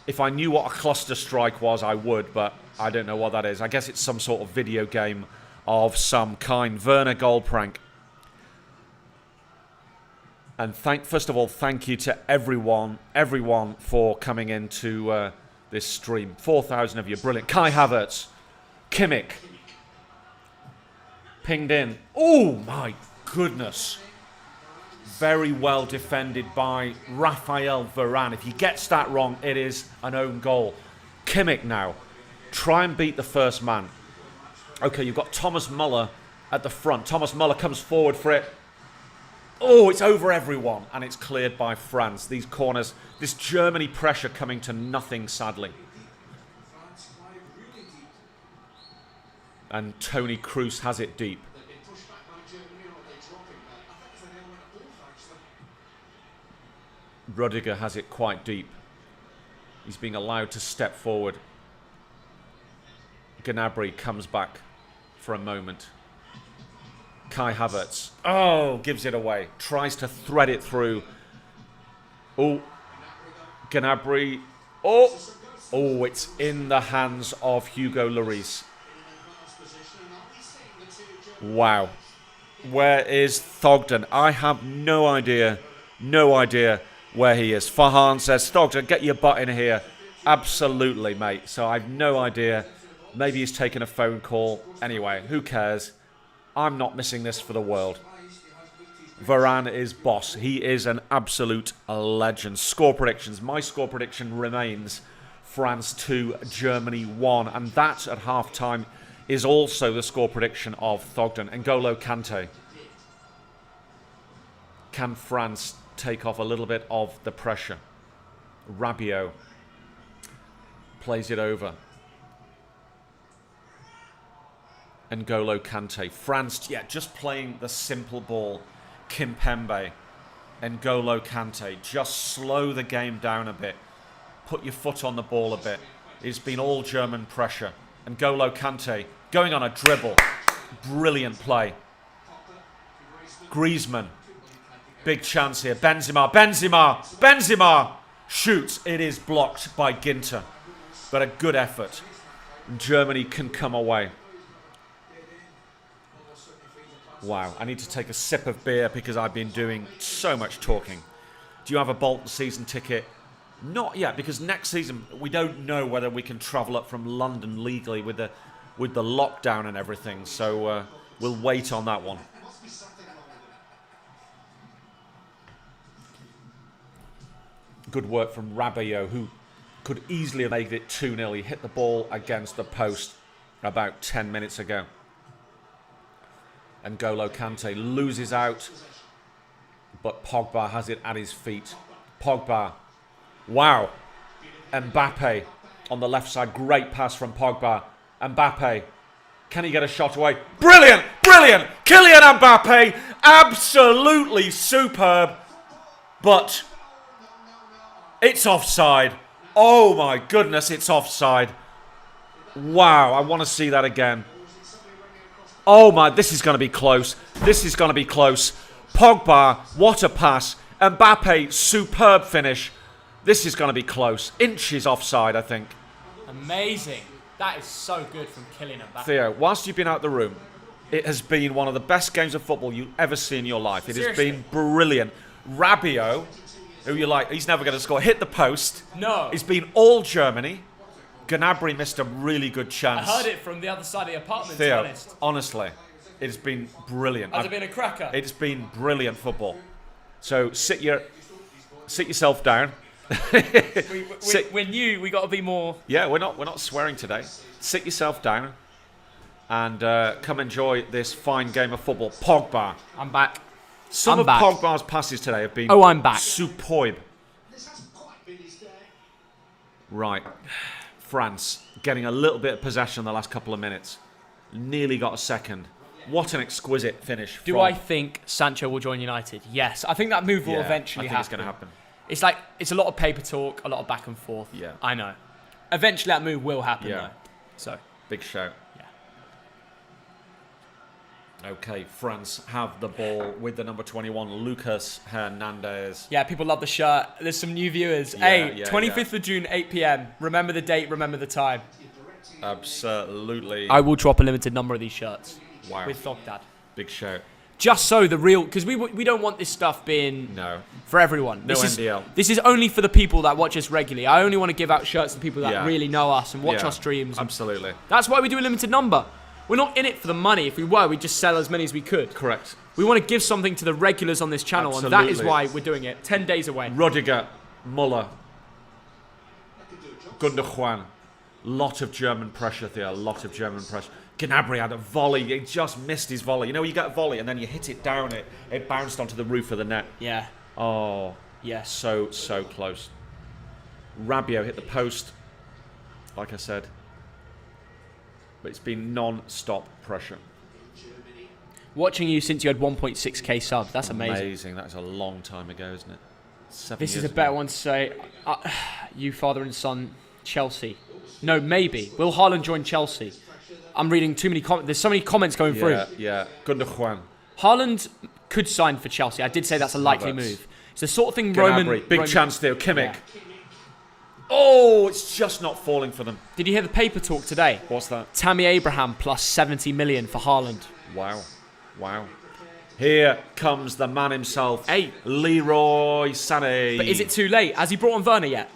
if I knew what a cluster strike was, I would, but I don't know what that is. I guess it's some sort of video game of some kind. Werner goal prank. And first of all, thank you to everyone for coming into this stream. 4,000 of you, brilliant. Kai Havertz, Kimmich, pinged in. Oh my goodness! Very well defended by Raphael Varane. If he gets that wrong, it is an own goal. Kimmich now. Try and beat the first man. Okay, you've got Thomas Muller at the front. Thomas Muller comes forward for it. Oh, it's over everyone, and it's cleared by France. These corners, this Germany pressure coming to nothing, sadly. And Tony Kroos has it deep. Rudiger has it quite deep. He's being allowed to step forward. Gnabry comes back for a moment. Kai Havertz, gives it away. Tries to thread it through. Oh, Gnabry. Oh, it's in the hands of Hugo Lloris. Wow. Where is Thogden? I have no idea. No idea where he is. Farhan says, Thogden, get your butt in here. Absolutely, mate. So I have no idea. Maybe he's taken a phone call. Anyway, who cares? I'm not missing this for the world. Varane is boss. He is an absolute legend. Score predictions. My score prediction remains France 2, Germany 1. And that at half-time is also the score prediction of Thogden. N'Golo Kante. Can France take off a little bit of the pressure? Rabiot plays it over. N'Golo Kante. France, just playing the simple ball. Kimpembe. N'Golo Kante. Just slow the game down a bit. Put your foot on the ball a bit. It's been all German pressure. N'Golo Kante going on a dribble. Brilliant play. Griezmann. Big chance here. Benzema shoots. It is blocked by Ginter. But a good effort. Germany can come away. Wow, I need to take a sip of beer because I've been doing so much talking. Do you have a Bolton season ticket? Not yet, because next season we don't know whether we can travel up from London legally with the lockdown and everything. So we'll wait on that one. Good work from Rabiot, who could easily have made it 2-0. He hit the ball against the post about 10 minutes ago. N'Golo Kante loses out, but Pogba has it at his feet. Pogba. Wow. Mbappe on the left side. Great pass from Pogba. Mbappe. Can he get a shot away? Brilliant! Brilliant! Kylian Mbappe. Absolutely superb. But it's offside. Oh my goodness, it's offside. Wow, I want to see that again. Oh my, this is going to be close. This is going to be close. Pogba, what a pass. Mbappe, superb finish. This is going to be close. Inches offside, I think. Amazing. That is so good from Kylian Mbappe. Theo, whilst you've been out the room, it has been one of the best games of football you'll ever see in your life. It Seriously? has been brilliant. Rabiot, who you're like, he's never going to score, hit the post. No. It's been all Germany. Gnabry missed a really good chance. I heard it from the other side of the apartment, to be Theo, honest. honestly, it's been brilliant. Has it been a cracker? It's been brilliant football. So sit yourself down. We're new. We got to be more. Yeah, we're not swearing today. Sit yourself down and come enjoy this fine game of football. Pogba. I'm back. Some I'm of back. Pogba's passes today have been I'm back. superb. Right. France getting a little bit of possession in the last couple of minutes. Nearly got a second. What an exquisite finish. Do I think Sancho will join United? Yes. I think that move will eventually I think happen. it's going to happen. It's like, it's a lot of paper talk, a lot of back and forth. Yeah. I know. Eventually that move will happen, though. So. Big shout. Yeah. Okay, France have the ball with the number 21, Lucas Hernandez. Yeah, people love the shirt. There's some new viewers. Yeah, hey, 25th of June, 8 p.m. Remember the date, remember the time. Absolutely. I will drop a limited number of these shirts. Wow. With Thogdad. Big shout. Just so the real... Because we don't want this stuff being... No. For everyone. No this NDL. This is only for the people that watch us regularly. I only want to give out shirts to people that really know us and watch our streams. Absolutely. That's why we do a limited number. We're not in it for the money. If we were, we'd just sell as many as we could. Correct. We want to give something to the regulars on this channel, and that is Absolutely. why we're doing it. 10 days away. Rudiger, Muller, Gundogan. Lot of German pressure there. A lot of German pressure. Gnabry had a volley. He just missed his volley. You know, you get a volley and then you hit it down. It bounced onto the roof of the net. Yeah. Oh, Yes. so close. Rabiot hit the post, like I said. But it's been non-stop pressure. Watching you since you had 1.6k subs. That's amazing. That is a long time ago, isn't it? 7 This years is a better one to say. You father and son, Chelsea. No, maybe. Will Haaland join Chelsea? I'm reading too many comments. There's so many comments going through. Yeah. Gundogan. Haaland could sign for Chelsea. I did say that's a likely move. It's the sort of thing Gnabry. Big Roman... chance there. Kimmich. Yeah. Oh, it's just not falling for them. Did you hear the paper talk today? What's that? Tammy Abraham plus 70 million for Haaland. Wow. Here comes the man himself. Hey. Leroy Sané. But is it too late? Has he brought on Werner yet?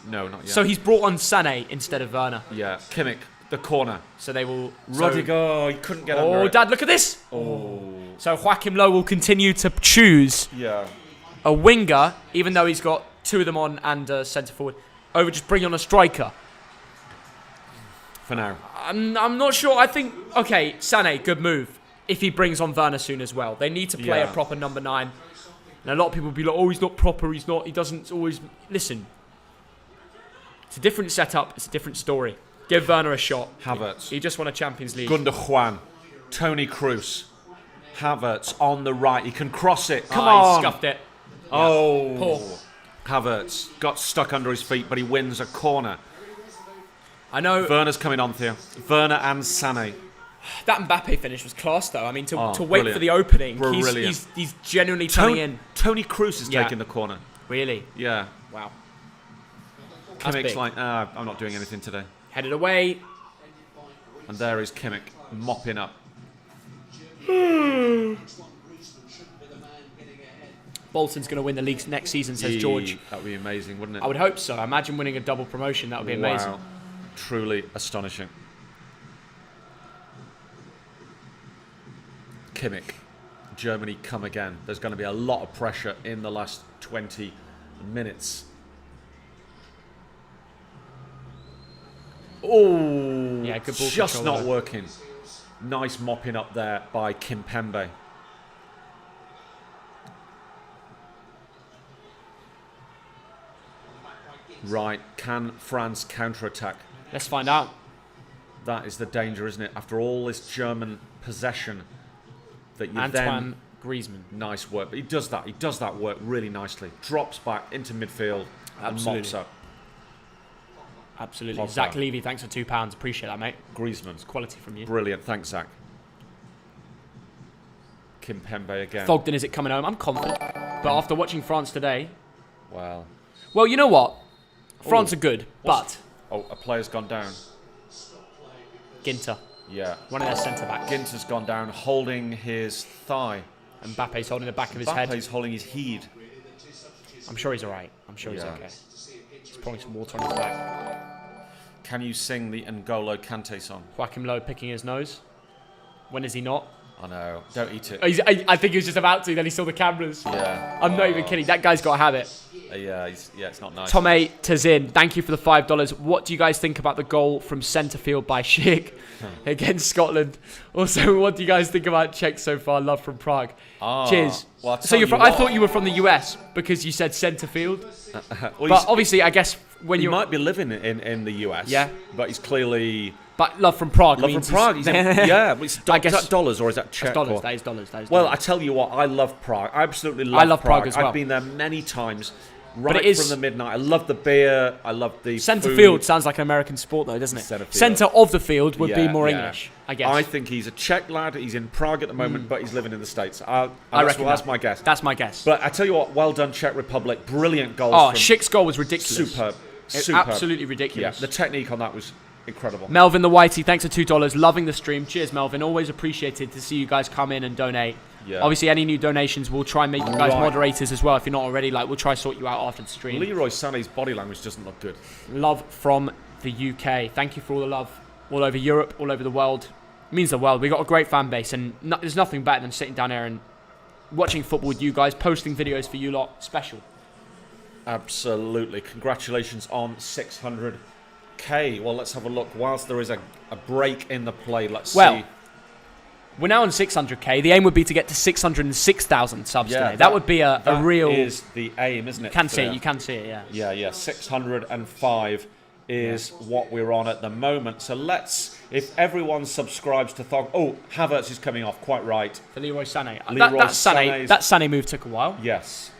No, not yet. So he's brought on Sané instead of Werner. Yeah, Kimmich, the corner. So they will... Rudiger, he couldn't get under Oh, it. Dad, look at this. Oh. So Joachim Low will continue to choose Yeah. a winger, even though he's got two of them on and a centre forward, over just bringing on a striker. For now. I'm not sure. I think, okay, Sané, good move. If he brings on Werner soon as well. They need to play a proper number 9. And a lot of people will be like, oh, he's not proper, he doesn't always... Listen, it's a different setup, it's a different story. Give Werner a shot. Havertz. He just won a Champions League. Gundogan. Tony Kroos. Havertz on the right. He can cross it. Come He on. scuffed it. Oh. Poor. Havertz got stuck under his feet, but he wins a corner. I know Werner's coming on here. Werner and Sané. that Mbappe finish was class, though. I mean, to wait brilliant. for the opening, Brilliant. he's genuinely turning in. Tony Kroos is Yeah. taking the corner. Really? Yeah. Wow. That's Kimmich's big. like, I'm not doing anything today. Headed away. And there is Kimmich mopping up. Bolton's going to win the league next season, says George. That would be amazing, wouldn't it? I would hope so. I imagine winning a double promotion. That would be amazing. Wow. Truly astonishing. Kimmich. Germany come again. There's going to be a lot of pressure in the last 20 minutes. Oh, Yeah, good ball just control not there. working. Nice mopping up there by Kimpembe. Right, can France counter-attack? Let's find out. That is the danger, isn't it? After all this German possession, that you Antoine then... Griezmann. Nice work. But he does that. He does that work really nicely. Drops back into midfield and Absolutely. mops up. Absolutely. Pogba. Zach Levy, thanks for £2. Appreciate that, mate. Griezmann. It's quality from you. Brilliant. Thanks, Zach. Kimpembe again. Thogden, is it coming home? I'm confident. But after watching France today... Wow. Well, you know what? France Ooh. are good, What's- but... Oh, a player's gone down. Ginter. Yeah. One of their centre-backs. Ginter's gone down, holding his thigh. Mbappe's holding the back of his head. Mbappe's holding his head. I'm sure he's alright. I'm sure he's Yeah. okay. He's pouring some water on his back. Can you sing the N'Golo Kante song? Joachim Low picking his nose. When is he not? I know. Don't eat it. I think he was just about to, then he saw the cameras. Yeah. I'm not even kidding. That guy's got a habit. Yeah, it's not nice. Tome Tazin, thank you for the $5. What do you guys think about the goal from centre field by Schick against Scotland? Also, what do you guys think about Czech so far? Love from Prague. Cheers. Well, I'll So tell you're you from, I what. thought you were from the US because you said centre field. Well, But obviously, I guess when he you might be living in the US. Yeah. But he's clearly... But love from Prague. Love from means Prague. He's yeah. But I is guess- that dollars or is that Czech? dollars. or- That is dollars. That is Well, dollars. I tell you what, I love Prague. I absolutely love love Prague as well. I've been there many times. Right it is- from the midnight. I love the beer. I love the Centre food. field sounds like an American sport, though, doesn't it? Centre field. Centre of the field would be Yeah, more yeah. English, I guess. I think he's a Czech lad. He's in Prague at the moment, but he's living in the States. I reckon that's that. my guess. That's my guess. But I tell you what, well done, Czech Republic. Brilliant goals. Oh, from Schick's goal was ridiculous. superb. It's Superb. absolutely Yeah, ridiculous. the technique on that was incredible. Melvin the Whitey, thanks for $2. Loving the stream. Cheers, Melvin. Always appreciated to see you guys come in and donate. Yeah. Obviously, any new donations, we'll try and make you guys Right. moderators as well. If you're not already, we'll try to sort you out after the stream. Leroy Sané's body language doesn't look good. Love from the UK. Thank you for all the love all over Europe, all over the world. It means the world. We've got a great fan base, and there's nothing better than sitting down here and watching football with you guys, posting videos for you lot. Special. Absolutely. Congratulations on 600k. Well, let's have a look. Whilst there is a break in the play, let's see. We're now on 600k. The aim would be to get to 606,000 subs today. That that would be a real... That is the aim, isn't it? You can see it. You can see it, yeah. Yeah. 605 is what we're on at the moment. So let's... If everyone subscribes to Thog... Oh, Havertz is coming off. Quite right. For Leroy Sané. Leroy That Sané move took a while. Yes.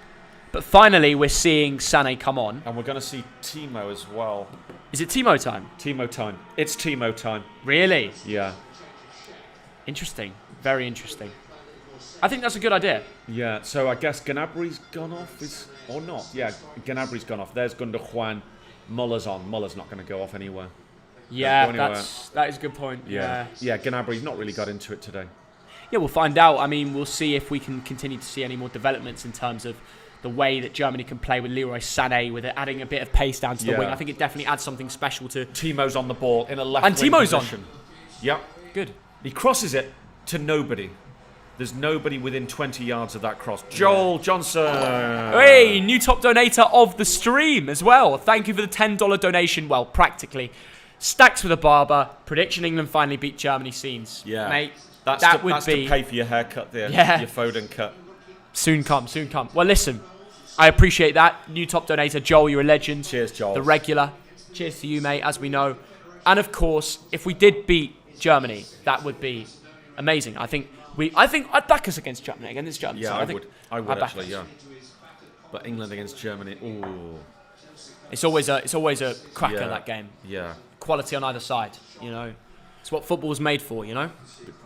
But finally, we're seeing Sané come on. And we're going to see Timo as well. Is it Timo time? Timo time. It's Timo time. Really? Yeah. Interesting. Very interesting. I think that's a good idea. Yeah, so I guess Gnabry's gone off, or not? Yeah, Gnabry's gone off. There's Gundogan. Muller's on. Muller's not going to go off anywhere. Yeah, that is a good point. Yeah, Gnabry's not really got into it today. Yeah, we'll find out. I mean, we'll see if we can continue to see any more developments in terms of the way that Germany can play with Leroy Sané, with it adding a bit of pace down to the wing. I think it definitely adds something special to... Timo's on the ball in a left And Timo's position. Yep. Good. He crosses it to nobody. There's nobody within 20 yards of that cross. Joel Johnson. Hey, new top donator of the stream as well. Thank you for the $10 donation. Well, practically. Stacks with a barber. Prediction England finally beat Germany scenes. Yeah. Mate, that's that to, would that's be... to pay for your haircut there. Yeah. Your Foden cut. Soon come, soon come. Well, listen, I appreciate that. New top donator, Joel, you're a legend. Cheers, Joel. The regular. Cheers to you, mate, as we know. And of course, if we did beat Germany, that would be amazing. I think I'd back us against Germany. Yeah, so I would actually, us. yeah. But England against Germany, ooh. It's always a cracker, Yeah. that game. Yeah. Quality on either side, you know. It's what football's made for, you know.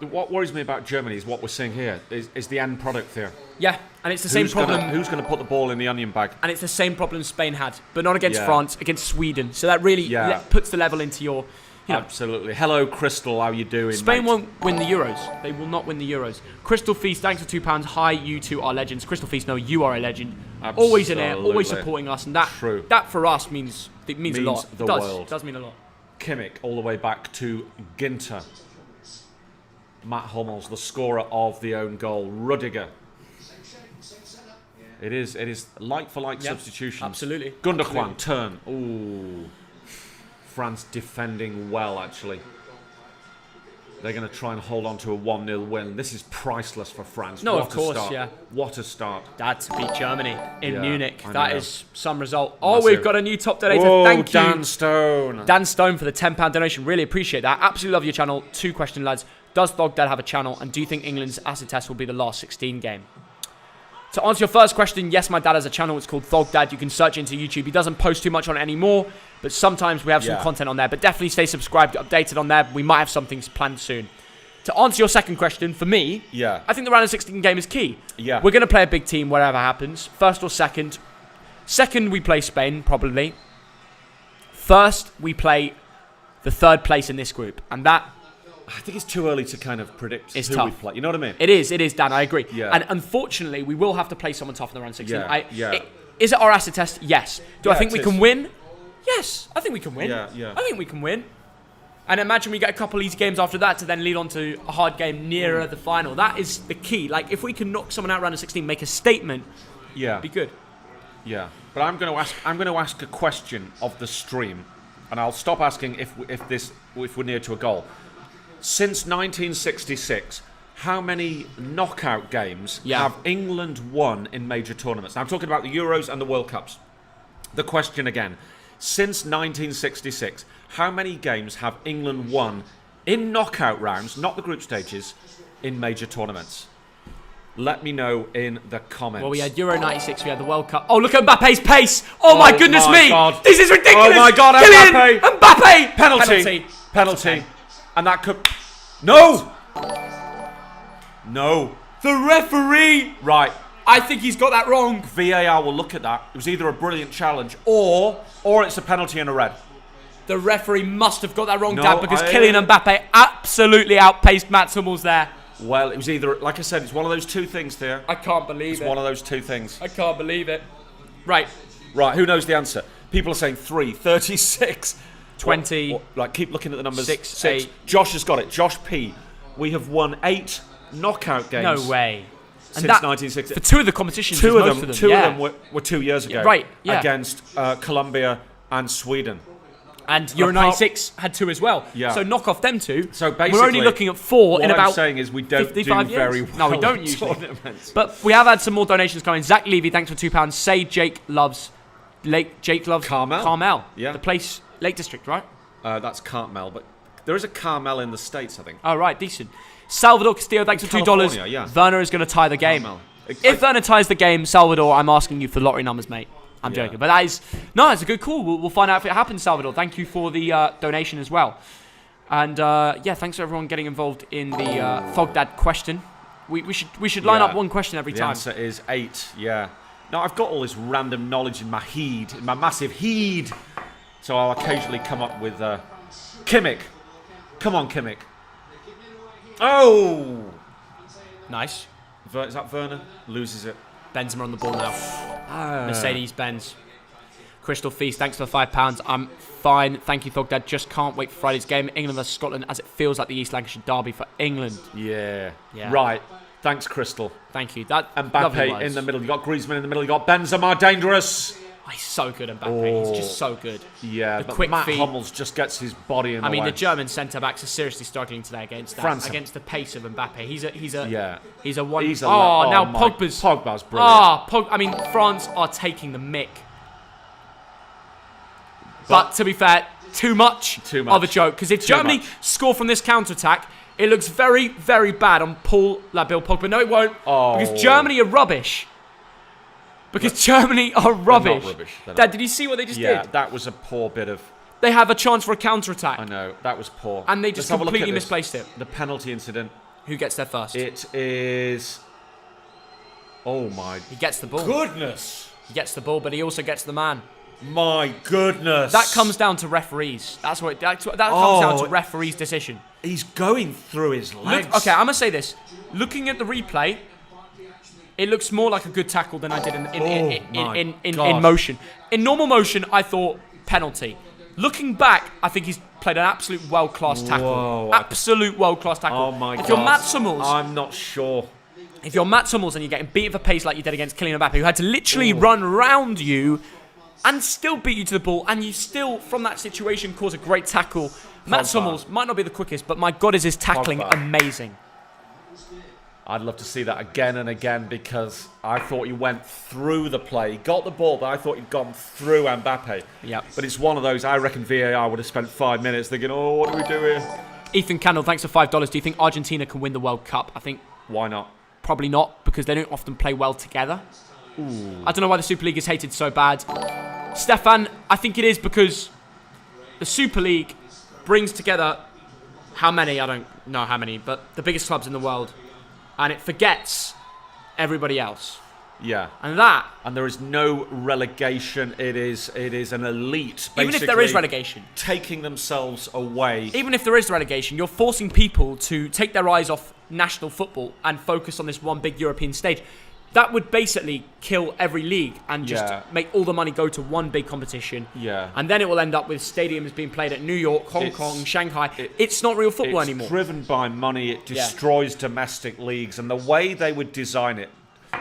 What worries me about Germany is what we're seeing here, is the end product there. Yeah, and it's the same problem. Who's going to put the ball in the onion bag? And it's the same problem Spain had, but not against Yeah. France, against Sweden. So that really Yeah. puts the level into your... You know, Absolutely. Hello, Crystal. How you doing, Spain mate? won't win the Euros. They will not win the Euros. Crystal Feast, thanks for £2. Hi, you two are legends. Crystal Feast, no, you are a legend. Always in there, always Absolutely. supporting us, and that True. that for us means a lot. the It does. world. It does mean a lot. Kimmich all the way back to Ginter. Matt Hummels, the scorer of the own goal. Rudiger. It is like for like substitutions. Absolutely. Gundogan, turn. Ooh. France defending well, actually. They're going to try and hold on to a 1-0 win. This is priceless for France. No, What of a course, start. yeah. What a start. Dad to beat Germany in Yeah, Munich. I That know. is some result. Oh, Massive. we've got a new top donator. Whoa, Thank you. Dan Stone. Dan Stone for the £10 donation. Really appreciate that. Absolutely love your channel. 2 questions, lads. Does Thogdad have a channel? And do you think England's acid test will be the last 16 game? To answer your first question, yes, my dad has a channel. It's called Thogdad. You can search into YouTube. He doesn't post too much on it anymore, but sometimes we have some content on there. But definitely stay subscribed, updated on there. We might have some things planned soon. To answer your second question, for me, I think the round of 16 game is key. Yeah. We're going to play a big team, whatever happens. First or second. Second, we play Spain, probably. First, we play the third place in this group. And that... I think it's too early to kind of predict It's who tough. we play. You know what I mean? It is, Dan. I agree. Yeah. And unfortunately, we will have to play someone tough in the round 16. Yeah. Is it our acid test? Yes. Do I think it we is. can win? Yes. I think we can win. Yeah. I think we can win. And imagine we get a couple easy games after that to then lead on to a hard game nearer the final. That is the key. Like, if we can knock someone out round of 16, make a statement, be good. Yeah. But I'm going to ask a question of the stream, and I'll stop asking if we're near to a goal. Since 1966, how many knockout games have England won in major tournaments? Now, I'm talking about the Euros and the World Cups. The question again. Since 1966, how many games have England won in knockout rounds, not the group stages, in major tournaments? Let me know in the comments. Well, we had Euro 96, we had the World Cup. Oh, look at Mbappe's pace. Oh my goodness me. God. This is ridiculous. Oh my God, Kylian Mbappe. Penalty. And that could... No! The referee. Right. I think he's got that wrong. VAR will look at that. It was either a brilliant challenge or it's a penalty and a red. The referee must have got that wrong, No, Dad, because Kylian Mbappe absolutely outpaced Mats Hummels there. Well, it was either, like I said, it's one of those two things there. I can't believe It's one of those two things. I can't believe it. Right. Who knows the answer? People are saying 3, 36, 20. keep looking at the numbers. 6, 8. Josh has got it. Josh P. We have won 8 knockout games. No way. since that, 1960. For two of the competitions, Two of most them, of them. two yeah. of them were 2 years ago, Right, yeah. against Colombia and Sweden. And Euro Apart- 96 had 2 as well. Yeah. So knock off them 2. So we're basically, only looking at 4 in What about I'm saying is we don't do 55 years. very well. No, we don't in usually. tournaments. But we have had some more donations coming. Zach Levy, thanks for £2. Say Jake loves Carmel. Yeah. The place, Lake District, right? That's Carmel, but there is a Carmel in the States, I think. Oh, right, decent. Salvador Castillo, thanks for $2. California, yeah. Werner is going to tie the game. Carmel. If Werner ties the game, Salvador, I'm asking you for lottery numbers, mate. I'm Yeah. joking. But that is... No, it's a good call. We'll find out if it happens, Salvador. Thank you for the donation as well. And, yeah, thanks for everyone getting involved in the Thogdad question. We should line Yeah. up one question every The time. answer is 8, yeah. Now, I've got all this random knowledge in my head, in my massive head. So I'll occasionally come up with Kimmich. Come on, Kimmich. Oh! Nice. Is that Werner? Loses it. Benzema on the ball now. Mercedes-Benz. Crystal Feast, thanks for the £5. I'm fine. Thank you, Thogdad. Just can't wait for Friday's game. England vs Scotland, as it feels like the East Lancashire derby for England. Yeah. Yeah. Right. Thanks, Crystal. Thank you. That And lovely Mbappe words. in the middle. You got Griezmann in the middle. You got Benzema, dangerous. Oh, he's so good, Mbappe. He's just so good. Yeah, The but quick Matt feet. Hummels just gets his body in the I mean, way. the German centre-backs are seriously struggling today against that. France. Against the pace of Mbappe. He's a Yeah. He's a one. He's a now my- Pogba's. Pogba's brilliant. I mean, France are taking the mick. But to be fair, too much of a joke. Because if Too Germany much. score from this counter-attack, it looks very, very bad on Paul Labil Pogba. No, it won't. Oh. Because Germany are rubbish. Germany are rubbish. rubbish. They're Dad, not. did you see what they just Yeah, did? that was a poor bit of... They have a chance for a counter-attack. I know, that was poor. And they just Let's have a look completely at this. misplaced it. The penalty incident. Who gets there first? It is... Oh my He gets the ball. goodness. He gets the ball, but he also gets the man. My goodness. That comes down to referees. That comes down to referees' decision. He's going through his legs. Okay, I'm gonna say this. Looking at the replay, it looks more like a good tackle than I did in motion. In normal motion, I thought penalty. Looking back, I think he's played an absolute world-class tackle. Whoa. Absolute world-class tackle. Oh my If God. you're Mats Hummels, I'm not sure. if you're Mats Hummels and you're getting beaten for pace like you did against Kylian Mbappe, who had to literally run round you and still beat you to the ball, and you still, from that situation, cause a great tackle. Mats Pogba. Hummels might not be the quickest, but my God, is his tackling Pogba. amazing. I'd love to see that again and again because I thought he went through the play. He got the ball, but I thought he'd gone through Mbappe. Yep. But it's one of those, I reckon VAR would have spent 5 minutes thinking, oh, what do we do here? Ethan Candle, thanks for $5. Do you think Argentina can win the World Cup? I think Why not? probably not, because they don't often play well together. I don't know why the Super League is hated so bad. Stefan, I think it is because the Super League brings together how many? I don't know how many, but the biggest clubs in the world. And it forgets everybody else. Yeah. And that, And there is no relegation. It is an elite, basically. even if there is relegation, taking themselves away. even if there is relegation, you're forcing people to take their eyes off national football and focus on this one big European stage. That would basically kill every league and just Yeah. make all the money go to one big competition. Yeah. And then it will end up with stadiums being played at New York, Hong Kong, Shanghai. It's not real football It's anymore. driven by money. It Yeah. destroys domestic leagues, and the way they would design it,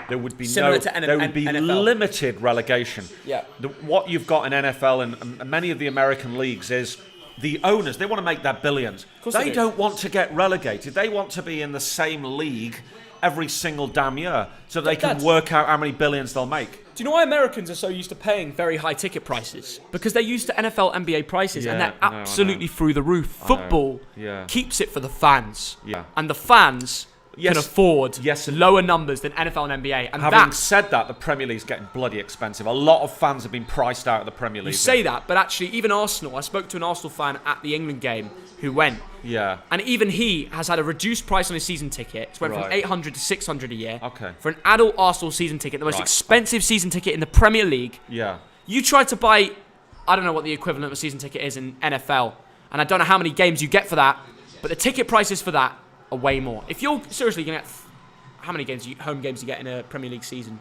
there would be Similar to there would be NFL. limited relegation. Yeah. What you've got in NFL and many of the American leagues is the owners. They want to make their billions. course They they do. don't want to get relegated. They want to be in the same league every single damn year, so they can That's- work out how many billions they'll make. Do you know why Americans are so used to paying very high ticket prices? Because they're used to NFL, NBA prices, and Yeah, they're I know, I absolutely know. through the roof. Football Yeah. keeps it for the fans. Yeah. And the fans Yes. can afford Yes. lower numbers than NFL and NBA. And Having that's... said that, the Premier League's getting bloody expensive. A lot of fans have been priced out of the Premier League. You say that, but actually, even Arsenal, I spoke to an Arsenal fan at the England game who went, Yeah. and even he has had a reduced price on his season ticket. It's went from Right. 800 to 600 a year. Okay. For an adult Arsenal season ticket, the most Right. expensive season ticket in the Premier League. Yeah. You try to buy, I don't know what the equivalent of a season ticket is in NFL, and I don't know how many games you get for that, but the ticket prices for that are way more. If you're seriously going to get, how many home games you get in a Premier League season?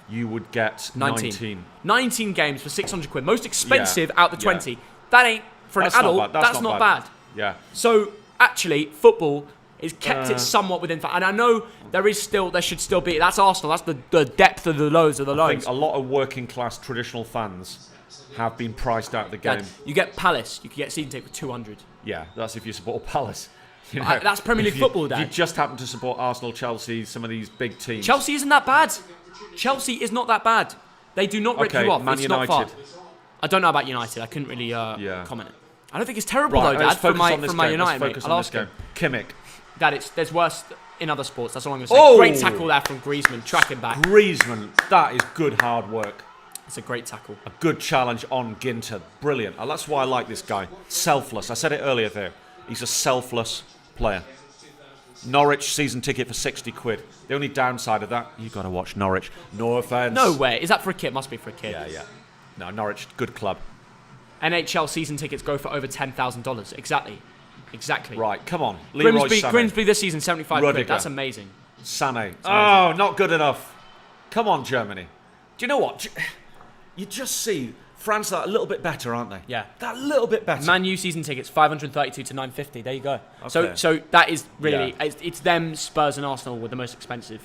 You would get 19. 19 games for 600 quid. Most expensive out the Yeah. 20. That ain't, for an That's not adult, bad. that's not bad. Yeah. So, actually, football It's kept it somewhat within. And I know there should still be. That's Arsenal. That's the depth of the lows of the I lows. think a lot of working class traditional fans have been priced out of the game. You get Palace. You can get season ticket for 200. Yeah, that's if you support Palace. You know, That's Premier League football, Dad. If you just happen to support Arsenal, Chelsea, some of these big teams. Chelsea isn't that bad. Chelsea is not that bad. They do not rip you off. Man it's United. not far. I don't know about United. I couldn't really comment. I don't think it's terrible Right, though, Dad. let's focus on From this my game. United, Let's mate. focus I'll on this ask game. him. Kimmich. Dad, there's worse in other sports. That's all I'm going to say. Oh! Great tackle there from Griezmann, tracking back. Griezmann, that is good hard work. It's a great tackle. A good challenge on Ginter. Brilliant. And that's why I like this guy. Selfless. I said it earlier there. He's a selfless player. Norwich season ticket for 60 quid. The only downside of that, you got to watch Norwich. No offence. No way. Is that for a kid? Must be for a kid. Yeah. No, Norwich, good club. NHL season tickets go for over $10,000. Exactly. Right, come on. Leroy Sané. Grimsby this season, 75 Rudiger. quid. That's amazing. Sané. Oh, not good enough. Come on, Germany. Do you know what? You just see France are a little bit better, aren't they? Yeah. They're a little bit better. Man U season tickets, 532 to 950. There you go. Okay. So that is really Yeah. it's them, Spurs and Arsenal were the most expensive.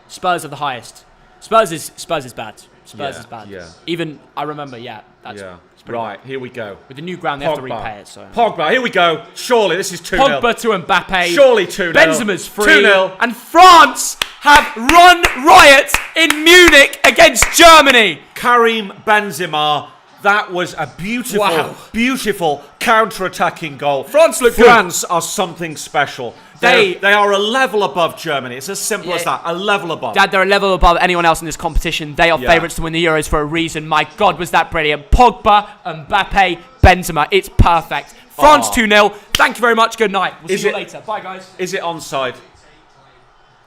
Spurs are the highest. Spurs is bad. Spurs is bad. Yeah. Even I remember. That's pretty Right, here we go. with the new ground they have to repay it. So Pogba, here we go. Surely this is 2-0. Pogba to Mbappe. Surely 2-0. Benzema's free. 2-0. And France have run riot in Munich against Germany. Karim Benzema. That was a beautiful, beautiful counter-attacking goal. France look good. France are something special. They are a level above Germany. It's as simple as that. A level above. Dad, they're a level above anyone else in this competition. They are favourites to win the Euros for a reason. My God, was that brilliant. Pogba, Mbappe, Benzema. It's perfect. France 2-0. Thank you very much. Good night. We'll see you later. Bye, guys. Is it onside?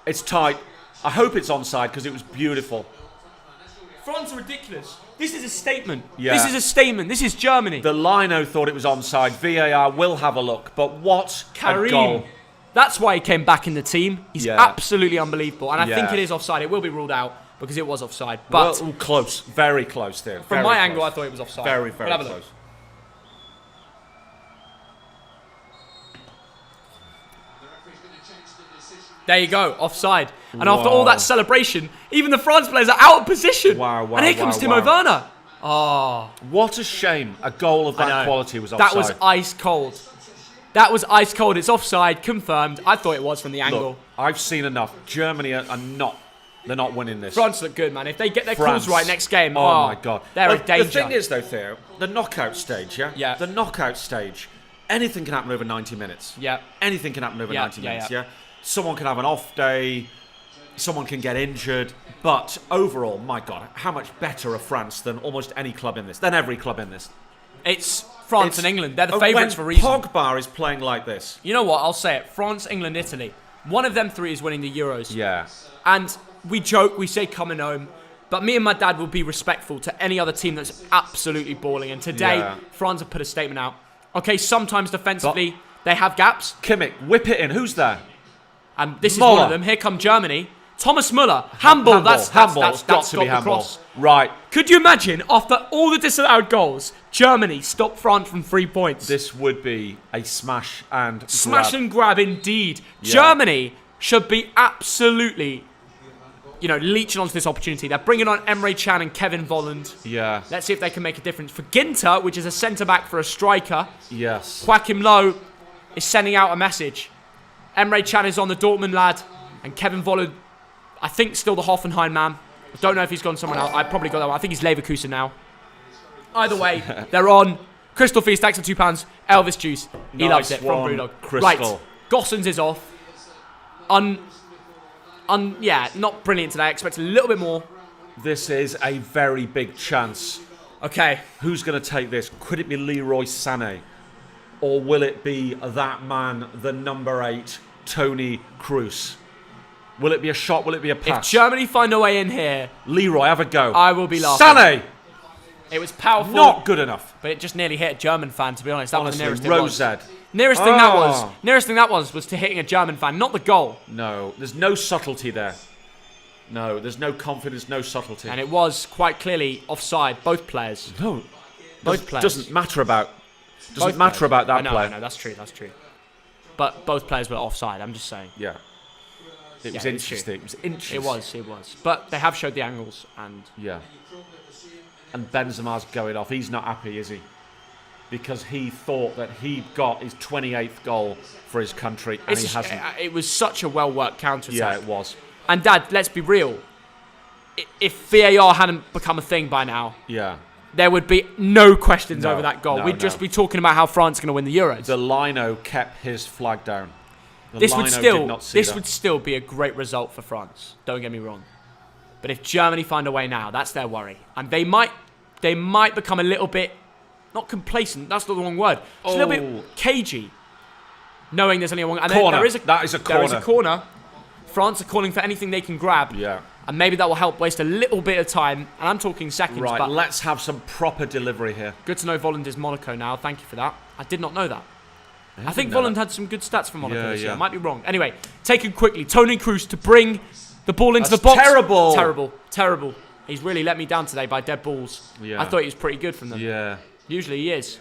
It's tight. I hope it's onside because it was beautiful. France are ridiculous. This is a statement. Yeah. This is a statement. This is Germany. The lino thought it was onside. VAR will have a look. But what a goal. That's why he came back in the team. He's absolutely unbelievable. And I think Yeah. it is offside. It will be ruled out because it was offside. But well, close. Very close there. from my angle, I thought it was offside. Very, very We'll have a close. look. There you go, offside. And after all that celebration, even the France players are out of position. Wow, and here comes Timo Werner. Oh, what a shame a goal of that quality was offside. that was ice cold. That was ice cold. It's offside, confirmed. I thought it was from the angle. Look, I've seen enough. Germany are not. They're not winning this. France look good, man. If they get their France. calls right next game, Oh my God. they're a danger. The thing is, though, Theo, the knockout stage, yeah? Yeah. The knockout stage, anything can happen over 90 minutes. Yeah. Anything can happen over Yeah, 90 yeah, minutes, yeah. yeah? Someone can have an off day, someone can get injured, but overall, my God, how much better are France than almost any club in this, than every club in this? It's France and England. They're the favourites for a reason. Pogba is playing like this. You know what? I'll say it. France, England, Italy. One of them three is winning the Euros. Yeah. And we joke, we say coming home, but me and my dad will be respectful to any other team that's absolutely balling. And today, France have put a statement out. Okay, sometimes defensively, they have gaps. Kimmich, whip it in. Who's there? And this is one of them. Here come Germany. Thomas Müller. Handball. That's got to be the handball. cross. Right. Could you imagine, after all the disallowed goals, Germany stopped France from 3 points? This would be a smash and grab. Smash and grab indeed. Yeah. Germany should be absolutely, leeching onto this opportunity. They're bringing on Emre Can and Kevin Volland. Yeah. Let's see if they can make a difference. For Ginter, which is a centre-back for a striker, Yes. Joachim Low is sending out a message. Emre Can is on the Dortmund lad, and Kevin Volland, I think, still the Hoffenheim man. I don't know if he's gone somewhere else. I probably got that one. I think he's Leverkusen now. Either way, they're on. Crystal Feast, thanks for £2. Elvis Juice. He loves it from Brewdog. Crystal. Right, Gossens is off. Not brilliant today. I expect a little bit more. This is a very big chance. Okay. Who's going to take this? Could it be Leroy Sané? Or will it be that man, the number 8, Tony Kroos? Will it be a shot? Will it be a If pass? Germany find a way in here, Leroy, have a go. I will be laughing. Sané! It was powerful. Not good enough. But it just nearly hit a German fan, to be honest. That Honestly, was the nearest it was. Rosed. Nearest thing that was to hitting a German fan, not the goal. No, there's no subtlety there. No, there's no confidence, no subtlety. And it was quite clearly offside, both players. No, Both players. Doesn't matter about Both that players. player. No, that's true. But both players were offside, I'm just saying. Yeah. It was Yeah, it's interesting. It was interesting. It was. But they have showed the angles, and Yeah. And Benzema's going off. He's not happy, is he? Because he thought that he got his 28th goal for his country, and he hasn't. it was such a well-worked counter-attack. Yeah, it was. And Dad, let's be real. If VAR hadn't become a thing by now, Yeah. there would be no questions No, over that goal. no, We'd just no. be talking about how France are going to win the Euros. The Lino kept his flag down. The This Lino would did not see that. still be a great result for France. Don't get me wrong. But if Germany find a way now, that's their worry, and they might become a little bit not complacent. That's not the wrong word. It's a little bit cagey, knowing there's only one. And Corner. there is That is a There is a corner. corner. France are calling for anything they can grab. Yeah. And maybe that will help waste a little bit of time. And I'm talking seconds. Right, But let's have some proper delivery here. good to know Volland is Monaco now. Thank you for that. I did not know that. I think know Volland that. had some good stats for Monaco Yeah, this year. yeah. I might be wrong. Anyway, taken quickly. Tony Kroos to bring the ball into That's the box. terrible. Terrible. He's really let me down today by dead balls. Yeah. I thought he was pretty good from them. Yeah. Usually he is.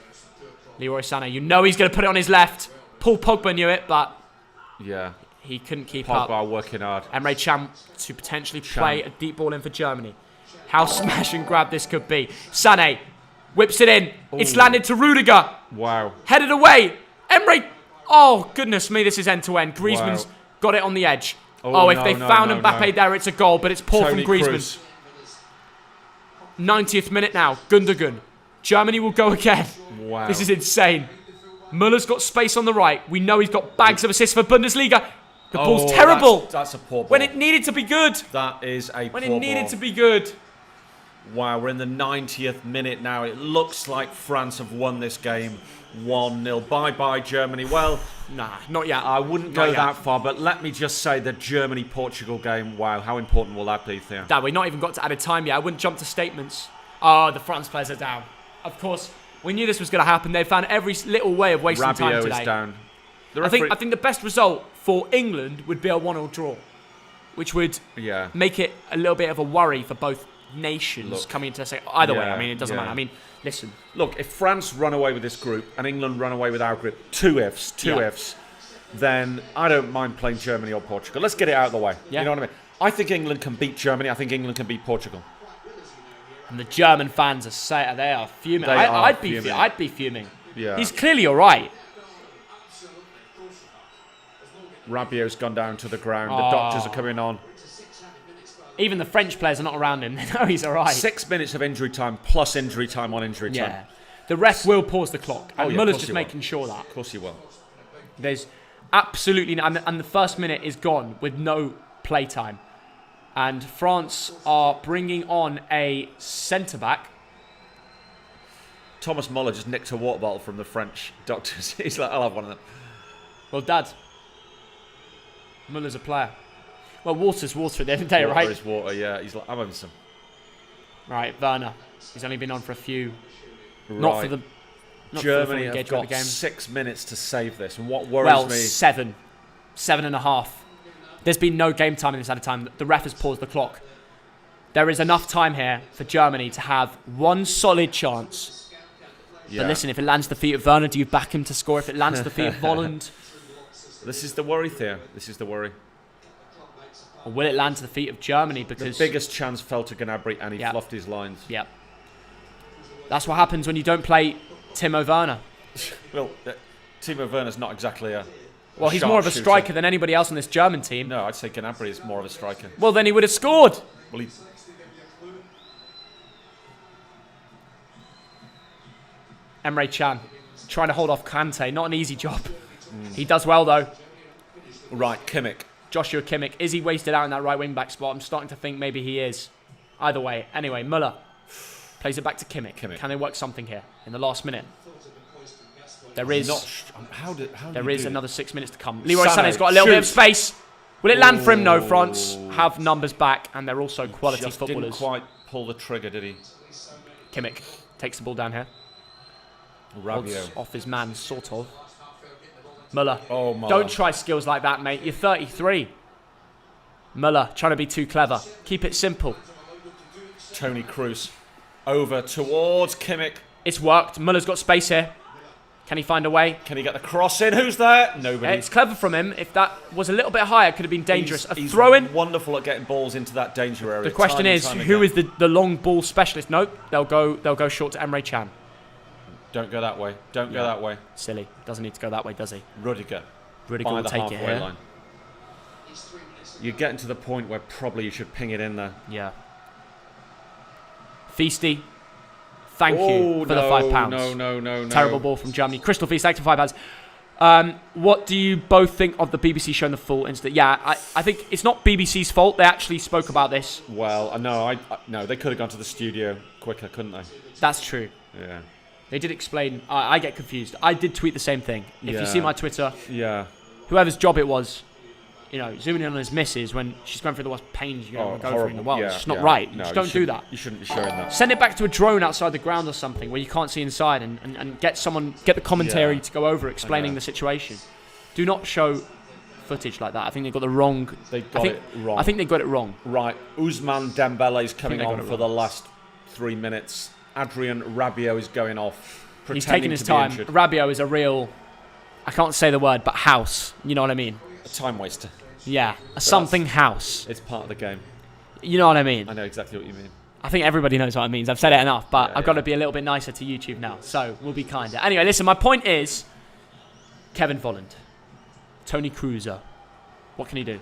Leroy Sané, you know he's going to put it on his left. Paul Pogba knew it, but Yeah. he couldn't keep up. Pogba working hard. Emre Can to potentially play a deep ball in for Germany. How smash and grab this could be. Sané whips it in. It's Ooh. landed to Rudiger. Wow. Headed away. Emre. Oh, goodness me, this is end-to-end. Griezmann's Wow. got it on the edge. Oh, if no, they no, found no, Mbappe no. there, it's a goal, but it's poor Toni from Griezmann. Kroos. 90th minute now. Gundogan. Germany will go again. Wow. This is insane. Muller's got space on the right. We know he's got bags of assists for Bundesliga. The ball's terrible. That's a poor ball. When it needed to be good. That is a When poor it needed ball. to be good. Wow, we're in the 90th minute now. It looks like France have won this game 1-0. Bye-bye, Germany. Well, Nah, not yet. I wouldn't Not go yet. that far, but let me just say the Germany-Portugal game, wow, how important will that be, Theo? Dad, we've not even got to added time yet. I wouldn't jump to statements. Oh, the France players are down. Of course, we knew this was going to happen. They found every little way of wasting time Rabiot today. is down. The I think referee- the best result for England would be a 1-0 draw, which would Yeah. make it a little bit of a worry for both nations Look. coming into the second. Either way, Yeah, I mean, it doesn't yeah. matter. I mean, listen, Look, if France run away with this group and England run away with our group, two ifs, Yeah. then I don't mind playing Germany or Portugal. Let's get it out of the way. Yeah. You know what I mean? I think England can beat Germany. I think England can beat Portugal. and the German fans they are fuming. They are I'd be fuming. I'd be fuming. Yeah. He's clearly all right. Rabiot's gone down to the ground. The Oh. doctors are coming on. Even the French players are not around him. They know he's all right. 6 minutes of injury time plus injury time on injury time. Yeah. The ref will pause the clock, and Oh, yeah, of Muller's course just he will. making sure that. Of course you will. There's absolutely and the first minute is gone with no play time. And France are bringing on a centre-back. Thomas Muller just nicked a water bottle from the French doctors. He's like, I'll have one of them. Well, Dad, Muller's a player. Well, water's water at the end of the day, Water right? is water, yeah. He's like, I'm having some. Right, Werner. He's only been on for a few. Right. Not for the not Germany for the full have engagement got of the game. 6 minutes to save this. And what worries Well, me... 7.5. There's been no game time in this added time. The ref has paused the clock. There is enough time here for Germany to have one solid chance. Yeah. But listen, if it lands at the feet of Werner, do you back him to score? If it lands at the feet of Volland, This is the worry, Theo. This is the worry. or will it land to the feet of Germany? The Because biggest chance fell to Gnabry and he Yeah. fluffed his lines. yeah, that's what happens when you don't play Timo Werner. Well, Timo Werner's not exactly a... Well, he's more of a sharpshooter. striker than anybody else on this German team. No, I'd say Gnabry is more of a striker. Well, then he would have scored. Well, he... Emre Can trying to hold off Kante. Not an easy job. He does well, though. Right, Kimmich. Joshua Kimmich. Is he wasted out in that right wing-back spot? I'm starting to think maybe he is. Either way. Anyway, Müller plays it back to Kimmich. Can they work something here in the last minute? There is There is another 6 minutes to come. Leroy Sané, Sané's got a little bit of shoot. space. Will it land for him? No. France have numbers back, and they're also quality Just didn't footballers. quite pull the trigger, did he? Kimmich takes the ball down here. Holds Rabiot. off his man, sort of. Müller. Oh, my. Don't try skills like that, mate. You're 33. Müller trying to be too clever. Keep it simple. Tony Kroos. Over towards Kimmich. It's worked. Muller's got space here. Can he find a way? Can he get the cross in? Who's there? Nobody. It's clever from him. If that was a little bit higher, it could have been dangerous. He's A throw-in. wonderful at getting balls into that danger area. The question is, who is the long ball specialist? Nope, they'll go short to Emre Can. Don't go that way. Don't go that way. Silly. Doesn't need to go that way, does he? Rudiger Will the take it halfway here. line. You're getting to the point where probably you should ping it in there. Yeah. Feasty. Thank you for the £5. No. Terrible ball from Germany. Crystal Feast, thanks for £5. What do you both think of the BBC showing the full incident? Yeah, I think it's not BBC's fault. They actually spoke about this. Well, no, they could have gone to the studio quicker, couldn't they? That's true. Yeah. They did explain. I get confused. I did tweet the same thing. If you see my Twitter, whoever's job it was, zooming in on his missus when she's going through the worst pains you can go through in the world. It's just not right. No, just don't do that. You shouldn't be showing that. Send it back to a drone outside the ground or something where you can't see inside and get the commentary to go over explaining the situation. Do not show footage like that. I think they got the wrong. it wrong. I think they got it wrong. Right, Ousmane Dembele's coming on for the last 3 minutes. Adrien Rabiot is going off. He's taking his time. Injured. Rabiot is a real, I can't say the word, but house. You know what I mean? A time waster. Yeah, a something house. It's part of the game. You know what I mean? I know exactly what you mean. I think everybody knows what it means. I've said it enough, but I've got to yeah. be a little bit nicer to YouTube now. So we'll be kinder. Anyway, listen, my point is Kevin Volland, Tony Cruiser. What can he do?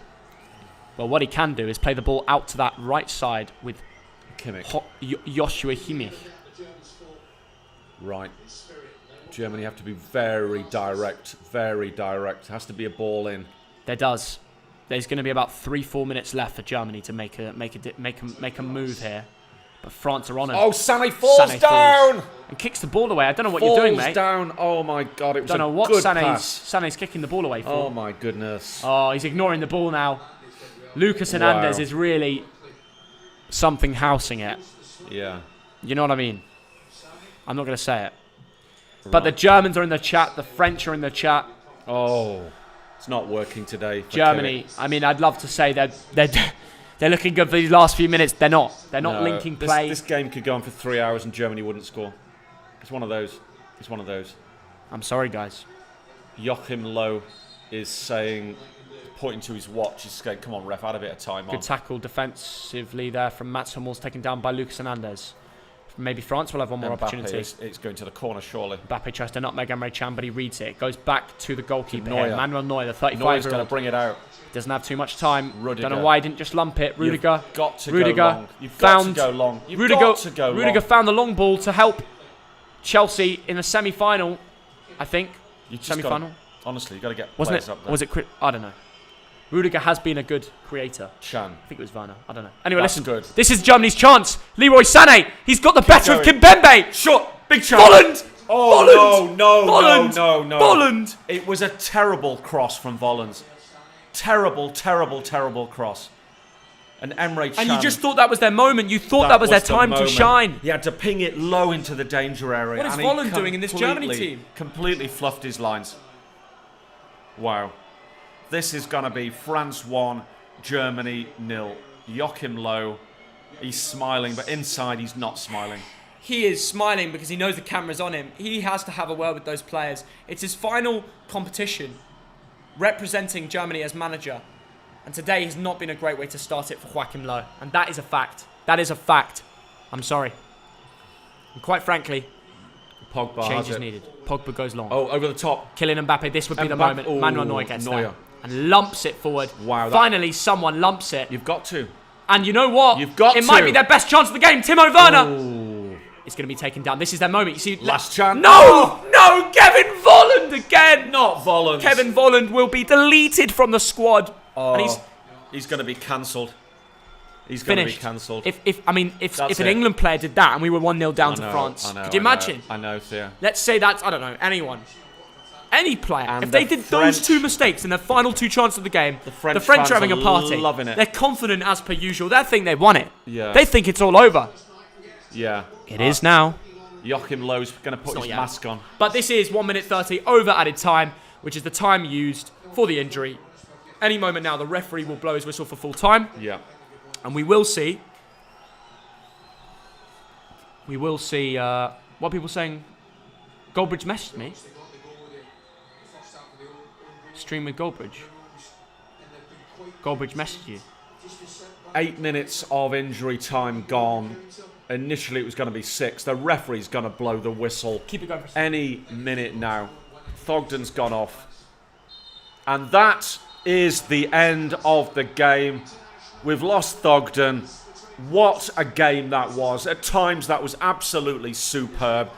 Well, what he can do is play the ball out to that right side with Joshua Kimmich. Right. Germany have to be very direct. Very direct. Has to be a ball in. There does. There's going to be about 3-4 minutes left for Germany to make a move here. But France are on it. Oh, Sané falls down! And kicks the ball away. I don't know what you're doing, mate. Falls down. Oh, my God. It was don't know what Sané's kicking the ball away for. Oh, my goodness. Oh, he's ignoring the ball now. Lucas Hernandez is really something housing it. Yeah. You know what I mean? I'm not going to say it. Right. But the Germans are in the chat. The French are in the chat. Oh, it's not working today. Germany. Kimmich. I mean, I'd love to say they're looking good for these last few minutes. They're not. They're not linking play. This game could go on for 3 hours and Germany wouldn't score. It's one of those. It's one of those. I'm sorry, guys. Joachim Low is saying, pointing to his watch, he's saying, come on, ref, add a bit of time on. Good tackle defensively there from Mats Hummels, taken down by Lucas Hernandez. Maybe France will have one more opportunity. It's going to the corner, surely. Mbappe tries to nutmeg Emre Can, but he reads it. It goes back to the goalkeeper. Neuer. Manuel Neuer, the 35-year-old. Neuer's going to bring it out. Doesn't have too much time. Rudiger. Don't know why he didn't just lump it. Rudiger. You've got to Rudiger go long. You've got to go long. You've got to go long. Rudiger found the long ball to help Chelsea in the semi-final, I think. Semi-final? Honestly, you've got to get Wasn't players it? up there. Was it? I don't know. Rudiger has been a good creator. Chan. I think it was Werner. I don't know. Anyway, That's listen. good. This is Germany's chance. Leroy Sané. He's got the better of going. Kimpembe. Shot. Big chance. Volland. Oh, Volland. no. Volland. It was a terrible cross from Volland. Terrible cross. And Emre Can. And you just thought that was their moment. You thought that was their time to shine. He had to ping it low into the danger area. What is Volland doing in this Germany team? Completely fluffed his lines. Wow. This is going to be France 1, Germany 0. Joachim Low, he's smiling, but inside he's not smiling. He is smiling because he knows the camera's on him. He has to have a word with those players. It's his final competition representing Germany as manager. And today has not been a great way to start it for Joachim Low. And that is a fact. That is a fact. I'm sorry. And quite frankly, Pogba change is needed. Pogba goes long. Oh, over the top. Kylian Mbappe, this would be the moment. Ooh, Manuel Neuer gets Neuer. there. And lumps it forward. Wow. Finally, someone lumps it. You've got to. And you know what? You've got it to. might be their best chance of the game. Timo Werner. Ooh. It's going to be taken down. This is their moment. You see, Last chance. No! Kevin Volland again. Not Volland. Kevin Volland will be deleted from the squad. Oh, And he's going to be cancelled. He's going to be finished. cancelled. If an it. England player did that and we were 1-0 down to France, could you imagine? I know, Thea. Let's say that's, I don't know, anyone. Any player. And if they the did those French- two mistakes in their final two chances of the game, the French fans are having a are party. loving it. They're confident as per usual. They think they've won it. Yeah. They think it's all over. Yeah. It is now. Joachim Low's going to put his mask on. But this is 1 minute 30 over added time, which is the time used for the injury. Any moment now, the referee will blow his whistle for full time. Yeah. And we will see. What people saying. Goldbridge messaged me. Stream with Goldbridge. Goldbridge messaged you. 8 minutes of injury time gone. Initially, it was going to be 6. The referee's going to blow the whistle Keep it going for any minute now. Thogden's gone off. And that is the end of the game. We've lost Thogden. What a game that was. At times, that was absolutely superb.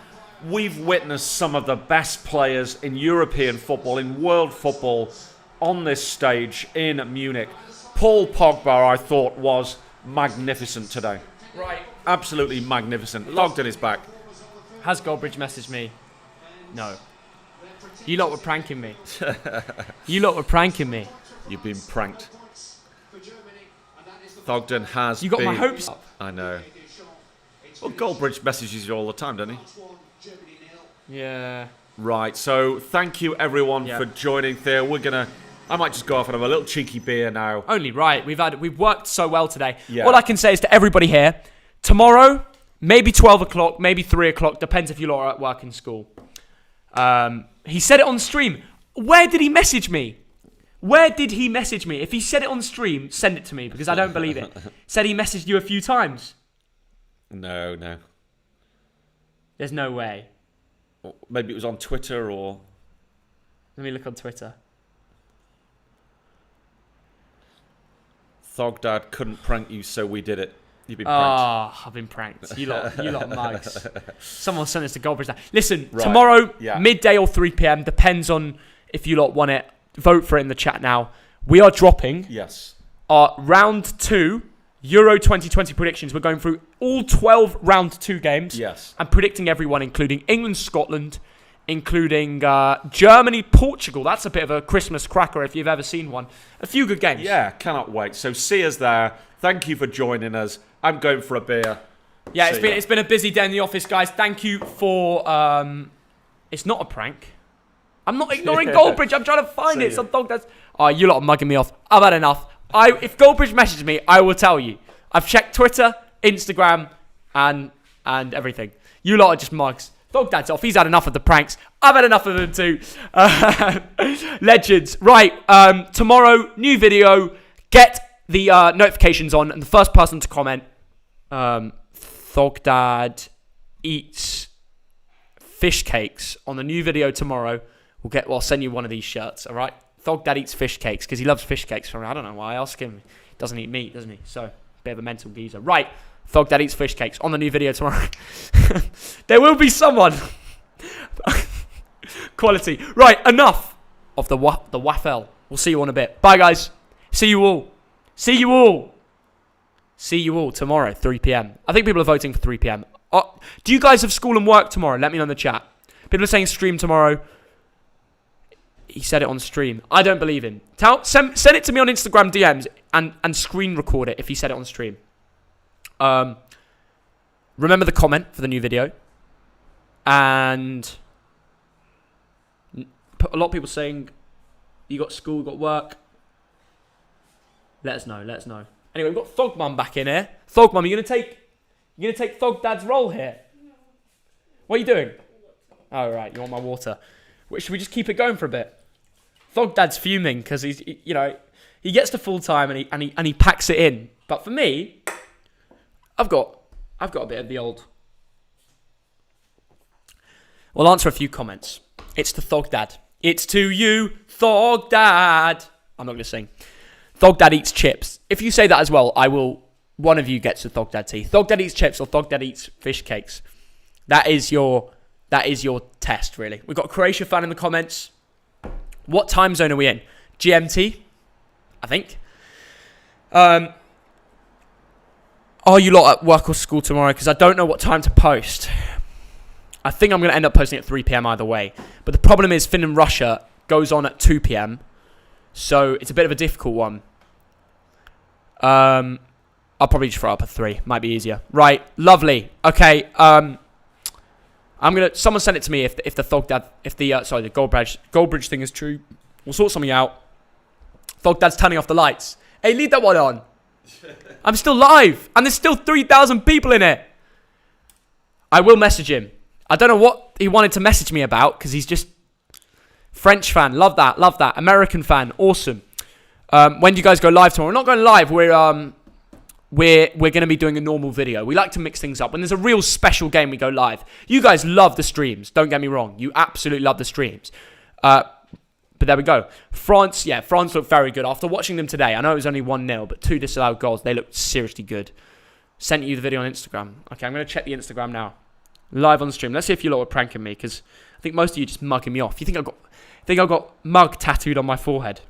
We've witnessed some of the best players in European football, in world football, on this stage in Munich. Paul Pogba, I thought, was magnificent today. Right. Absolutely magnificent. Thogden is back. Has Goldbridge messaged me? No. You lot were pranking me. You lot were pranking me. You've been pranked. Thogden has You got been... my hopes up. I know. Well, Goldbridge messages you all the time, doesn't he? Yeah. Right, so thank you everyone Yeah. for joining there. I might just go off and have a little cheeky beer now. Only right. We've worked so well today. Yeah. All I can say is to everybody here, tomorrow, maybe 12 o'clock, maybe 3 o'clock, depends if you lot are at work in school. He said it on stream. Where did he message me? Where did he message me? If he said it on stream, send it to me because I don't believe it. Said he messaged you a few times. No. There's no way. Maybe it was on Twitter or... Let me look on Twitter. Thogdad couldn't prank you, so we did it. You've been pranked. Oh, I've been pranked. You lot mugs. Someone sent this to Goldbridge now. Listen, Right. tomorrow, Yeah. midday or 3 p.m, depends on if you lot want it. Vote for it in the chat now. We are dropping Yes. our round 2 Euro 2020 predictions. We're going through all 12 round 2 games. Yes. And predicting everyone, including England, Scotland, including Germany, Portugal. That's a bit of a Christmas cracker if you've ever seen one. A few good games. Yeah, cannot wait. So see us there. Thank you for joining us. I'm going for a beer. Yeah, See ya. it's been a busy day in the office, guys. Thank you for... it's not a prank. I'm not ignoring Goldbridge. I'm trying to find See it. ya. Some dog that's... Oh, you lot are mugging me off. I've had enough. If Goldbridge messaged me, I will tell you. I've checked Twitter, Instagram, and everything. You lot are just mugs. Thogdad's off. He's had enough of the pranks. I've had enough of them too. Legends. Right. Tomorrow, new video. Get the notifications on, and the first person to comment, Thogdad eats fish cakes on the new video tomorrow. I'll send you one of these shirts. All right. Thogdad eats fish cakes because he loves fish cakes. I don't know why. I ask him. He doesn't eat meat, doesn't he? So, bit of a mental geezer. Right. Thogdad eats fish cakes on the new video tomorrow. There will be someone. Quality. Right. Enough of the waffle. We'll see you in a bit. Bye, guys. See you all. See you all. See you all tomorrow, 3 p.m. I think people are voting for 3 p.m. Do you guys have school and work tomorrow? Let me know in the chat. People are saying stream tomorrow. He said it on stream. I don't believe him. Send it to me on Instagram DMs and screen record it if he said it on stream. Remember the comment for the new video. And a lot of people saying you got school, got work. Let us know. Anyway, we've got Thogmum back in here. Thogmum, you gonna take Thogdad's role here? What are you doing? Oh right, you want my water? Should we just keep it going for a bit? Thogdad's fuming because he gets to full time and he packs it in. But for me, I've got a bit of the old. We'll answer a few comments. It's to Thogdad. It's to you, Thogdad. I'm not gonna sing. Thogdad eats chips. If you say that as well, I will. One of you gets a Thogdad tea. Thogdad eats chips or Thogdad eats fish cakes. That is your test, really. We've got a Croatia fan in the comments. What time zone are we in? GMT, I think. Are you lot at work or school tomorrow? Because I don't know what time to post. I think I'm going to end up posting at 3 p.m. either way. But the problem is Finland-Russia goes on at 2 p.m. So it's a bit of a difficult one. I'll probably just throw up at 3. Might be easier. Right. Lovely. Okay. Someone send it to me if the Goldbridge thing is true. We'll sort something out. Thogdad's turning off the lights. Hey, leave that one on. I'm still live, and there's still 3,000 people in it. I will message him. I don't know what he wanted to message me about because he's just French fan, love that, love that. American fan, awesome. When do you guys go live tomorrow? We're not going live. We're going to be doing a normal video. We like to mix things up. When there's a real special game, we go live. You guys love the streams. Don't get me wrong. You absolutely love the streams. But there we go. France looked very good. After watching them today, I know it was only 1-0, but 2 disallowed goals. They looked seriously good. Sent you the video on Instagram. Okay, I'm going to check the Instagram now. Live on the stream. Let's see if you lot were pranking me, because I think most of you are just mugging me off. You think I've got mug tattooed on my forehead?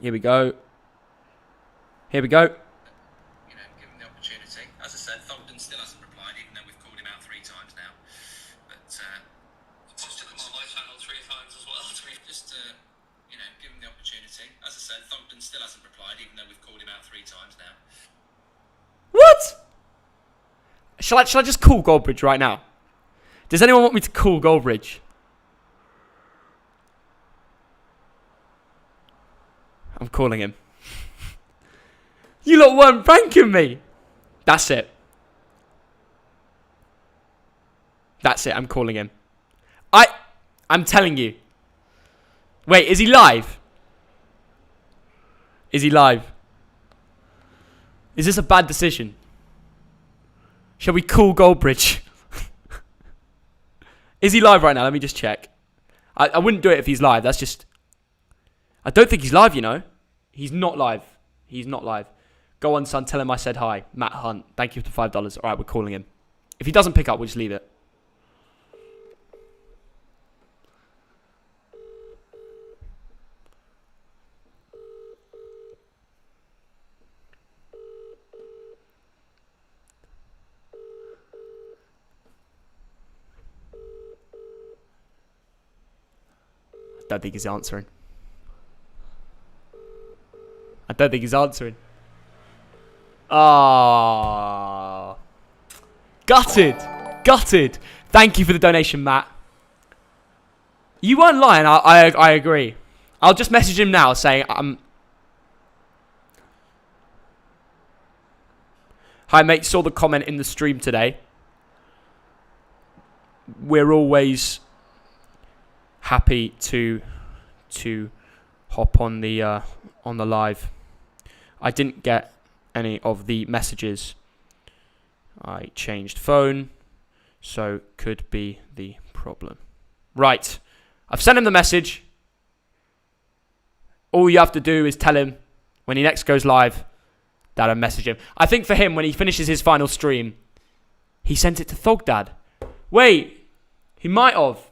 Here we go. Here we go. You know, given the opportunity. As I said, Thogden still hasn't replied, even though we've called him out 3 times now. But just took him on my channel 3 times as well. Just you know, give him the opportunity. As I said, Thogden still hasn't replied, even though we've called him out 3 times now. What? Shall I just call Goldbridge right now? Does anyone want me to call Goldbridge? I'm calling him. You lot weren't pranking me. That's it. That's it. I'm calling him. I'm telling you. Wait, is he live? Is he live? Is this a bad decision? Shall we call Goldbridge? Is he live right now? Let me just check. I wouldn't do it if he's live. That's just... I don't think he's live, you know. He's not live. He's not live. Go on, son. Tell him I said hi. Matt Hunt. Thank you for $5. All right, we're calling him. If he doesn't pick up, we'll just leave it. I don't think he's answering. I don't think he's answering. Ah, gutted. Gutted. Thank you for the donation, Matt. You weren't lying. I agree. I'll just message him now saying, hi, mate. Saw the comment in the stream today. We're always happy to hop on the live. I didn't get any of the messages. I changed phone, so could be the problem. Right, I've sent him the message. All you have to do is tell him when he next goes live that I message him. I think for him, when he finishes his final stream, he sent it to Thogdad. Wait, he might have.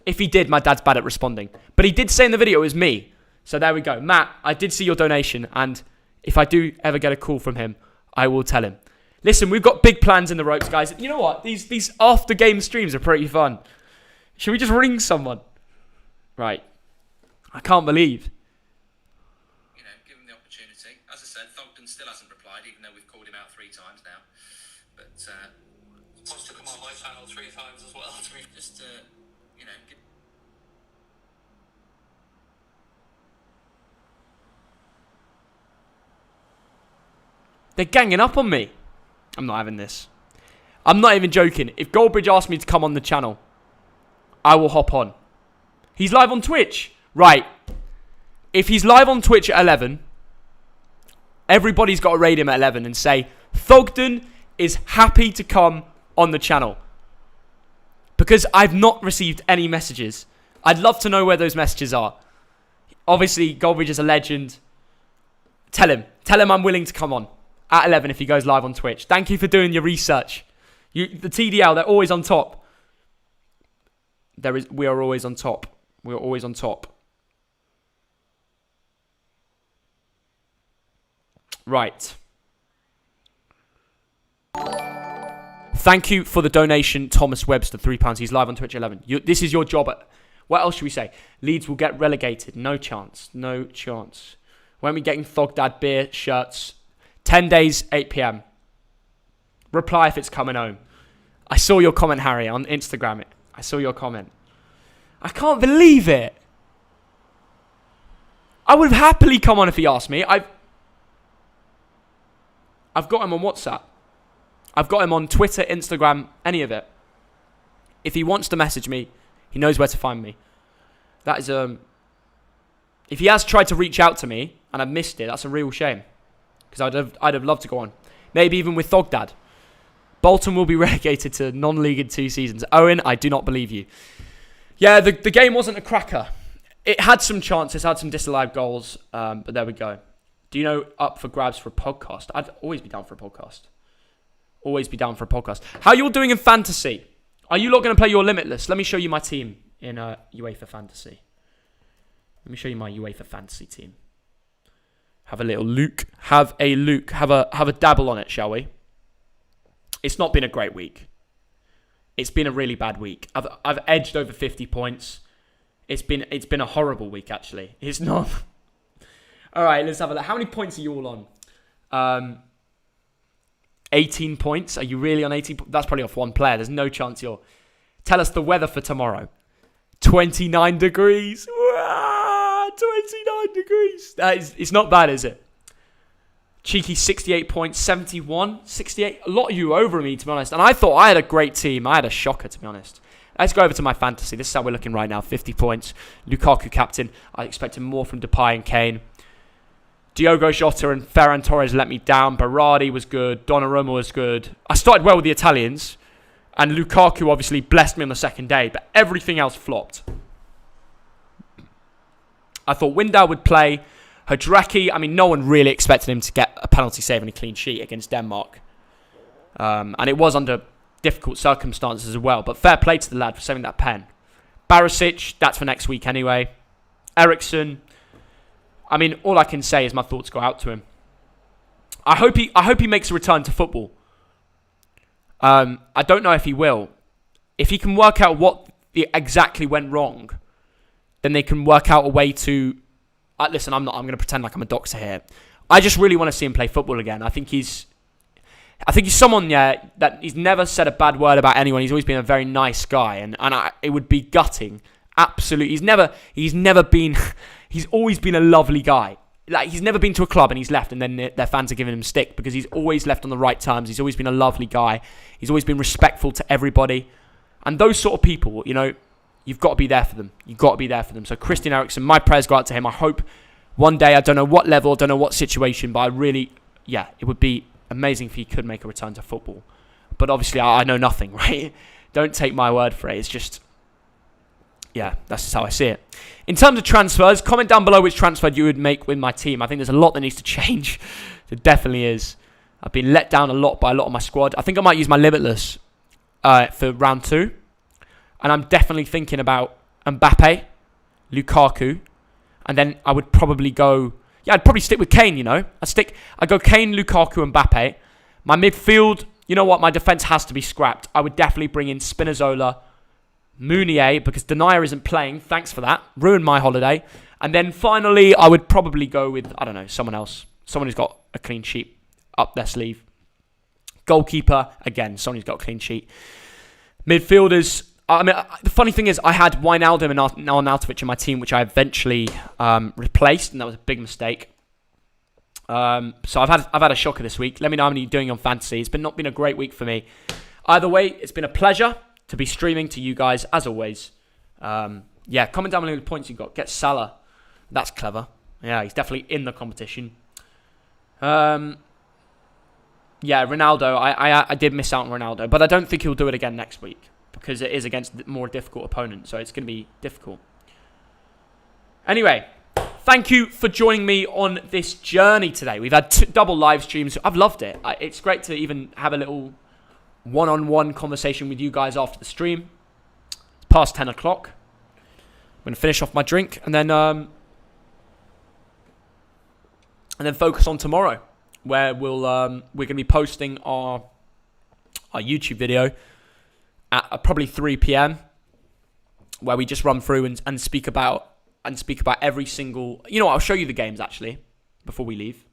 If he did, my dad's bad at responding. But he did say in the video it was me. So there we go. Matt, I did see your donation. And if I do ever get a call from him, I will tell him. Listen, we've got big plans in the ropes, guys. You know what? These after-game streams are pretty fun. Should we just ring someone? Right. I can't believe. You know, give him the opportunity. As I said, Thogden still hasn't replied, even though we've called him out 3 times now. But just took him on my channel 3 times as well. Just you know. They're ganging up on me. I'm not having this. I'm not even joking. If Goldbridge asked me to come on the channel, I will hop on. He's live on Twitch. Right. If he's live on Twitch at 11, everybody's got to raid him at 11 and say, Thogden is happy to come on the channel. Because I've not received any messages. I'd love to know where those messages are. Obviously, Goldbridge is a legend. Tell him. Tell him I'm willing to come on at 11 if he goes live on Twitch. Thank you for doing your research. The TDL, they're always on top. We are always on top. We are always on top. Right. Thank you for the donation, Thomas Webster, £3. He's live on Twitch 11. This is your job. What else should we say? Leeds will get relegated. No chance. No chance. When are we getting Thogdad beer shirts? 10 days, 8 p.m. Reply if it's coming home. I saw your comment, Harry, on Instagram. I saw your comment. I can't believe it. I would have happily come on if he asked me. I've got him on WhatsApp. I've got him on Twitter, Instagram, any of it. If he wants to message me, He knows where to find me. That is if he has tried to reach out to me and I've missed it, that's a real shame. Because I'd have loved to go on. Maybe even with Thogdad. Bolton will be relegated to non-league in 2 seasons. Owen, I do not believe you. Yeah, the game wasn't a cracker. It had some chances, had some disallowed goals, but there we go. Do you know up for grabs for a podcast? I'd always be down for a podcast. Always be down for a podcast. How you all doing in fantasy? Are you not going to play your Limitless? Let me show you my team in UEFA Fantasy. Let me show you my UEFA Fantasy team. Have a little look. Have a dabble on it, shall we? It's not been a great week. It's been a really bad week. I've edged over 50 points. It's been a horrible week, actually. It's not. All right, let's have a look. How many points are you all on? 18 points. Are you really on 18? That's probably off one player. There's no chance you're. Tell us the weather for tomorrow. 29 degrees. 29 degrees. It's not bad, is it? Cheeky 68 points, 71, 68. A lot of you over me, to be honest. And I thought I had a great team. I had a shocker, to be honest. Let's go over to my fantasy. This is how we're looking right now. 50 points. Lukaku captain. I expected more from Depay and Kane. Diogo Jota and Ferran Torres let me down. Berardi was good. Donnarumma was good. I started well with the Italians. And Lukaku obviously blessed me on the second day. But everything else flopped. I thought Windau would play. Hadraki, I mean, no one really expected him to get a penalty save and a clean sheet against Denmark. And it was under difficult circumstances as well. But fair play to the lad for saving that pen. Barisic, that's for next week anyway. Eriksson, I mean, all I can say is my thoughts go out to him. I hope he makes a return to football. I don't know if he will. If he can work out what exactly went wrong, then they can work out a way to... listen, I'm going to pretend like I'm a doctor here. I just really want to see him play football again. I think he's someone, that he's never said a bad word about anyone. He's always been a very nice guy, and it would be gutting. Absolutely, he's never been. He's always been a lovely guy. Like, he's never been to a club and he's left, and then their fans are giving him stick because he's always left on the right terms. He's always been a lovely guy. He's always been respectful to everybody, and those sort of people, you've got to be there for them. You've got to be there for them. So Christian Eriksen, my prayers go out to him. I hope one day, I don't know what level, I don't know what situation, but it would be amazing if he could make a return to football. But obviously, I know nothing, right? Don't take my word for it. It's just, that's just how I see it. In terms of transfers, comment down below which transfer you would make with my team. I think there's a lot that needs to change. There definitely is. I've been let down a lot by a lot of my squad. I think I might use my Limitless for round 2. And I'm definitely thinking about Mbappe, Lukaku, and then I would probably go... I'd probably stick with Kane, I'd go Kane, Lukaku, Mbappe. My midfield, you know what? My defence has to be scrapped. I would definitely bring in Spinazzola, Mounier, because Denier isn't playing. Thanks for that. Ruined my holiday. And then finally, I would probably go with, I don't know, someone else. Someone who's got a clean sheet up their sleeve. Goalkeeper, again, someone who's got a clean sheet. Midfielders... I mean, the funny thing is, I had Wijnaldum and Arnautovic in my team, which I eventually replaced, and that was a big mistake. So I've had a shocker this week. Let me know how many you're doing on fantasy. It's not been a great week for me. Either way, it's been a pleasure to be streaming to you guys, as always. Comment down below the points you got. Get Salah. That's clever. Yeah, he's definitely in the competition. Ronaldo. I did miss out on Ronaldo, but I don't think he'll do it again next week, because it is against a more difficult opponent, so it's going to be difficult. Anyway, thank you for joining me on this journey today. We've had double live streams. I've loved it. It's great to even have a little one-on-one conversation with you guys after the stream. It's past 10 o'clock. I'm going to finish off my drink and then focus on tomorrow, where we're going to be posting our YouTube video at probably 3 p.m, where we just run through and speak about every single... You know what, I'll show you the games, actually, before we leave.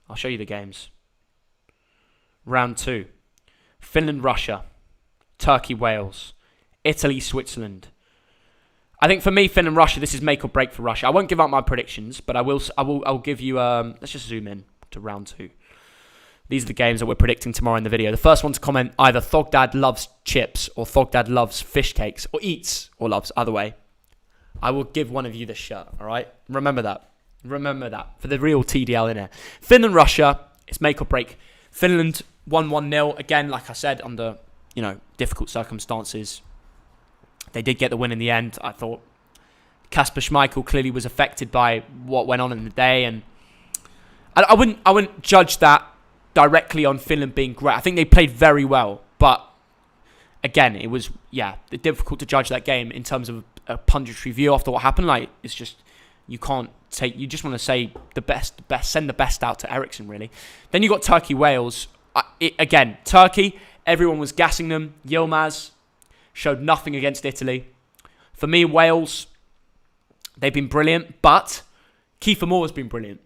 I'll show you the games. Round 2. Finland, Russia. Turkey, Wales. Italy, Switzerland. I think for me, Finland, Russia, this is make or break for Russia. I won't give out my predictions, but I'll give you... let's just zoom in to round 2. These are the games that we're predicting tomorrow in the video. The first one to comment, either Thogdad loves chips or Thogdad loves fish cakes, or eats or loves, either way. I will give one of you this shirt, all right? Remember that. Remember that. For the real TDL in it. Finland, Russia, it's make or break. Finland won 1-0. Again, like I said, under, difficult circumstances. They did get the win in the end. I thought Kasper Schmeichel clearly was affected by what went on in the day, and I wouldn't judge that directly on Finland being great. I think they played very well, but again, it was difficult to judge that game in terms of a pundit's review after what happened. Like, it's just you just want to say the best, send the best out to Ericsson, really. Then you got Turkey, Wales. Turkey, everyone was gassing them. Yilmaz showed nothing against Italy. For me, Wales, they've been brilliant, but Kiefer Moore has been brilliant.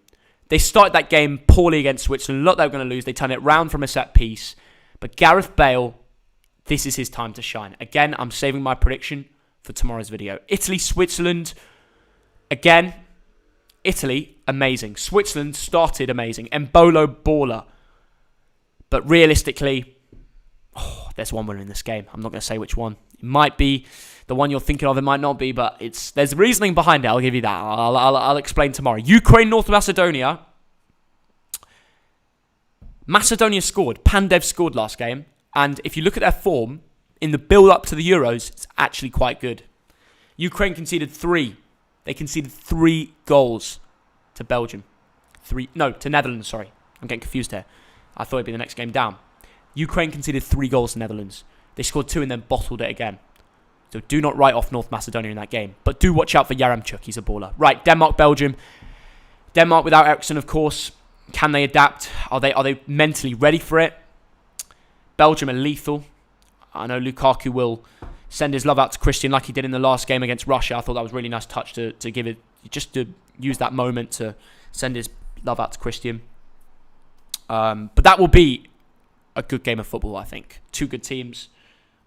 They started that game poorly against Switzerland. Looked they were going to lose. They turned it round from a set piece. But Gareth Bale, this is his time to shine. Again, I'm saving my prediction for tomorrow's video. Italy, Switzerland. Again, Italy, amazing. Switzerland started amazing. Embolo, baller. But realistically, there's one winner in this game. I'm not going to say which one. It might be the one you're thinking of. It might not be, but there's reasoning behind it. I'll give you that. I'll explain tomorrow. Ukraine, North Macedonia. Macedonia scored. Pandev scored last game. And if you look at their form, in the build-up to the Euros, it's actually quite good. Ukraine conceded 3. They conceded 3 goals to Belgium. To Netherlands, sorry. I'm getting confused here. I thought it'd be the next game down. Ukraine conceded 3 goals to Netherlands. They scored 2 and then bottled it again. So do not write off North Macedonia in that game. But do watch out for Yaremchuk. He's a baller. Right, Denmark, Belgium. Denmark without Ericsson, of course. Can they adapt? Are they mentally ready for it? Belgium are lethal. I know Lukaku will send his love out to Christian like he did in the last game against Russia. I thought that was a really nice touch to give it, just to use that moment to send his love out to Christian. But that will be a good game of football, I think. 2 good teams,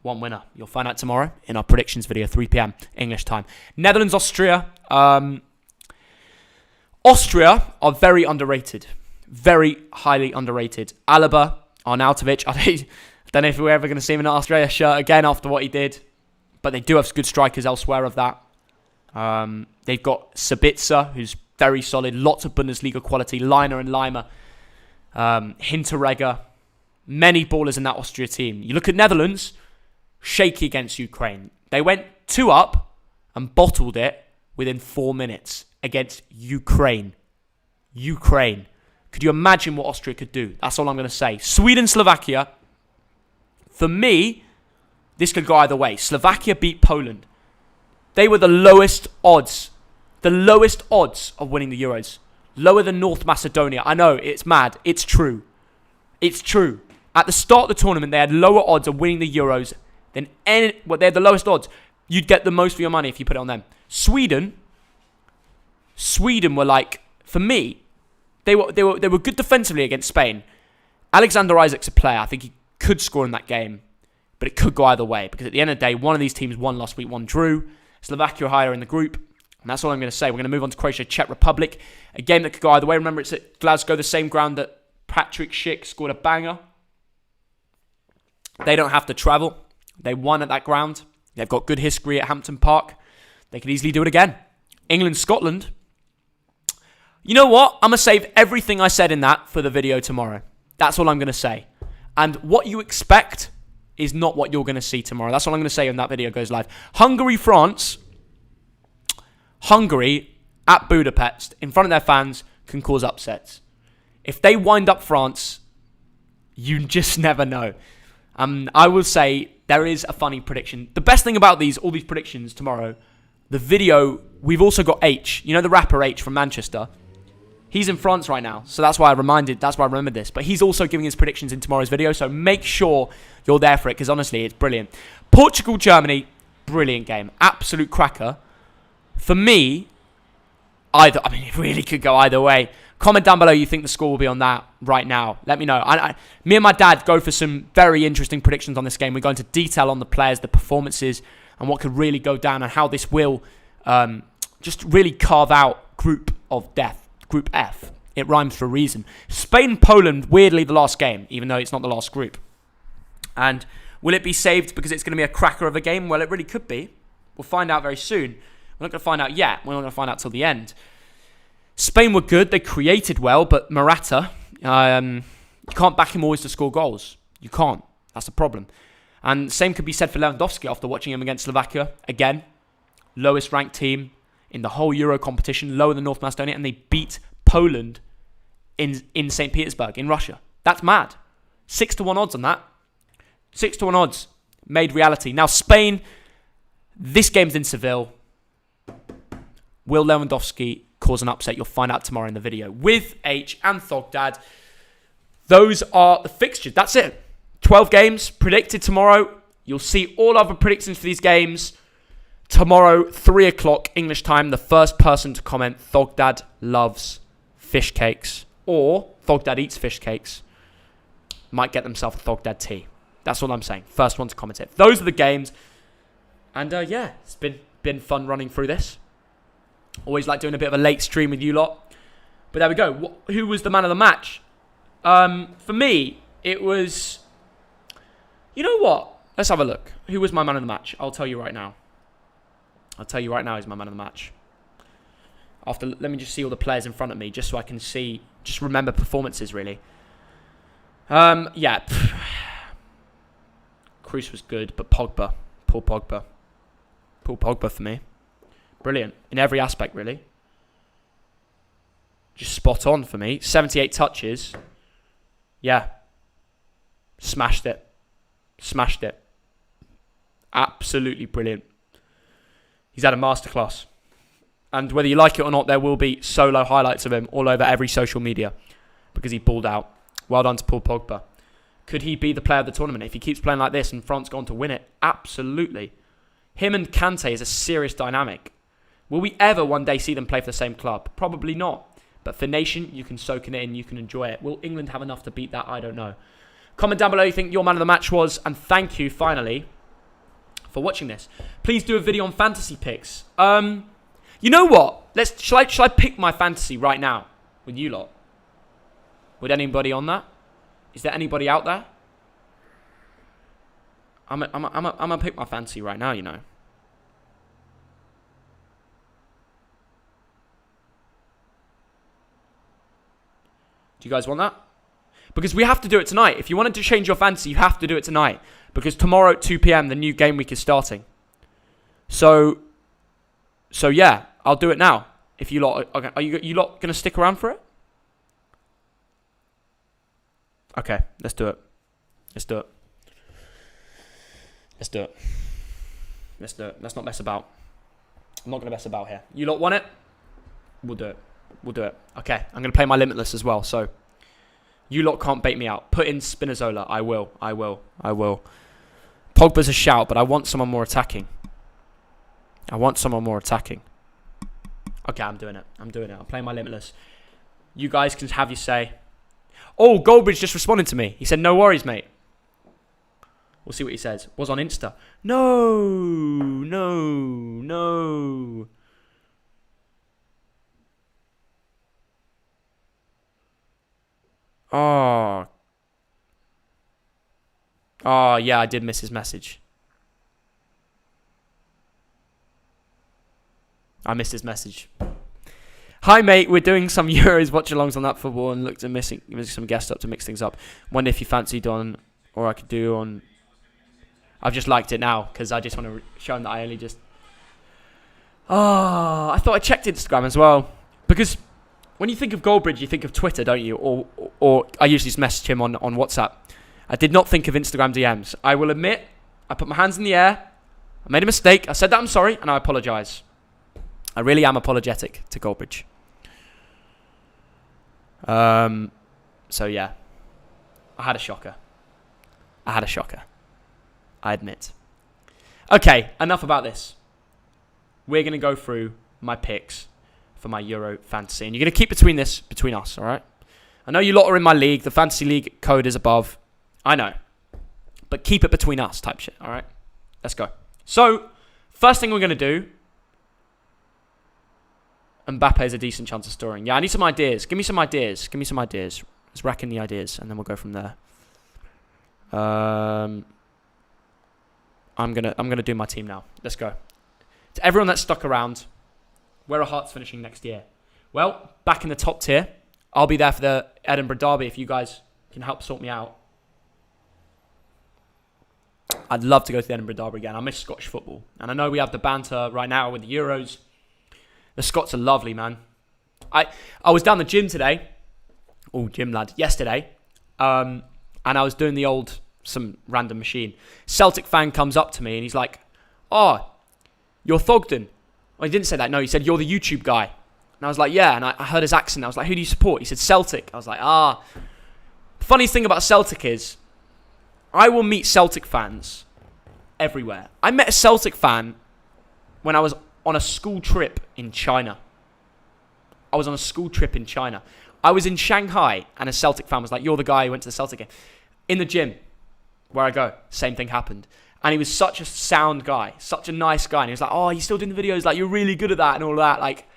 1 winner. You'll find out tomorrow in our predictions video, 3 p.m. English time. Netherlands, Austria. Austria are very underrated. Very highly underrated. Alaba, Arnautovic. I don't know if we're ever going to see him in an Australia shirt again after what he did. But they do have good strikers elsewhere of that. They've got Sabitzer, who's very solid. Lots of Bundesliga quality. Liner and Lima. Hinteregger. Many ballers in that Austria team. You look at Netherlands, shaky against Ukraine. They went 2 up and bottled it within 4 minutes against Ukraine. Could you imagine what Austria could do? That's all I'm going to say. Sweden, Slovakia. For me, this could go either way. Slovakia beat Poland. They were the lowest odds. The lowest odds of winning the Euros. Lower than North Macedonia. I know, it's mad. It's true. It's true. At the start of the tournament, they had lower odds of winning the Euros than any... Well, they had the lowest odds. You'd get the most for your money if you put it on them. Sweden were like, for me, they were good defensively against Spain. Alexander Isak's a player. I think he could score in that game, but it could go either way because at the end of the day, one of these teams won last week, one drew. Slovakia are higher in the group, and that's all I'm going to say. We're going to move on to Croatia, Czech Republic, a game that could go either way. Remember, it's at Glasgow, the same ground that Patrick Schick scored a banger. They don't have to travel. They won at that ground. They've got good history at Hampton Park. They could easily do it again. England, Scotland. You know what? I'm going to save everything I said in that for the video tomorrow. That's all I'm going to say. And what you expect is not what you're going to see tomorrow. That's all I'm going to say when that video goes live. Hungary, France. Hungary at Budapest in front of their fans can cause upsets. If they wind up France, you just never know. I will say there is a funny prediction. The best thing about all these predictions tomorrow, the video, we've also got H. You know the rapper H from Manchester? He's in France right now, so that's why I remembered this. But he's also giving his predictions in tomorrow's video, so make sure you're there for it, because honestly, it's brilliant. Portugal, Germany, brilliant game. Absolute cracker. For me, it really could go either way. Comment down below you think the score will be on that right now. Let me know. Me and my dad go for some very interesting predictions on this game. We go into detail on the players, the performances, and what could really go down, and how this will just really carve out Group of Death. Group F It rhymes for a reason. Spain-Poland, weirdly, the last game, even though it's not the last group. And will it be saved because it's going to be a cracker of a game? Well, it really could be. We'll find out very soon. We're not going to find out yet. We're not going to find out till the end. Spain were good. They created well, but Morata, you can't back him always to score goals. You can't. That's the problem. And same could be said for Lewandowski after watching him against Slovakia. Again, lowest ranked team in the whole Euro competition, lower than North Macedonia, and they beat Poland in St. Petersburg, in Russia. That's mad. 6-1 odds on that. 6-1 odds made reality. Now, Spain, this game's in Seville. Will Lewandowski cause an upset? You'll find out tomorrow in the video. With H and Thogdad, those are the fixtures. That's it. 12 games predicted tomorrow. You'll see all other predictions for these games tomorrow, 3 o'clock English time. The first person to comment, Thogdad loves fish cakes, or Thogdad eats fish cakes, might get themselves a Thogdad tea. That's all I'm saying. First one to comment it. Those are the games. And yeah, it's been fun running through this. Always like doing a bit of a late stream with you lot. But there we go. Who was the man of the match? For me, it was... You know what? Let's have a look. Who was my man of the match? I'll tell you right now. I'll tell you right now who's my man of the match. Let me just see all the players in front of me, just so I can see, just remember performances, really. Yeah. Cruz was good, but Pogba. Paul Pogba. Paul Pogba for me. Brilliant. In every aspect, really. Just spot on for me. 78 touches. Yeah. Smashed it. Smashed it. Absolutely brilliant. He's had a masterclass. And whether you like it or not, there will be solo highlights of him all over every social media because he balled out. Well done to Paul Pogba. Could he be the player of the tournament if he keeps playing like this and France go on to win it? Absolutely. Him and Kante is a serious dynamic. Will we ever one day see them play for the same club? Probably not. But for Nation, you can soak in it and you can enjoy it. Will England have enough to beat that? I don't know. Comment down below who you think your man of the match was. And thank you, finally, for watching this. Please do a video on fantasy picks. You know what? Shall I pick my fantasy right now with you lot? Would anybody on that? Is there anybody out there? I'm gonna pick my fantasy right now, you know. Do you guys want that? Because we have to do it tonight. If you wanted to change your fantasy, you have to do it tonight. Because tomorrow at 2 p.m, the new game week is starting. So yeah, I'll do it now. If you lot, are you lot going to stick around for it? Okay, let's do it. Let's do it. Let's do it. Let's do it. Let's not mess about. I'm not going to mess about here. You lot want it? We'll do it. We'll do it. Okay, I'm going to play my Limitless as well, so you lot can't bait me out. Put in Spinazzola. I will. Pogba's a shout, but I want someone more attacking. Okay, I'm doing it. I'm playing my Limitless. You guys can have your say. Oh, Goldbridge just responded to me. He said, no worries, mate. We'll see what he says. Was on Insta. No. Oh, yeah, I did miss his message. I missed his message. Hi, mate. We're doing some Euros watch-alongs on that football and looked at missing some guests up to mix things up. Wonder if you fancied on, or I could do on... I've just liked it now because I just want to show him that I only just... Oh, I thought I checked Instagram as well. Because when you think of Goldbridge, you think of Twitter, don't you? Or I usually just message him on WhatsApp. I did not think of Instagram DMs. I will admit, I put my hands in the air. I made a mistake. I said that I'm sorry, and I apologise. I really am apologetic to Goldbridge. So yeah, I had a shocker. I admit. Okay, enough about this. We're going to go through my picks for my Euro fantasy. And you're going to keep between us, all right? I know you lot are in my league. The fantasy league code is above. I know. But keep it between us type shit, all right? Let's go. So, first thing we're going to do... Mbappe has a decent chance of scoring. Yeah, I need some ideas. Give me some ideas. Let's rack in the ideas, and then we'll go from there. I'm gonna do my team now. Let's go. To everyone that's stuck around, where are Hearts finishing next year? Well, back in the top tier. I'll be there for the Edinburgh Derby if you guys can help sort me out. I'd love to go to the Edinburgh Derby again. I miss Scottish football. And I know we have the banter right now with the Euros. The Scots are lovely, man. I was down the gym today. Oh, gym lad. Yesterday. And I was doing some random machine. Celtic fan comes up to me and he's like, "Oh, you're Thogden." Well, he didn't say that. No, he said, "You're the YouTube guy." And I was like, "Yeah." And I heard his accent. I was like, "Who do you support?" He said, "Celtic." I was like, The funniest thing about Celtic is I will meet Celtic fans everywhere. I met a Celtic fan when I was on a school trip in China. I was in Shanghai and a Celtic fan was like, "You're the guy who went to the Celtic game." In the gym where I go, same thing happened. And he was such a sound guy, such a nice guy. And he was like, "Oh, you're still doing the videos? Like, you're really good at that and all that." Like,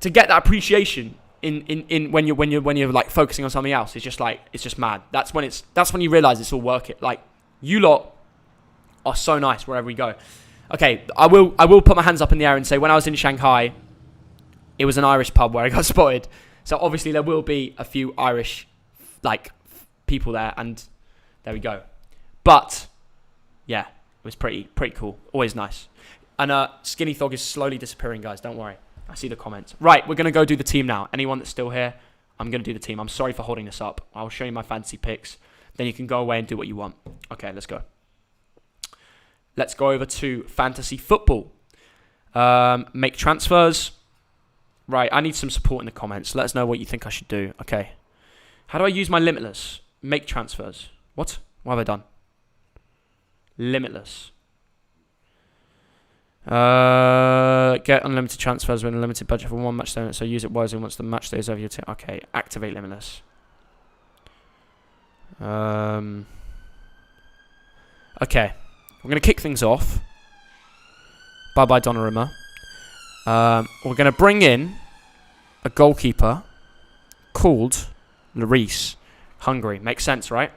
to get that appreciation in when you're like focusing on something else, it's just mad. That's when you realize it's all worth it. Like, you lot are so nice wherever we go. Okay, I will put my hands up in the air and say when I was in Shanghai, it was an Irish pub where I got spotted. So obviously there will be a few Irish like people there, and there we go. But yeah, it was pretty cool. Always nice. And Skinny Thog is slowly disappearing, guys. Don't worry. I see the comments. Right, we're gonna go do the team now. Anyone that's still here, I'm gonna do the team. I'm sorry for holding this up. I'll show you my fantasy picks. Then you can go away and do what you want. Okay, let's go. Let's go over to fantasy football. Make transfers. Right, I need some support in the comments. Let us know what you think I should do. Okay. How do I use my limitless? Make transfers. What? What have I done? Limitless. Get unlimited transfers with a limited budget for one match day. So use it wisely once the match day is over your team. Okay, activate limitless. Okay. We're going to kick things off. Bye-bye, Donnarumma. We're going to bring in a goalkeeper called Lloris. Hungary. Makes sense, right?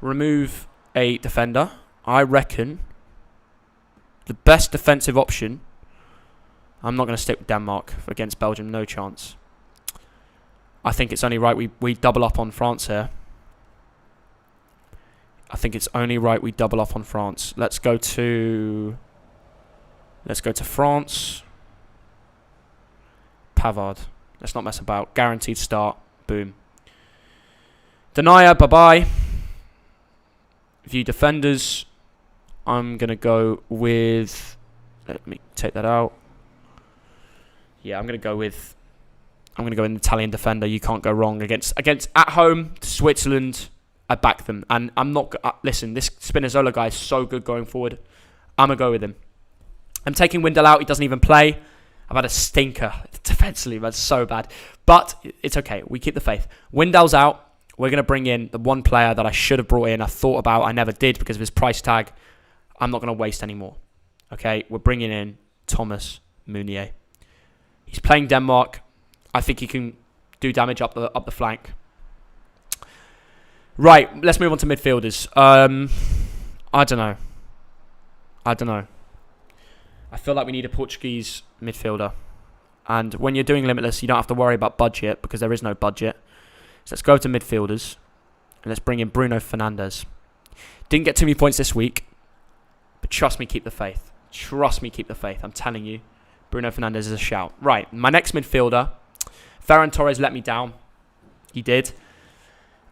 Remove a defender. I reckon the best defensive option... I'm not going to stick with Denmark against Belgium. No chance. I think it's only right we double up on France here. Let's go to France. Pavard. Let's not mess about. Guaranteed start. Boom. Denier, bye-bye. View defenders. I'm going to go with... Let me take that out. Yeah, I'm going to go with an Italian defender. You can't go wrong against at home, Switzerland. I back them. And I'm not... listen, this Spinazzola guy is so good going forward. I'm going to go with him. I'm taking Windel out. He doesn't even play. I've had a stinker defensively. That's so bad. But it's okay. We keep the faith. Windel's out. We're going to bring in the one player that I should have brought in. I thought about. I never did because of his price tag. I'm not going to waste any more. Okay? We're bringing in Thomas Meunier. He's playing Denmark. I think he can do damage up the flank. Right, let's move on to midfielders. I don't know. I feel like we need a Portuguese midfielder. And when you're doing limitless, you don't have to worry about budget because there is no budget. So let's go to midfielders. And let's bring in Bruno Fernandes. Didn't get too many points this week. But trust me, keep the faith. I'm telling you. Bruno Fernandes is a shout. Right, my next midfielder. Ferran Torres let me down. He did.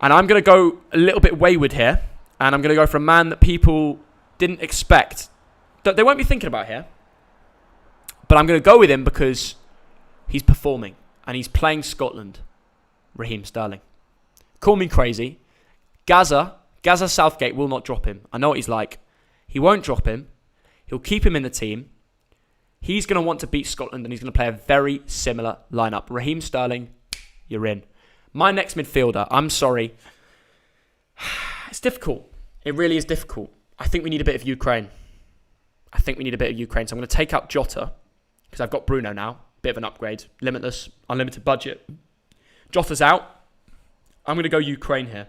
And I'm going to go a little bit wayward here. And I'm going to go for a man that people didn't expect. They won't be thinking about here. But I'm going to go with him because he's performing. And he's playing Scotland. Raheem Sterling. Call me crazy. Gaza Southgate will not drop him. I know what he's like. He won't drop him. He'll keep him in the team. He's going to want to beat Scotland and he's going to play a very similar lineup. Raheem Sterling, you're in. My next midfielder, I'm sorry. It's difficult. It really is difficult. I think we need a bit of Ukraine. So I'm going to take out Jota because I've got Bruno now. Bit of an upgrade. Limitless, unlimited budget. Jota's out. I'm going to go Ukraine here.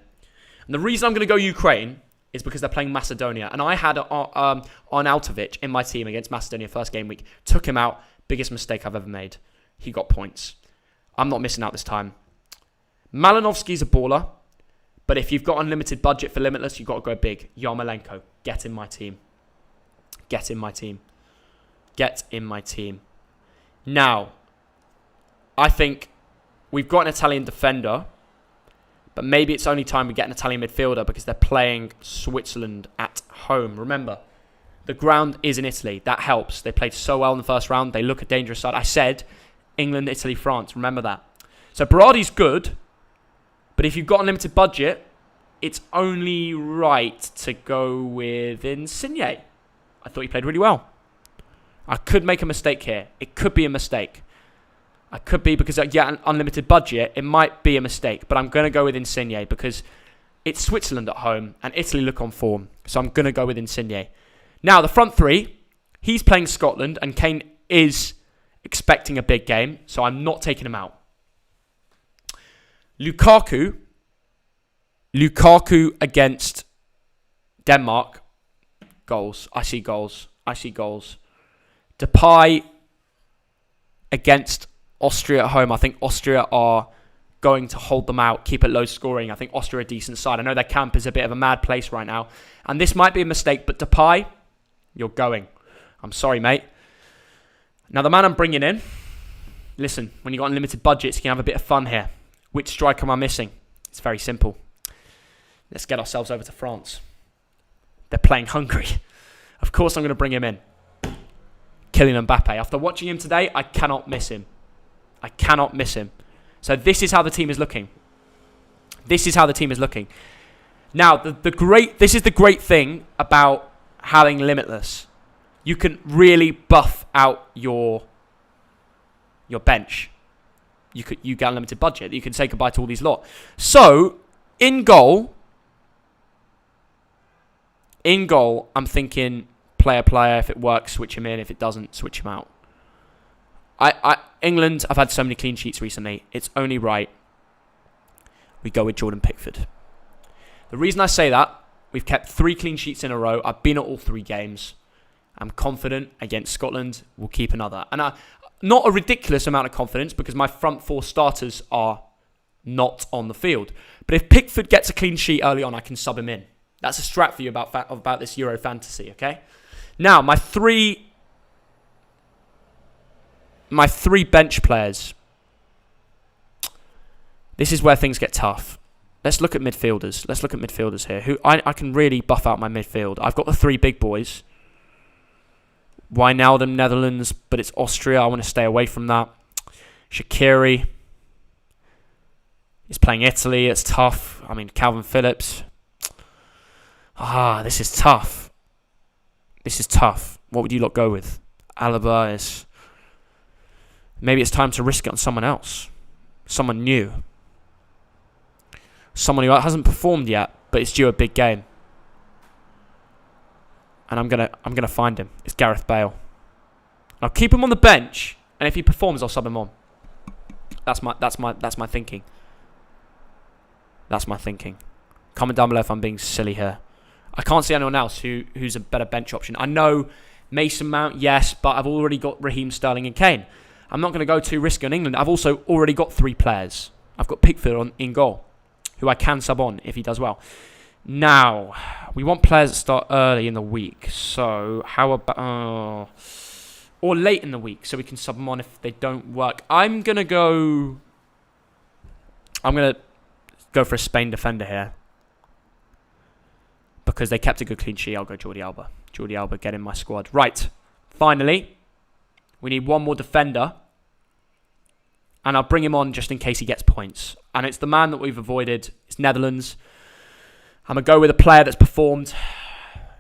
And the reason I'm going to go Ukraine is because they're playing Macedonia. And I had Arnautovic in my team against Macedonia first game week. Took him out. Biggest mistake I've ever made. He got points. I'm not missing out this time. Malinovsky's a baller. But if you've got unlimited budget for Limitless, you've got to go big. Yarmolenko, get in my team. Get in my team. Get in my team. Now, I think we've got an Italian defender. But maybe it's only time we get an Italian midfielder because they're playing Switzerland at home. Remember, the ground is in Italy. That helps. They played so well in the first round. They look a dangerous side. I said England, Italy, France. Remember that. So Berardi's good. But if you've got unlimited budget, it's only right to go with Insigne. I thought he played really well. I could make a mistake here. It could be a mistake. I could be because I get an unlimited budget. It might be a mistake, but I'm going to go with Insigne because it's Switzerland at home and Italy look on form. So I'm going to go with Insigne. Now, the front three, he's playing Scotland and Kane is expecting a big game, so I'm not taking him out. Lukaku against Denmark. Goals. I see goals. Depay against Austria at home. I think Austria are going to hold them out, keep it low scoring. I think Austria are a decent side. I know their camp is a bit of a mad place right now. And this might be a mistake, but Depay, you're going. I'm sorry, mate. Now, the man I'm bringing in, listen, when you've got unlimited budgets, you can have a bit of fun here. Which striker am I missing? It's very simple. Let's get ourselves over to France. They're playing Hungary. Of course I'm going to bring him in. Kylian Mbappe. After watching him today, I cannot miss him. So this is how the team is looking. Now, this is the great thing about having Limitless. You can really buff out your bench. You get unlimited budget. You can say goodbye to all these lot. So, in goal, I'm thinking player. If it works, switch him in. If it doesn't, switch him out. England, I've had so many clean sheets recently. It's only right we go with Jordan Pickford. The reason I say that, we've kept 3 clean sheets in a row. I've been at all 3 games. I'm confident against Scotland we'll keep another. And not a ridiculous amount of confidence because my front 4 starters are not on the field. But if Pickford gets a clean sheet early on, I can sub him in. That's a strat for you about this Euro fantasy, okay? Now, my three bench players. This is where things get tough. Let's look at midfielders here. Who I can really buff out my midfield. I've got the 3 big boys. Wijnaldum, Netherlands, but it's Austria. I want to stay away from that. Shaqiri is playing Italy. It's tough. I mean, Calvin Phillips. This is tough. What would you lot go with? Alaba is... Maybe it's time to risk it on someone else. Someone new. Someone who hasn't performed yet, but it's due a big game. And I'm gonna find him. It's Gareth Bale. I'll keep him on the bench, and if he performs, I'll sub him on. That's my thinking. Comment down below if I'm being silly here. I can't see anyone else who's a better bench option. I know Mason Mount, yes, but I've already got Raheem Sterling and Kane. I'm not going to go too risky on England. I've also already got 3 players. I've got Pickford in goal, who I can sub on if he does well. Now, we want players that start early in the week. So, how about... or late in the week, so we can sub them on if they don't work. I'm going to go for a Spain defender here. Because they kept a good clean sheet, I'll go Jordi Alba. Jordi Alba, get in my squad. Right, finally, we need one more defender. And I'll bring him on just in case he gets points. And it's the man that we've avoided. It's Netherlands. I'm going to go with a player that's performed,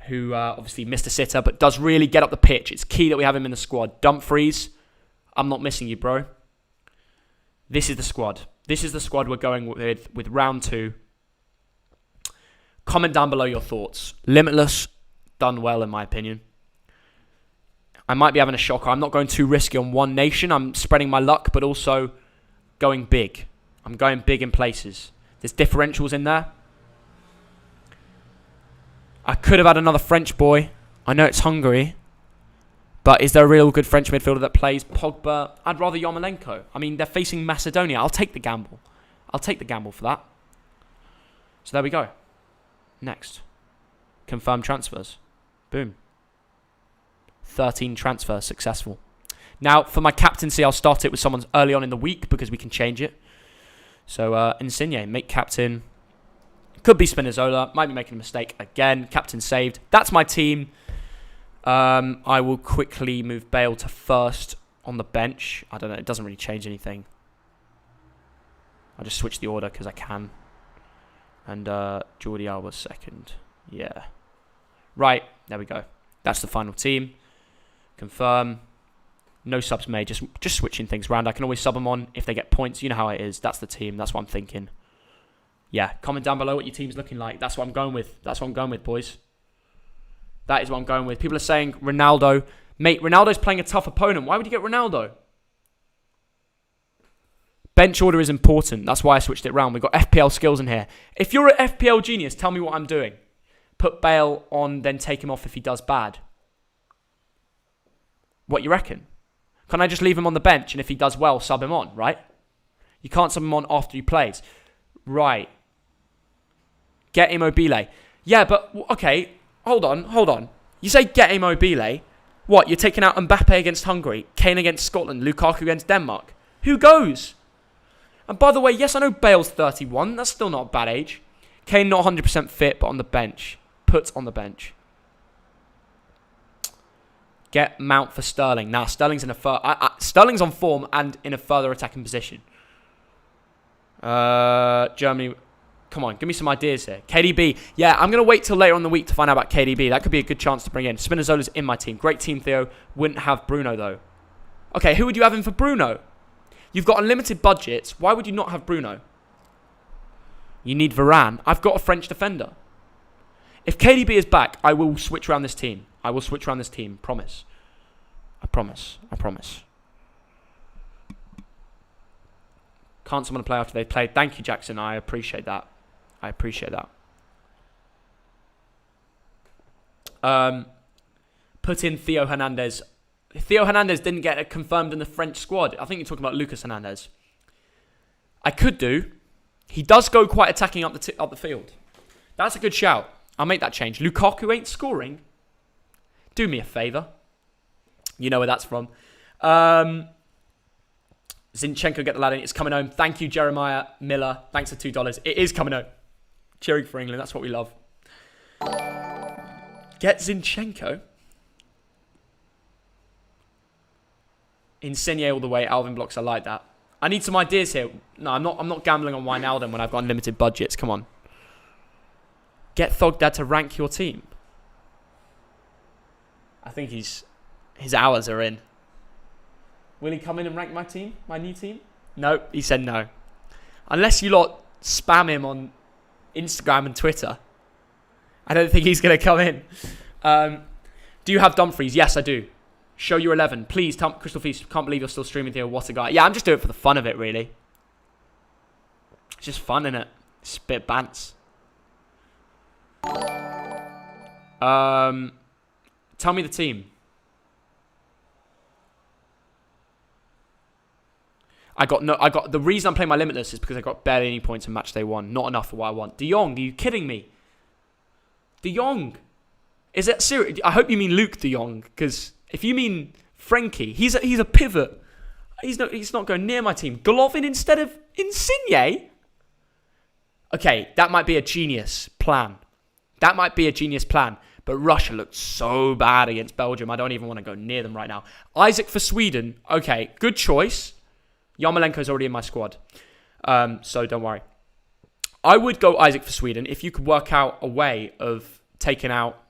who obviously missed a sitter, but does really get up the pitch. It's key that we have him in the squad. Dumfries, I'm not missing you, bro. This is the squad. This is the squad we're going with round 2. Comment down below your thoughts. Limitless, done well in my opinion. I might be having a shocker. I'm not going too risky on one nation. I'm spreading my luck, but also going big. I'm going big in places. There's differentials in there. I could have had another French boy. I know it's Hungary. But is there a real good French midfielder that plays Pogba? I'd rather Yarmolenko. I mean, they're facing Macedonia. I'll take the gamble. I'll take the gamble for that. So there we go. Next. Confirmed transfers. Boom. 13 transfers successful. Now, for my captaincy, I'll start it with someone early on in the week because we can change it. So, Insigne, make captain. Could be Spinazzola. Might be making a mistake again. Captain saved. That's my team. I will quickly move Bale to first on the bench. I don't know. It doesn't really change anything. I'll just switch the order because I can. And Jordi Alba second. Yeah. Right. There we go. That's the final team. Confirm. No subs made. Just switching things around. I can always sub them on if they get points. You know how it is. That's the team. That's what I'm thinking. Yeah. Comment down below what your team's looking like. That's what I'm going with. That's what I'm going with, boys. That is what I'm going with. People are saying Ronaldo. Mate, Ronaldo's playing a tough opponent. Why would you get Ronaldo? Bench order is important. That's why I switched it round. We've got FPL skills in here. If you're an FPL genius, tell me what I'm doing. Put Bale on, then take him off if he does bad. What you reckon? Can I just leave him on the bench and if he does well, sub him on, right? You can't sub him on after he plays. Right. Get Immobile. Yeah, but, okay, hold on. You say get Immobile. What, you're taking out Mbappe against Hungary, Kane against Scotland, Lukaku against Denmark. Who goes? And by the way, yes, I know Bale's 31. That's still not a bad age. Kane not 100% fit, but on the bench. Put on the bench. Get Mount for Sterling. Now, Sterling's in Sterling's on form and in a further attacking position. Germany. Come on, give me some ideas here. KDB. Yeah, I'm going to wait till later on in the week to find out about KDB. That could be a good chance to bring in. Spinazzola's in my team. Great team, Theo. Wouldn't have Bruno, though. Okay, who would you have in for Bruno? You've got unlimited budgets. Why would you not have Bruno? You need Varane. I've got a French defender. If KDB is back, I will switch around this team. I will switch around this team. Promise. I promise. I promise. Can't someone play after they played? Thank you, Jackson. I appreciate that. I appreciate that. Put in Theo Hernandez. Theo Hernandez didn't get confirmed in the French squad. I think you're talking about Lucas Hernandez. I could do. He does go quite attacking up the field. That's a good shout. I'll make that change. Lukaku ain't scoring. Do me a favour. You know where that's from. Zinchenko, get the lad in. It's coming home. Thank you, Jeremiah Miller. Thanks for $2. It is coming home. Cheering for England. That's what we love. Get Zinchenko. Insigne all the way. Alvin blocks. I like that. I need some ideas here. No, I'm not gambling on Wijnaldum when I've got unlimited budgets. Come on. Get Thogdad to rank your team. I think his hours are in. Will he come in and rank my team? My new team? No, he said no. Unless you lot spam him on Instagram and Twitter. I don't think he's going to come in. Do you have Dumfries? Yes, I do. Show your 11. Please, Crystal Feast, can't believe you're still streaming here. What a guy. Yeah, I'm just doing it for the fun of it, really. It's just fun, innit? It's a bit of bants. Tell me the team. The reason I'm playing my limitless is because I got barely any points in match day 1. Not enough for what I want. De Jong, are you kidding me? De Jong. Is that serious? I hope you mean Luke De Jong, because if you mean Frenkie, he's a pivot. He's not going near my team. Golovin instead of Insigne? Okay, that might be a genius plan. But Russia looked so bad against Belgium. I don't even want to go near them right now. Isaac for Sweden. Okay, good choice. Yarmolenko's already in my squad. So don't worry. I would go Isaac for Sweden if you could work out a way of taking out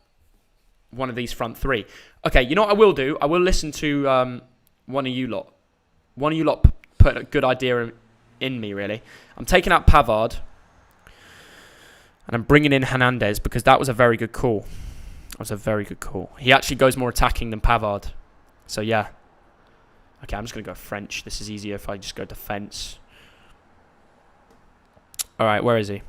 one of these front three. Okay, you know what I will do? I will listen to one of you lot. One of you lot put a good idea in me, really. I'm taking out Pavard. And I'm bringing in Hernandez because that was a very good call. He actually goes more attacking than Pavard. So, yeah. Okay, I'm just going to go French. This is easier if I just go defence. All right, where is he?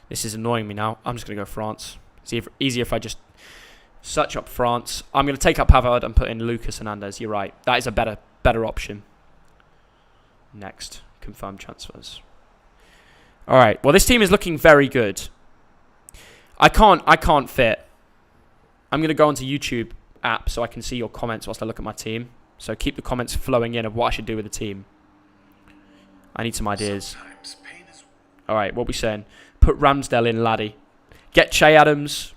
This is annoying me now. I'm just going to go France. It's easier if I just search up France. I'm going to take up Pavard and put in Lucas Hernandez. You're right. That is a better option. Next. Confirm transfers. All right. Well, this team is looking very good. I can't fit. I'm going to go onto YouTube app so I can see your comments whilst I look at my team. So keep the comments flowing in of what I should do with the team. I need some ideas. All right. What are we saying? Put Ramsdale in, laddie. Get Che Adams.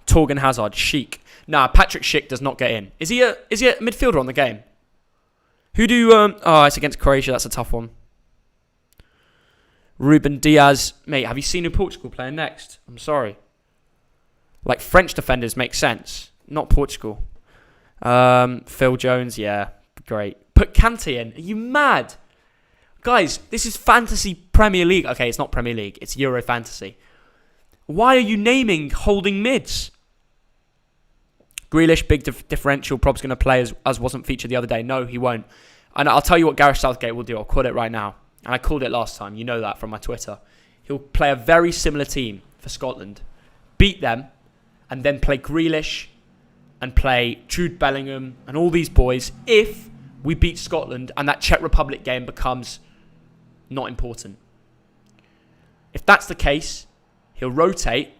Thogden Hazard. Sheik. Nah, Patrick Schick does not get in. Is he a midfielder on the game? Who do it's against Croatia. That's a tough one. Ruben Diaz. Mate, have you seen who Portugal playing next? I'm sorry. Like, French defenders make sense. Not Portugal. Phil Jones. Yeah, great. Put Kante in. Are you mad? Guys, this is Fantasy Premier League. Okay, it's not Premier League. It's Euro Fantasy. Why are you naming holding mids? Grealish, big differential. Prob's going to play as wasn't featured the other day. No, he won't. And I'll tell you what Gareth Southgate will do. I'll call it right now. And I called it last time. You know that from my Twitter. He'll play a very similar team for Scotland. Beat them. And then play Grealish. And play Jude Bellingham. And all these boys. If we beat Scotland. And that Czech Republic game becomes not important. If that's the case, he'll rotate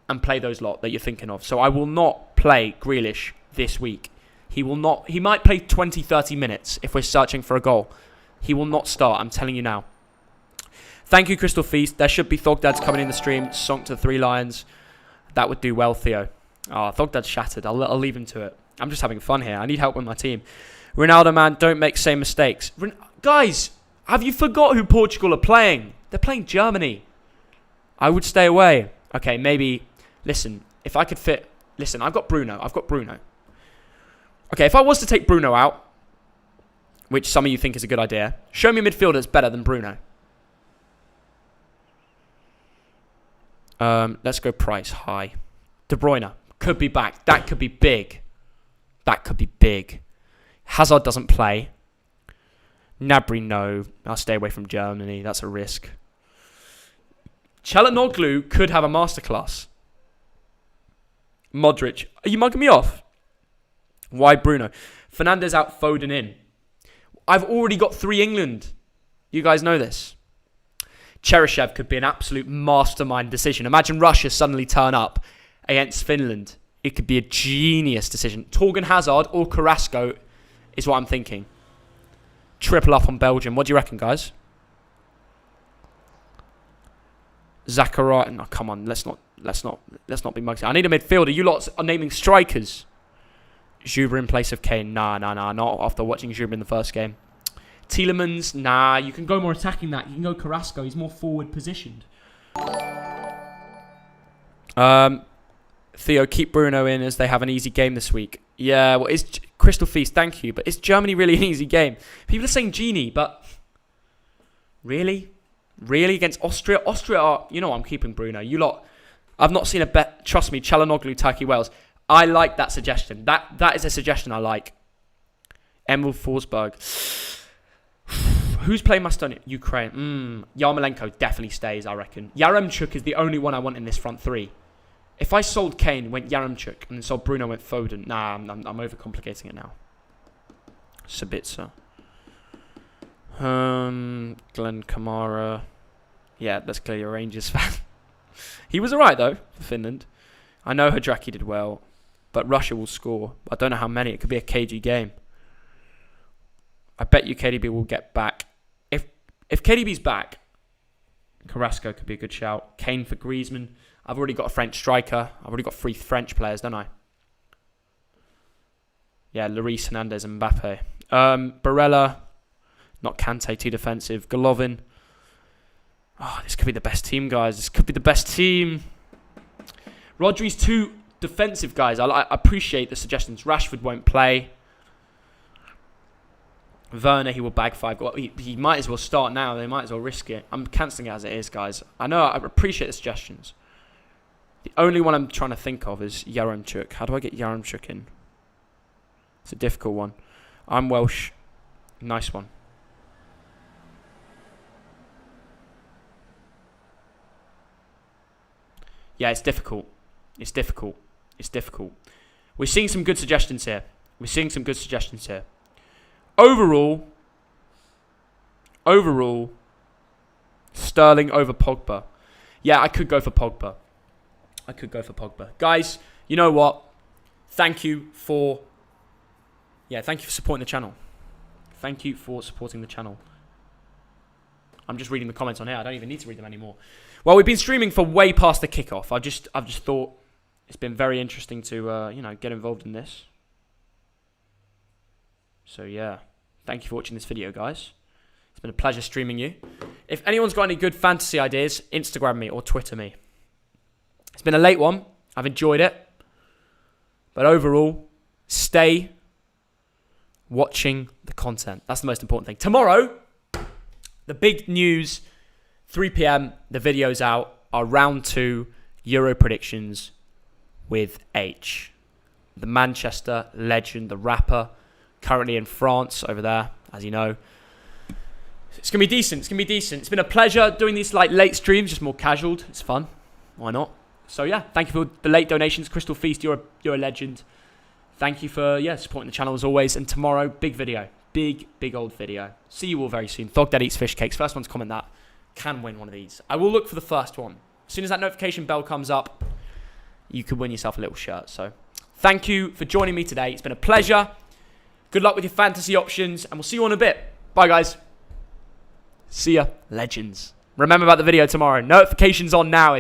and play those lot that you're thinking of. So I will not play Grealish this week. He will not. He might play 20, 30 minutes if we're searching for a goal. He will not start, I'm telling you now. Thank you, Crystal Feast. There should be Thogdads coming in the stream. Sonk to the 3 Lions. That would do well, Theo. Thogdad's shattered. I'll leave him to it. I'm just having fun here. I need help with my team. Ronaldo, man, don't make same mistakes. Guys, have you forgot who Portugal are playing? They're playing Germany. I would stay away. Okay, maybe. Listen, if I could fit. Listen, I've got Bruno. Okay, if I was to take Bruno out, which some of you think is a good idea, show me a midfielder that's better than Bruno. Let's go price high. De Bruyne could be back. That could be big. Hazard doesn't play. Gnabry, no. I'll stay away from Germany. That's a risk. Çalhanoğlu could have a masterclass. Modric. Are you mugging me off? Why Bruno? Fernandez out, Foden in. I've already got 3 England. You guys know this. Cheryshev could be an absolute mastermind decision. Imagine Russia suddenly turn up against Finland. It could be a genius decision. Thogden Hazard or Carrasco is what I'm thinking. Triple up on Belgium. What do you reckon, guys? Zachariah. No, come on. Let's not be mugsy. I need a midfielder. You lots are naming strikers. Zuber in place of Kane. Nah. Not after watching Zuber in the first game. Tielemans. Nah. You can go more attacking that. You can go Carrasco. He's more forward positioned. Theo, keep Bruno in as they have an easy game this week. Yeah, well, it's Crystal Feast, thank you. But is Germany really an easy game? People are saying Genie, but really? Really? Against Austria? Austria are, I'm keeping Bruno. You lot, I've not seen a bet. Trust me, Çalhanoğlu, Turkey, Wales. I like that suggestion. That is a suggestion I like. Emil Forsberg. Who's playing Macedonia? Ukraine. Yarmolenko definitely stays, I reckon. Yaremchuk is the only one I want in this front 3. If I sold Kane, went Yaremchuk, and then sold Bruno, went Foden. Nah, I'm overcomplicating it now. Sabitzer. Glenn Kamara. Yeah, that's clearly a Rangers fan. He was alright, though, for Finland. I know Hadraki did well, but Russia will score. I don't know how many. It could be a cagey game. I bet you KDB will get back. If KDB's back, Carrasco could be a good shout. Kane for Griezmann. I've already got a French striker. I've already got 3 French players, don't I? Yeah, Lloris, Hernandez, and Mbappe. Barella. Not Kante, too defensive. Golovin. Oh, this could be the best team, guys. This could be the best team. Rodri's too defensive, guys. I appreciate the suggestions. Rashford won't play. Werner, he will bag 5 goals. He might as well start now. They might as well risk it. I'm cancelling it as it is, guys. I know, I appreciate the suggestions. The only one I'm trying to think of is Yaremchuk. How do I get Yaremchuk in? It's a difficult one. I'm Welsh. Nice one. Yeah, it's difficult. It's difficult. It's difficult. We're seeing some good suggestions here. Overall, Sterling over Pogba. Yeah, I could go for Pogba. Guys, you know what? Thank you for supporting the channel. I'm just reading the comments on here. I don't even need to read them anymore. Well, we've been streaming for way past the kickoff. I've just thought it's been very interesting to get involved in this. So yeah, thank you for watching this video, guys. It's been a pleasure streaming you. If anyone's got any good fantasy ideas, Instagram me or Twitter me. It's been a late one. I've enjoyed it. But overall, stay watching the content. That's the most important thing. Tomorrow, the big news, 3 p.m, the video's out, our round 2 Euro predictions with H. The Manchester legend, the rapper, currently in France over there, as you know. It's going to be decent. It's been a pleasure doing these late streams, just more casual. It's fun. Why not? So yeah, thank you for the late donations. Crystal Feast, you're a legend. Thank you for supporting the channel as always. And tomorrow, big video. Big old video. See you all very soon. Thogdad eats fish cakes. First one to comment that can win one of these. I will look for the first one. As soon as that notification bell comes up, you could win yourself a little shirt. So thank you for joining me today. It's been a pleasure. Good luck with your fantasy options, and we'll see you in a bit. Bye, guys. See ya, legends. Remember about the video tomorrow. Notifications on now.